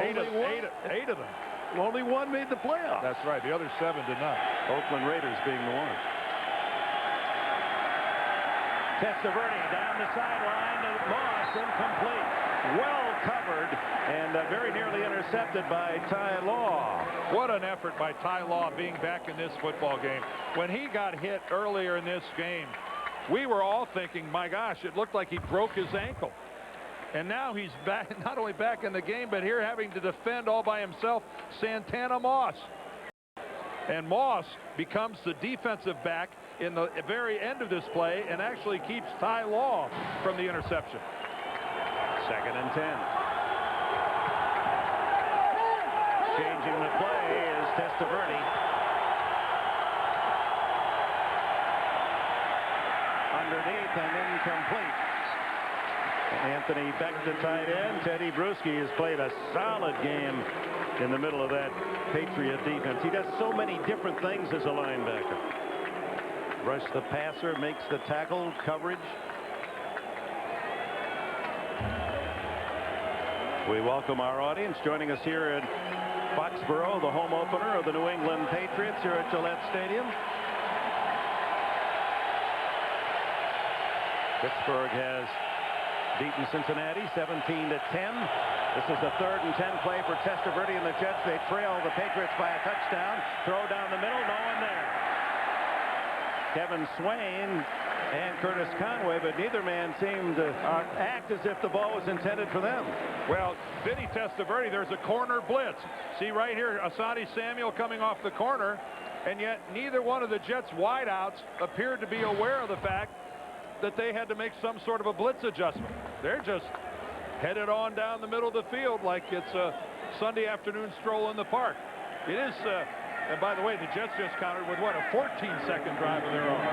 eight of them. Only one made the playoffs. That's right. The other 7 did not. Oakland Raiders being the one. Testaverde down the sideline to Moss, incomplete. Well covered and very nearly intercepted by Ty Law. What an effort by Ty Law being back in this football game. When he got hit earlier in this game, we were all thinking, my gosh, it looked like he broke his ankle. And now he's back, not only back in the game, but here having to defend all by himself Santana Moss. And Moss becomes the defensive back in the very end of this play and actually keeps Ty Law from the interception. 2nd and 10. Changing the play is Testaverde. Underneath and incomplete. Anthony Beck, the tight end. Teddy Bruschi has played a solid game in the middle of that Patriot defense. He does so many different things as a linebacker. Rush the passer, makes the tackle, coverage. We welcome our audience joining us here in Foxborough, the home opener of the New England Patriots here at Gillette Stadium. Pittsburgh has beaten Cincinnati 17-10. This is the 3rd and 10 play for Testaverde and the Jets. They trail the Patriots by a touchdown. Throw down the middle, no one there. Kevin Swain and Curtis Conway, but neither man seemed to act as if the ball was intended for them. Well, Vinny Testaverde, there's a corner blitz. See right here, Asante Samuel coming off the corner, and yet neither one of the Jets wideouts appeared to be aware of the fact that they had to make some sort of a blitz adjustment. They're just headed on down the middle of the field like it's a Sunday afternoon stroll in the park. It is, and by the way, the Jets just countered with what, a 14-second drive of their own.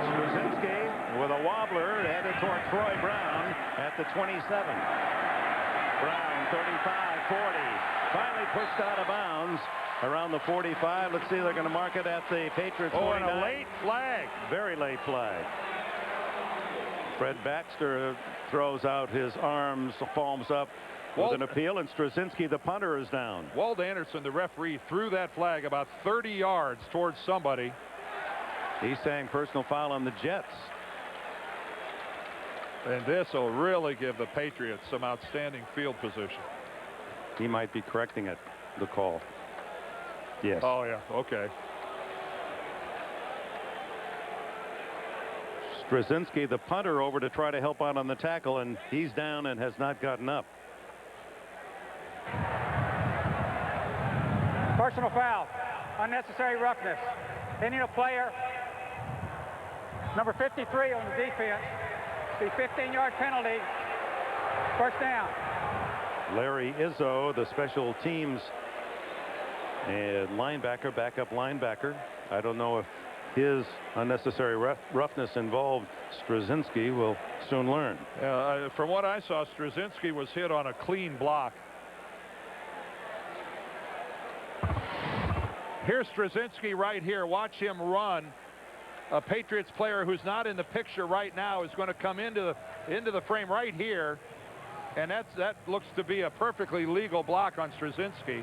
Straczynski with a wobbler headed toward Troy Brown at the 27. Brown 35-40, finally pushed out of bounds around the 45. Let's see, they're going to mark it at the Patriots 49. Oh, and a late flag. Very late flag. Fred Baxter throws out his arms, palms up with an appeal, and Straczynski, the punter, is down. Walt Anderson, the referee, threw that flag about 30 yards towards somebody. He's saying personal foul on the Jets. And this will really give the Patriots some outstanding field position. He might be correcting it, the call. Yes. Oh, yeah. Okay. Straczynski, the punter, over to try to help out on the tackle, and he's down and has not gotten up. Personal foul. Unnecessary roughness. Hitting a player. Number 53 on the defense. The 15-yard penalty. First down. Larry Izzo, the special teams and linebacker, backup linebacker. I don't know if his unnecessary roughness involved Straczynski. We'll soon learn. From what I saw, Straczynski was hit on a clean block. Here's Straczynski right here. Watch him run. A Patriots player who's not in the picture right now is going to come into the frame right here, and that looks to be a perfectly legal block on Straczynski.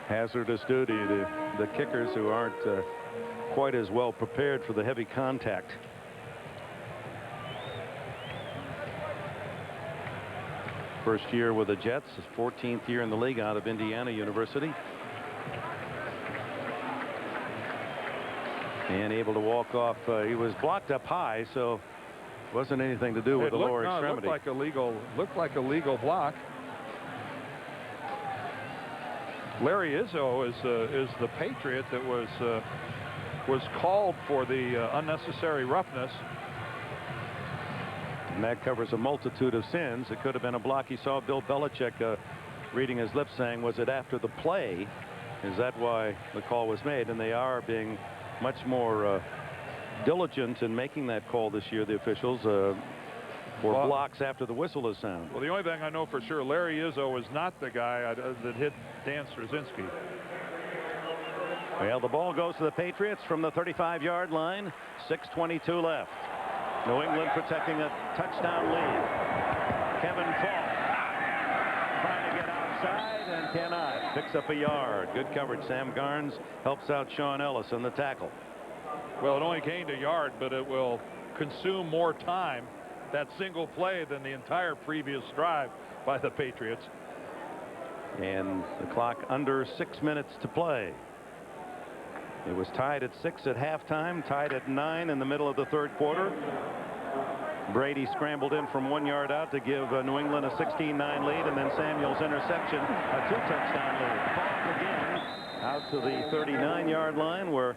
Hazardous duty. The kickers who aren't quite as well prepared for the heavy contact. First year with the Jets, his 14th year in the league out of Indiana University. And able to walk off. He was blocked up high, so wasn't anything to do with the lower extremity. It looked like a legal block. Larry Izzo is the Patriot that was called for the unnecessary roughness. And that covers a multitude of sins. It could have been a block. He saw Bill Belichick reading his lips saying, was it after the play? Is that why the call was made? And they are being much more diligent in making that call this year, the officials, for blocks after the whistle is sounded. Well, the only thing I know for sure, Larry Izzo is not the guy that hit Dan Straczynski. Well, the ball goes to the Patriots from the 35-yard line. 6:22 left. New England protecting a touchdown lead. Kevin Falk trying to get outside and cannot. Picks up a yard. Good coverage. Sam Garnes helps out Sean Ellis in the tackle. Well, it only gained a yard, but it will consume more time, that single play, than the entire previous drive by the Patriots. And the clock under 6 minutes to play. It was tied at 6 at halftime, tied at 9 in the middle of the third quarter. Brady scrambled in from 1 yard out to give New England a 16-9 lead, and then Samuel's interception, a 2-touchdown lead. Falk again out to the 39-yard line where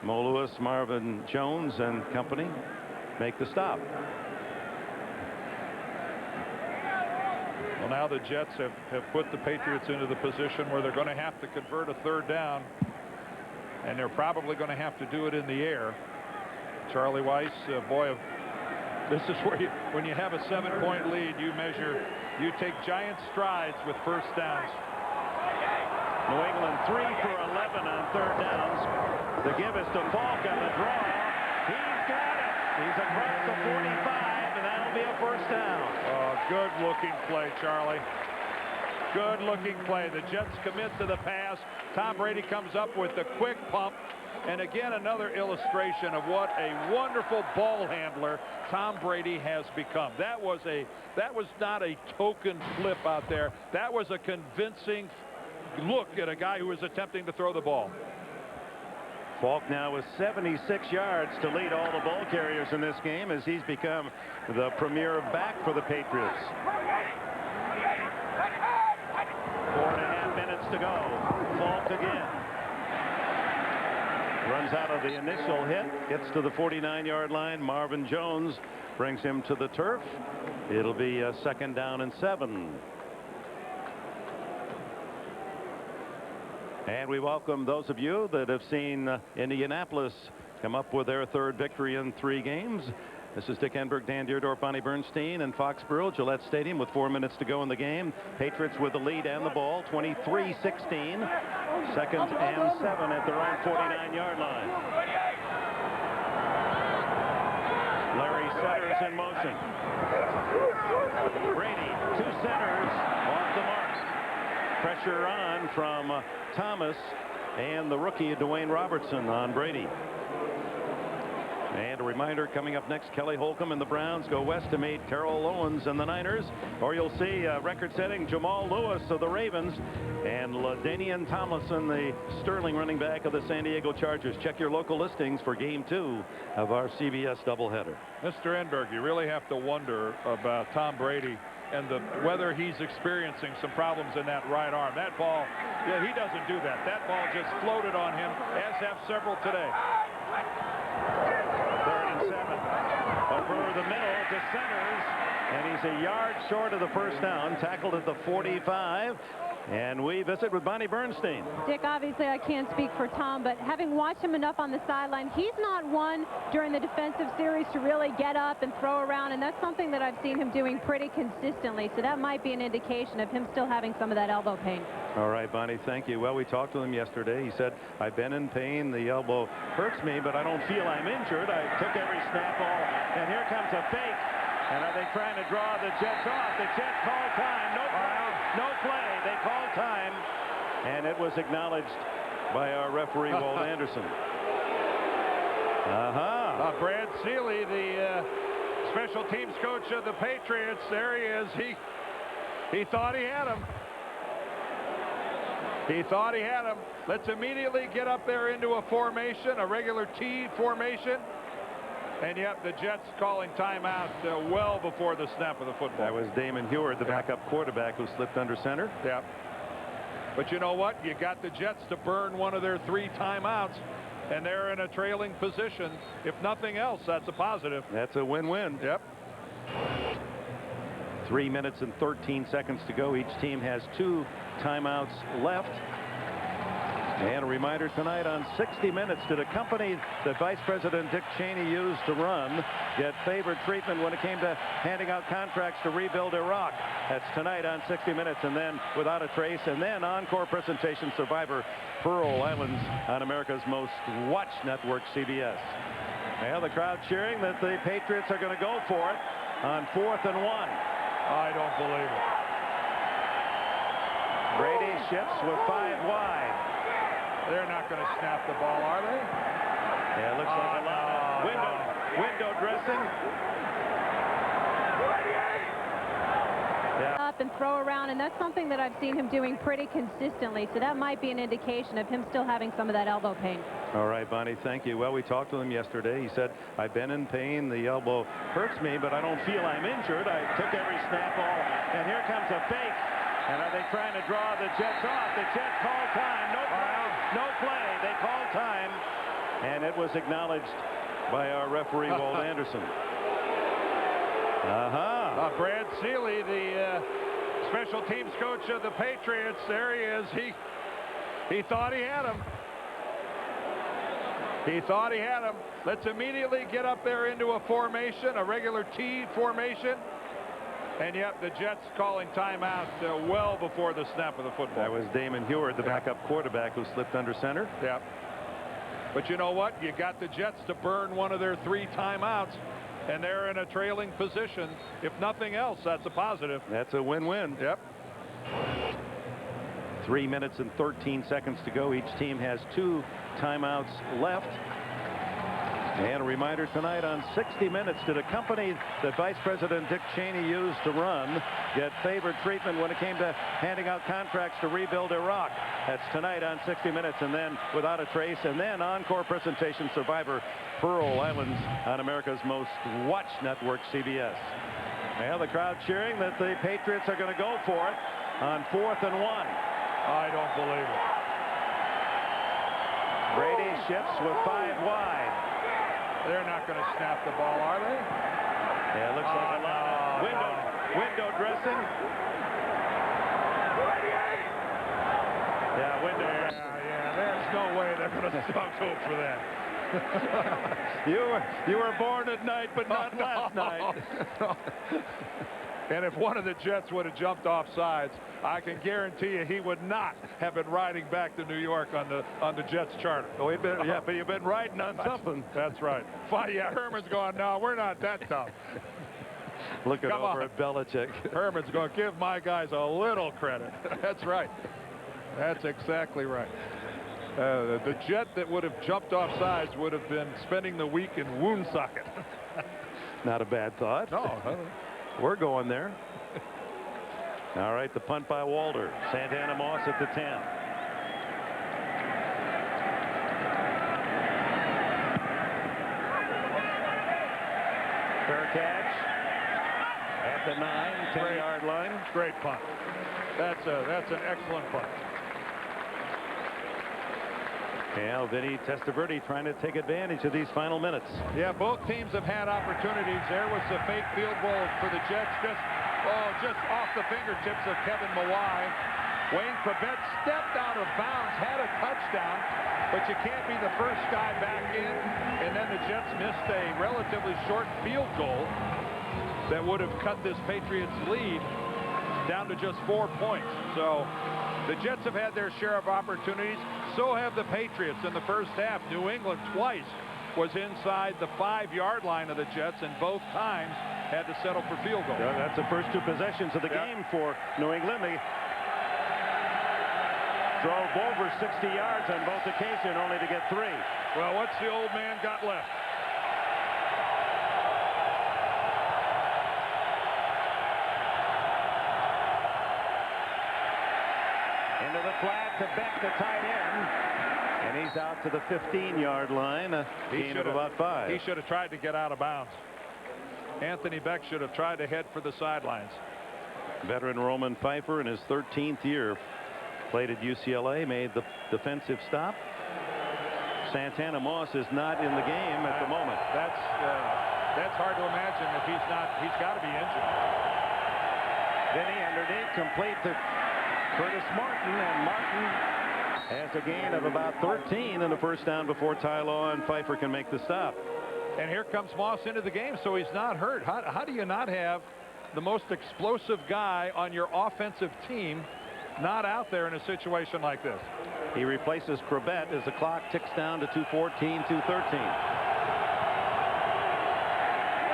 Mo Lewis, Marvin Jones and company make the stop. Well, now the Jets have put the Patriots into the position where they're going to have to convert a third down, and they're probably going to have to do it in the air. Charlie Weiss, boy, this is where when you have a 7-point lead, you take giant strides with first downs. New England 3 for 11 on third downs. The give is to Falk on the draw. He's got it. He's across the 45, and that'll be a first down. Oh, good looking play, Charlie. Good looking play. The Jets commit to the pass. Tom Brady comes up with the quick pump. And again, another illustration of what a wonderful ball handler Tom Brady has become. That was not a token flip out there. That was a convincing look at a guy who was attempting to throw the ball. Falk now with 76 yards to lead all the ball carriers in this game as he's become the premier back for the Patriots. 4.5 minutes to go. Falk again. Runs out of the initial hit, gets to the 49-yard line. Marvin Jones brings him to the turf. It'll be a 2nd down and 7. And we welcome those of you that have seen Indianapolis come up with their 3rd victory in 3 games. This is Dick Enberg, Dan Deerdorf, Bonnie Bernstein, and Foxborough, Gillette Stadium with 4 minutes to go in the game. Patriots with the lead and the ball, 23-16. 2nd and 7 at their own 49-yard line. Larry Setters in motion. Brady, 2 centers off the mark. Pressure on from Thomas and the rookie Dwayne Robertson on Brady. And a reminder, coming up next, Kelly Holcomb and the Browns go west to meet Carol Owens and the Niners. Or you'll see record-setting Jamal Lewis of the Ravens and LaDainian Tomlinson, the sterling running back of the San Diego Chargers. Check your local listings for Game 2 of our CBS doubleheader. Mr. Enberg, you really have to wonder about Tom Brady and whether he's experiencing some problems in that right arm. That ball, yeah, he doesn't do that. That ball just floated on him, as have several today. 3rd and 7. Over the middle to Centers, and he's a yard short of the first down. Tackled at the 45. And we visit with Bonnie Bernstein. Dick, obviously I can't speak for Tom, but having watched him enough on the sideline, he's not one during the defensive series to really get up and throw around, and that's something that I've seen him doing pretty consistently. So that might be an indication of him still having some of that elbow pain. All right, Bonnie, thank you. Well, we talked to him yesterday. He said, I've been in pain. The elbow hurts me, but I don't feel I'm injured. I took every snap all. And here comes a fake. And are they trying to draw the Jets off? The Jets call time. No play. No play. They call time. And it was acknowledged by our referee, Walt Anderson. Brad Seeley, the special teams coach of the Patriots. There he is. He thought he had him. He thought he had him. Let's immediately get up there into a formation, a regular T formation. And yet the Jets calling timeout well before the snap of the football. That was Damon Heward, the backup quarterback, who slipped under center. Yeah. But you know what? You got the Jets to burn one of their 3 timeouts, and they're in a trailing position. If nothing else, that's a positive. That's a win-win. Yep. 3 minutes and 13 seconds to go. Each team has 2 timeouts left. And a reminder tonight on 60 Minutes to the company that Vice President Dick Cheney used to run get favored treatment when it came to handing out contracts to rebuild Iraq. That's tonight on 60 Minutes, and then Without a Trace, and then encore presentation Survivor Pearl Islands on America's most watched network, CBS. Well, the crowd cheering that the Patriots are going to go for it on 4th and 1. I don't believe it. Brady shifts with 5 wide. They're not going to snap the ball, are they? Yeah, it looks like a lot of window dressing. Yeah. Up and throw around, and that's something that I've seen him doing pretty consistently. So that might be an indication of him still having some of that elbow pain. All right, Bonnie, thank you. Well, we talked to him yesterday. He said, I've been in pain. The elbow hurts me, but I don't feel I'm injured. I took every snap all. And here comes a fake. And are they trying to draw the Jets off? The Jets call time. No play. No play. They call time. And it was acknowledged by our referee, Walt Anderson. Brad Seeley, the special teams coach of the Patriots. There he is. He thought he had him. He thought he had him. Let's immediately get up there into a formation, a regular T formation. And yet the Jets calling timeout well before the snap of the football. That was Damon Heward, the backup quarterback, who slipped under center. Yeah. But you know what? You got the Jets to burn one of their 3 timeouts, and they're in a trailing position. If nothing else, that's a positive. That's a win-win. Yep. 3 minutes and 13 seconds to go. Each team has 2 timeouts left. And a reminder tonight on 60 Minutes to the company that Vice President Dick Cheney used to run get favored treatment when it came to handing out contracts to rebuild Iraq. That's tonight on 60 Minutes, and then Without a Trace, and then encore presentation Survivor Pearl Islands on America's most watched network, CBS. Well, the crowd cheering that the Patriots are going to go for it on 4th and 1. I don't believe it. Brady shifts with 5 wide. They're not going to snap the ball, are they? Yeah, it looks like a lot of window dressing. Yeah, window dressing. Yeah, there's no way they're going to go for that. You were born at night, but not last night. And if one of the Jets would have jumped off sides, I can guarantee you he would not have been riding back to New York on the Jets charter. Oh, yeah, but you've been riding on something. That's right. Yeah, Herman's going, no, we're not that tough. Looking over at Belichick. Herman's going to give my guys a little credit. That's right. That's exactly right. The Jet that would have jumped off sides would have been spending the week in Woonsocket. Not a bad thought. No. We're going there. All right, the punt by Walter. Santana Moss at the 10. Fair catch at the 9, 10-yard line. Great punt. That's an excellent punt. Yeah, Vinny Testaverde trying to take advantage of these final minutes. Yeah, both teams have had opportunities. There was a fake field goal for the Jets, just off the fingertips of Kevin Mawai. Wayne Kravets stepped out of bounds, had a touchdown, but you can't be the first guy back in. And then the Jets missed a relatively short field goal that would have cut this Patriots lead down to just 4 points. So the Jets have had their share of opportunities. So have the Patriots in the first half. New England twice was inside the 5-yard line of the Jets, and both times had to settle for field goal. Yeah, that's the first 2 possessions of the game for New England. drove over 60 yards on both occasions, only to get 3. Well, what's the old man got left? Into the flat to Beck, the tight end. And he's out to the 15-yard line. A gain of about 5. He should have tried to get out of bounds. Anthony Beck should have tried to head for the sidelines. Veteran Roman Pfeiffer in his 13th year played at UCLA, made the defensive stop. Santana Moss is not in the game at the moment. That's hard to imagine if he's not. He's got to be injured. Vinny underneath, complete to Curtis Martin, and Martin has a gain of about 13 and a first down before Ty Law and Pfeiffer can make the stop. And here comes Moss into the game, so he's not hurt. How do you not have the most explosive guy on your offensive team not out there in a situation like this? He replaces Crabette as the clock ticks down to 2:14, 2:13.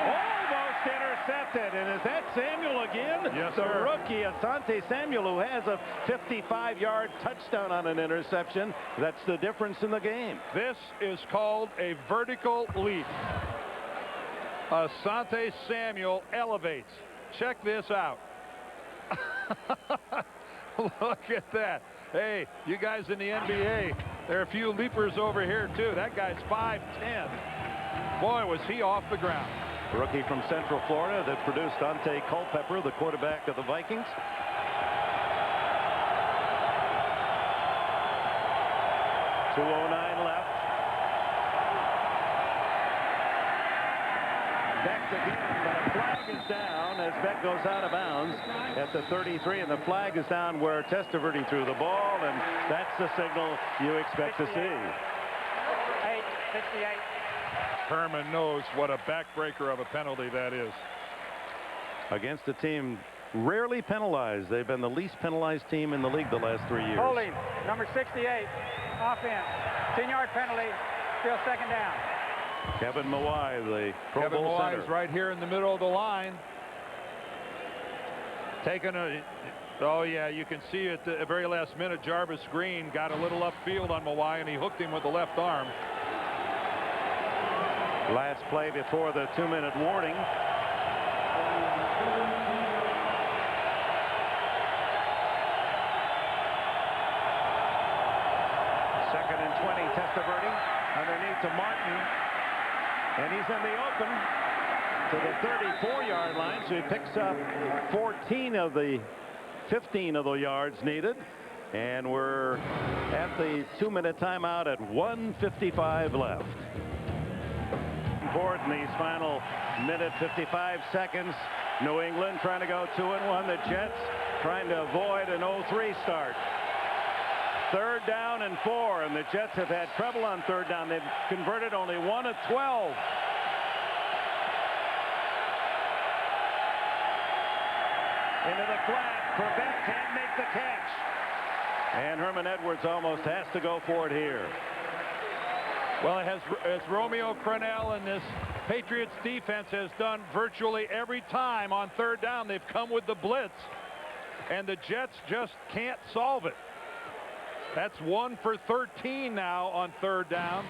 Almost intercepted, and is that Samuel again? Yes, the sir. Rookie Asante Samuel, who has a 55-yard touchdown on an interception. That's the difference in the game. This is called a vertical leap. Asante Samuel elevates. Check this out. Look at that. Hey, you guys in the NBA, there are a few leapers over here too. That guy's 5'10". Boy, was he off the ground. Rookie from Central Florida that produced Dante Culpepper, the quarterback of the Vikings. .209 left. Beck again, but a flag is down as Beck goes out of bounds at the 33, and the flag is down where Testaverde threw the ball, and that's the signal you expect to see. 68. Herman knows what a backbreaker of a penalty that is. Against a team rarely penalized. They've been the least penalized team in the league the last 3 years. Holding, number 68, offense. 10-yard penalty, still second down. Kevin Mawai, the Pro Kevin Bowl Mawai center. is right here in the middle of the line. Taking a, oh yeah, you can see at the very last minute, Jarvis Green got a little upfield on Mawai, and he hooked him with the left arm. Last play before the 2-minute warning. Second and 20, Testaverde underneath to Martin. And he's in the open to the 34-yard line, so he picks up 14 of the 15 of the yards needed. And we're at the 2-minute timeout at 1:55 left. Board in these final minute 55 seconds. New England trying to go 2-1. The Jets trying to avoid an 0-3 start. 3rd down and 4, and the Jets have had trouble on 3rd down. They've converted only 1 of 12. Into the flat. Crabette can't make the catch. And Herman Edwards almost has to go for it here. Well, as Romeo Crennel and this Patriots defense has done virtually every time on 3rd down, they've come with the blitz, and the Jets just can't solve it. That's 1 for 13 now on 3rd down,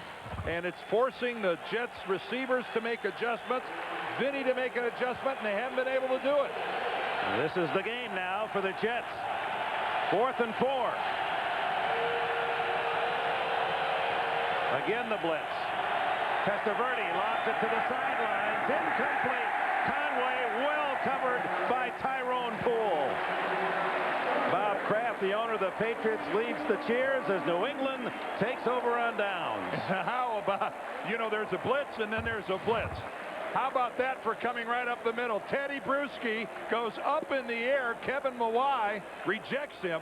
and it's forcing the Jets receivers to make adjustments, Vinny to make an adjustment, and they haven't been able to do it. This is the game now for the Jets. 4th and 4. Again the blitz. Testaverde lobs it to the sidelines. Incomplete. Conway well covered by Tyrone Poole. Bob Kraft, the owner of the Patriots, leads the cheers as New England takes over on downs. How about, you know, there's a blitz and then there's a blitz. How about that for coming right up the middle? Teddy Bruschi goes up in the air. Kevin Mawai rejects him.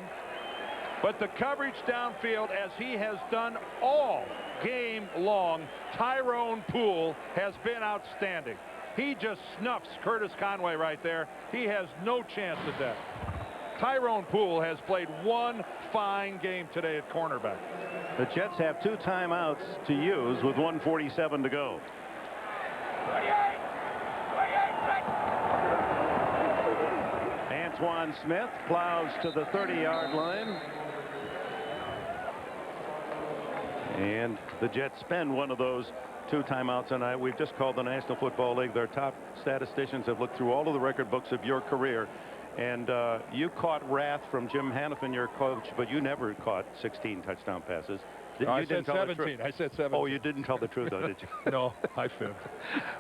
But the coverage downfield, as he has done all game long, Tyrone Poole has been outstanding. He just snuffs Curtis Conway right there. He has no chance at that. Tyrone Poole has played one fine game today at cornerback. The Jets have 2 timeouts to use with 1:47 to go. Antoine Smith plows to the 30-yard line. And the Jets spend one of those 2 timeouts tonight. We've just called the National Football League. Their top statisticians have looked through all of the record books of your career. And you caught wrath from Jim Hannafin, your coach, but you never caught 16 touchdown passes. I said 17. I said 17. Oh, you didn't tell the truth, though, did you? No, I fibbed.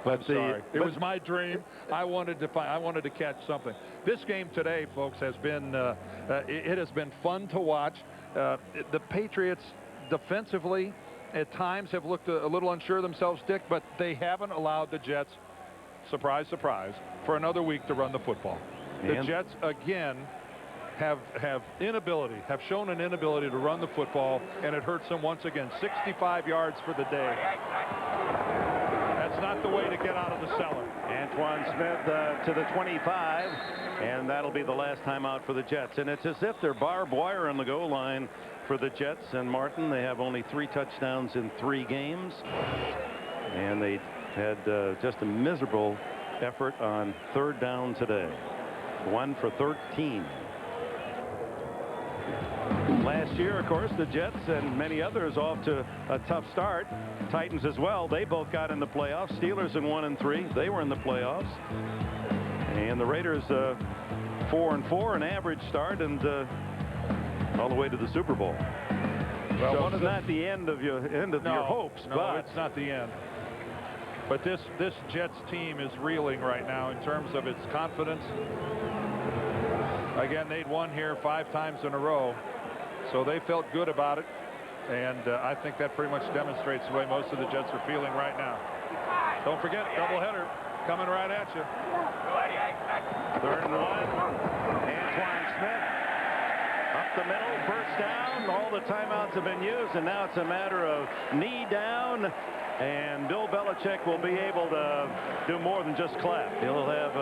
But sorry. It was my dream. I wanted to catch something. This game today, folks, has been it has been fun to watch. The Patriots defensively at times have looked a little unsure of themselves, Dick, but they haven't allowed the Jets, surprise, surprise, for another week to run the football. The Jets, again, have shown an inability to run the football, and it hurts them once again. 65 yards for the day. That's not the way to get out of the cellar. Antoine Smith to the 25, and that'll be the last timeout for the Jets. And it's as if they're barbed wire on the goal line for the Jets. And Martin, they have only 3 touchdowns in 3 games, and they had just a miserable effort on 3rd down today. 1 for 13. Last year, of course, the Jets and many others off to a tough start. Titans as well. They both got in the playoffs. Steelers in 1 and 3. They were in the playoffs. And the Raiders 4-4, an average start, and all the way to the Super Bowl. Well, so it's not the end of your hopes. No, but it's not the end. But this Jets team is reeling right now in terms of its confidence. Again, they'd won here 5 times in a row, so they felt good about it. And I think that pretty much demonstrates the way most of the Jets are feeling right now. Don't forget, doubleheader coming right at you. 3rd and 1. Antoine Smith up the middle, first down. All the timeouts have been used, and now it's a matter of knee down. And Bill Belichick will be able to do more than just clap. He'll have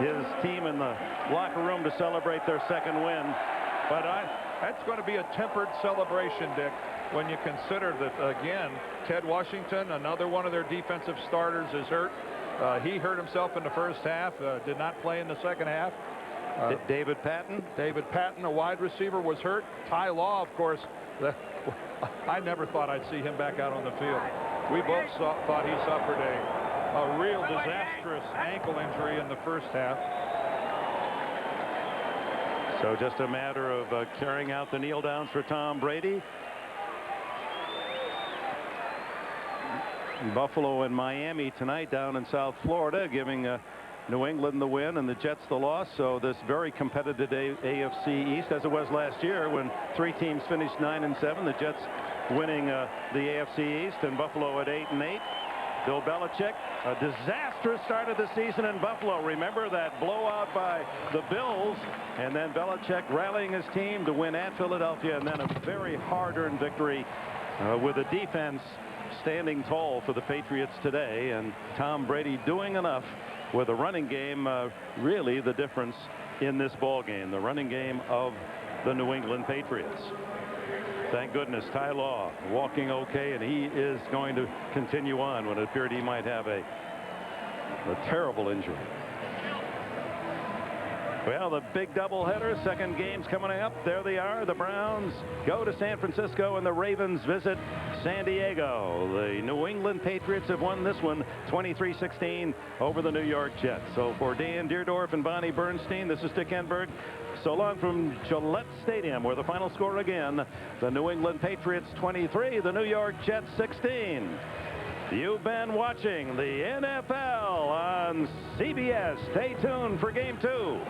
his team in the locker room to celebrate their 2nd win. But that's going to be a tempered celebration, Dick, when you consider that, again, Ted Washington, another one of their defensive starters, is hurt. He hurt himself in the first half, did not play in the second half. David Patten? David Patten, a wide receiver, was hurt. Ty Law, of course, I never thought I'd see him back out on the field. We both thought he suffered a real disastrous ankle injury in the first half. So just a matter of carrying out the kneel downs for Tom Brady. Buffalo and Miami tonight down in South Florida, giving New England the win and the Jets the loss. So this very competitive AFC East, as it was last year when 3 teams finished 9-7. The Jets winning the AFC East, and Buffalo at 8-8. Bill Belichick, a disastrous start of the season in Buffalo. Remember that blowout by the Bills, and then Belichick rallying his team to win at Philadelphia, and then a very hard-earned victory with the defense standing tall for the Patriots today, and Tom Brady doing enough with a running game, really the difference in this ball game, the running game of the New England Patriots. Thank goodness, Ty Law walking okay, and he is going to continue on when it appeared he might have a terrible injury. Well, the big doubleheader, 2nd game's coming up. There they are. The Browns go to San Francisco, and the Ravens visit San Diego. The New England Patriots have won this one 23-16 over the New York Jets. So for Dan Deerdorf and Bonnie Bernstein, this is Dick Enberg. So long from Gillette Stadium, where the final score again, the New England Patriots 23, the New York Jets 16. You've been watching the NFL on CBS. Stay tuned for Game 2.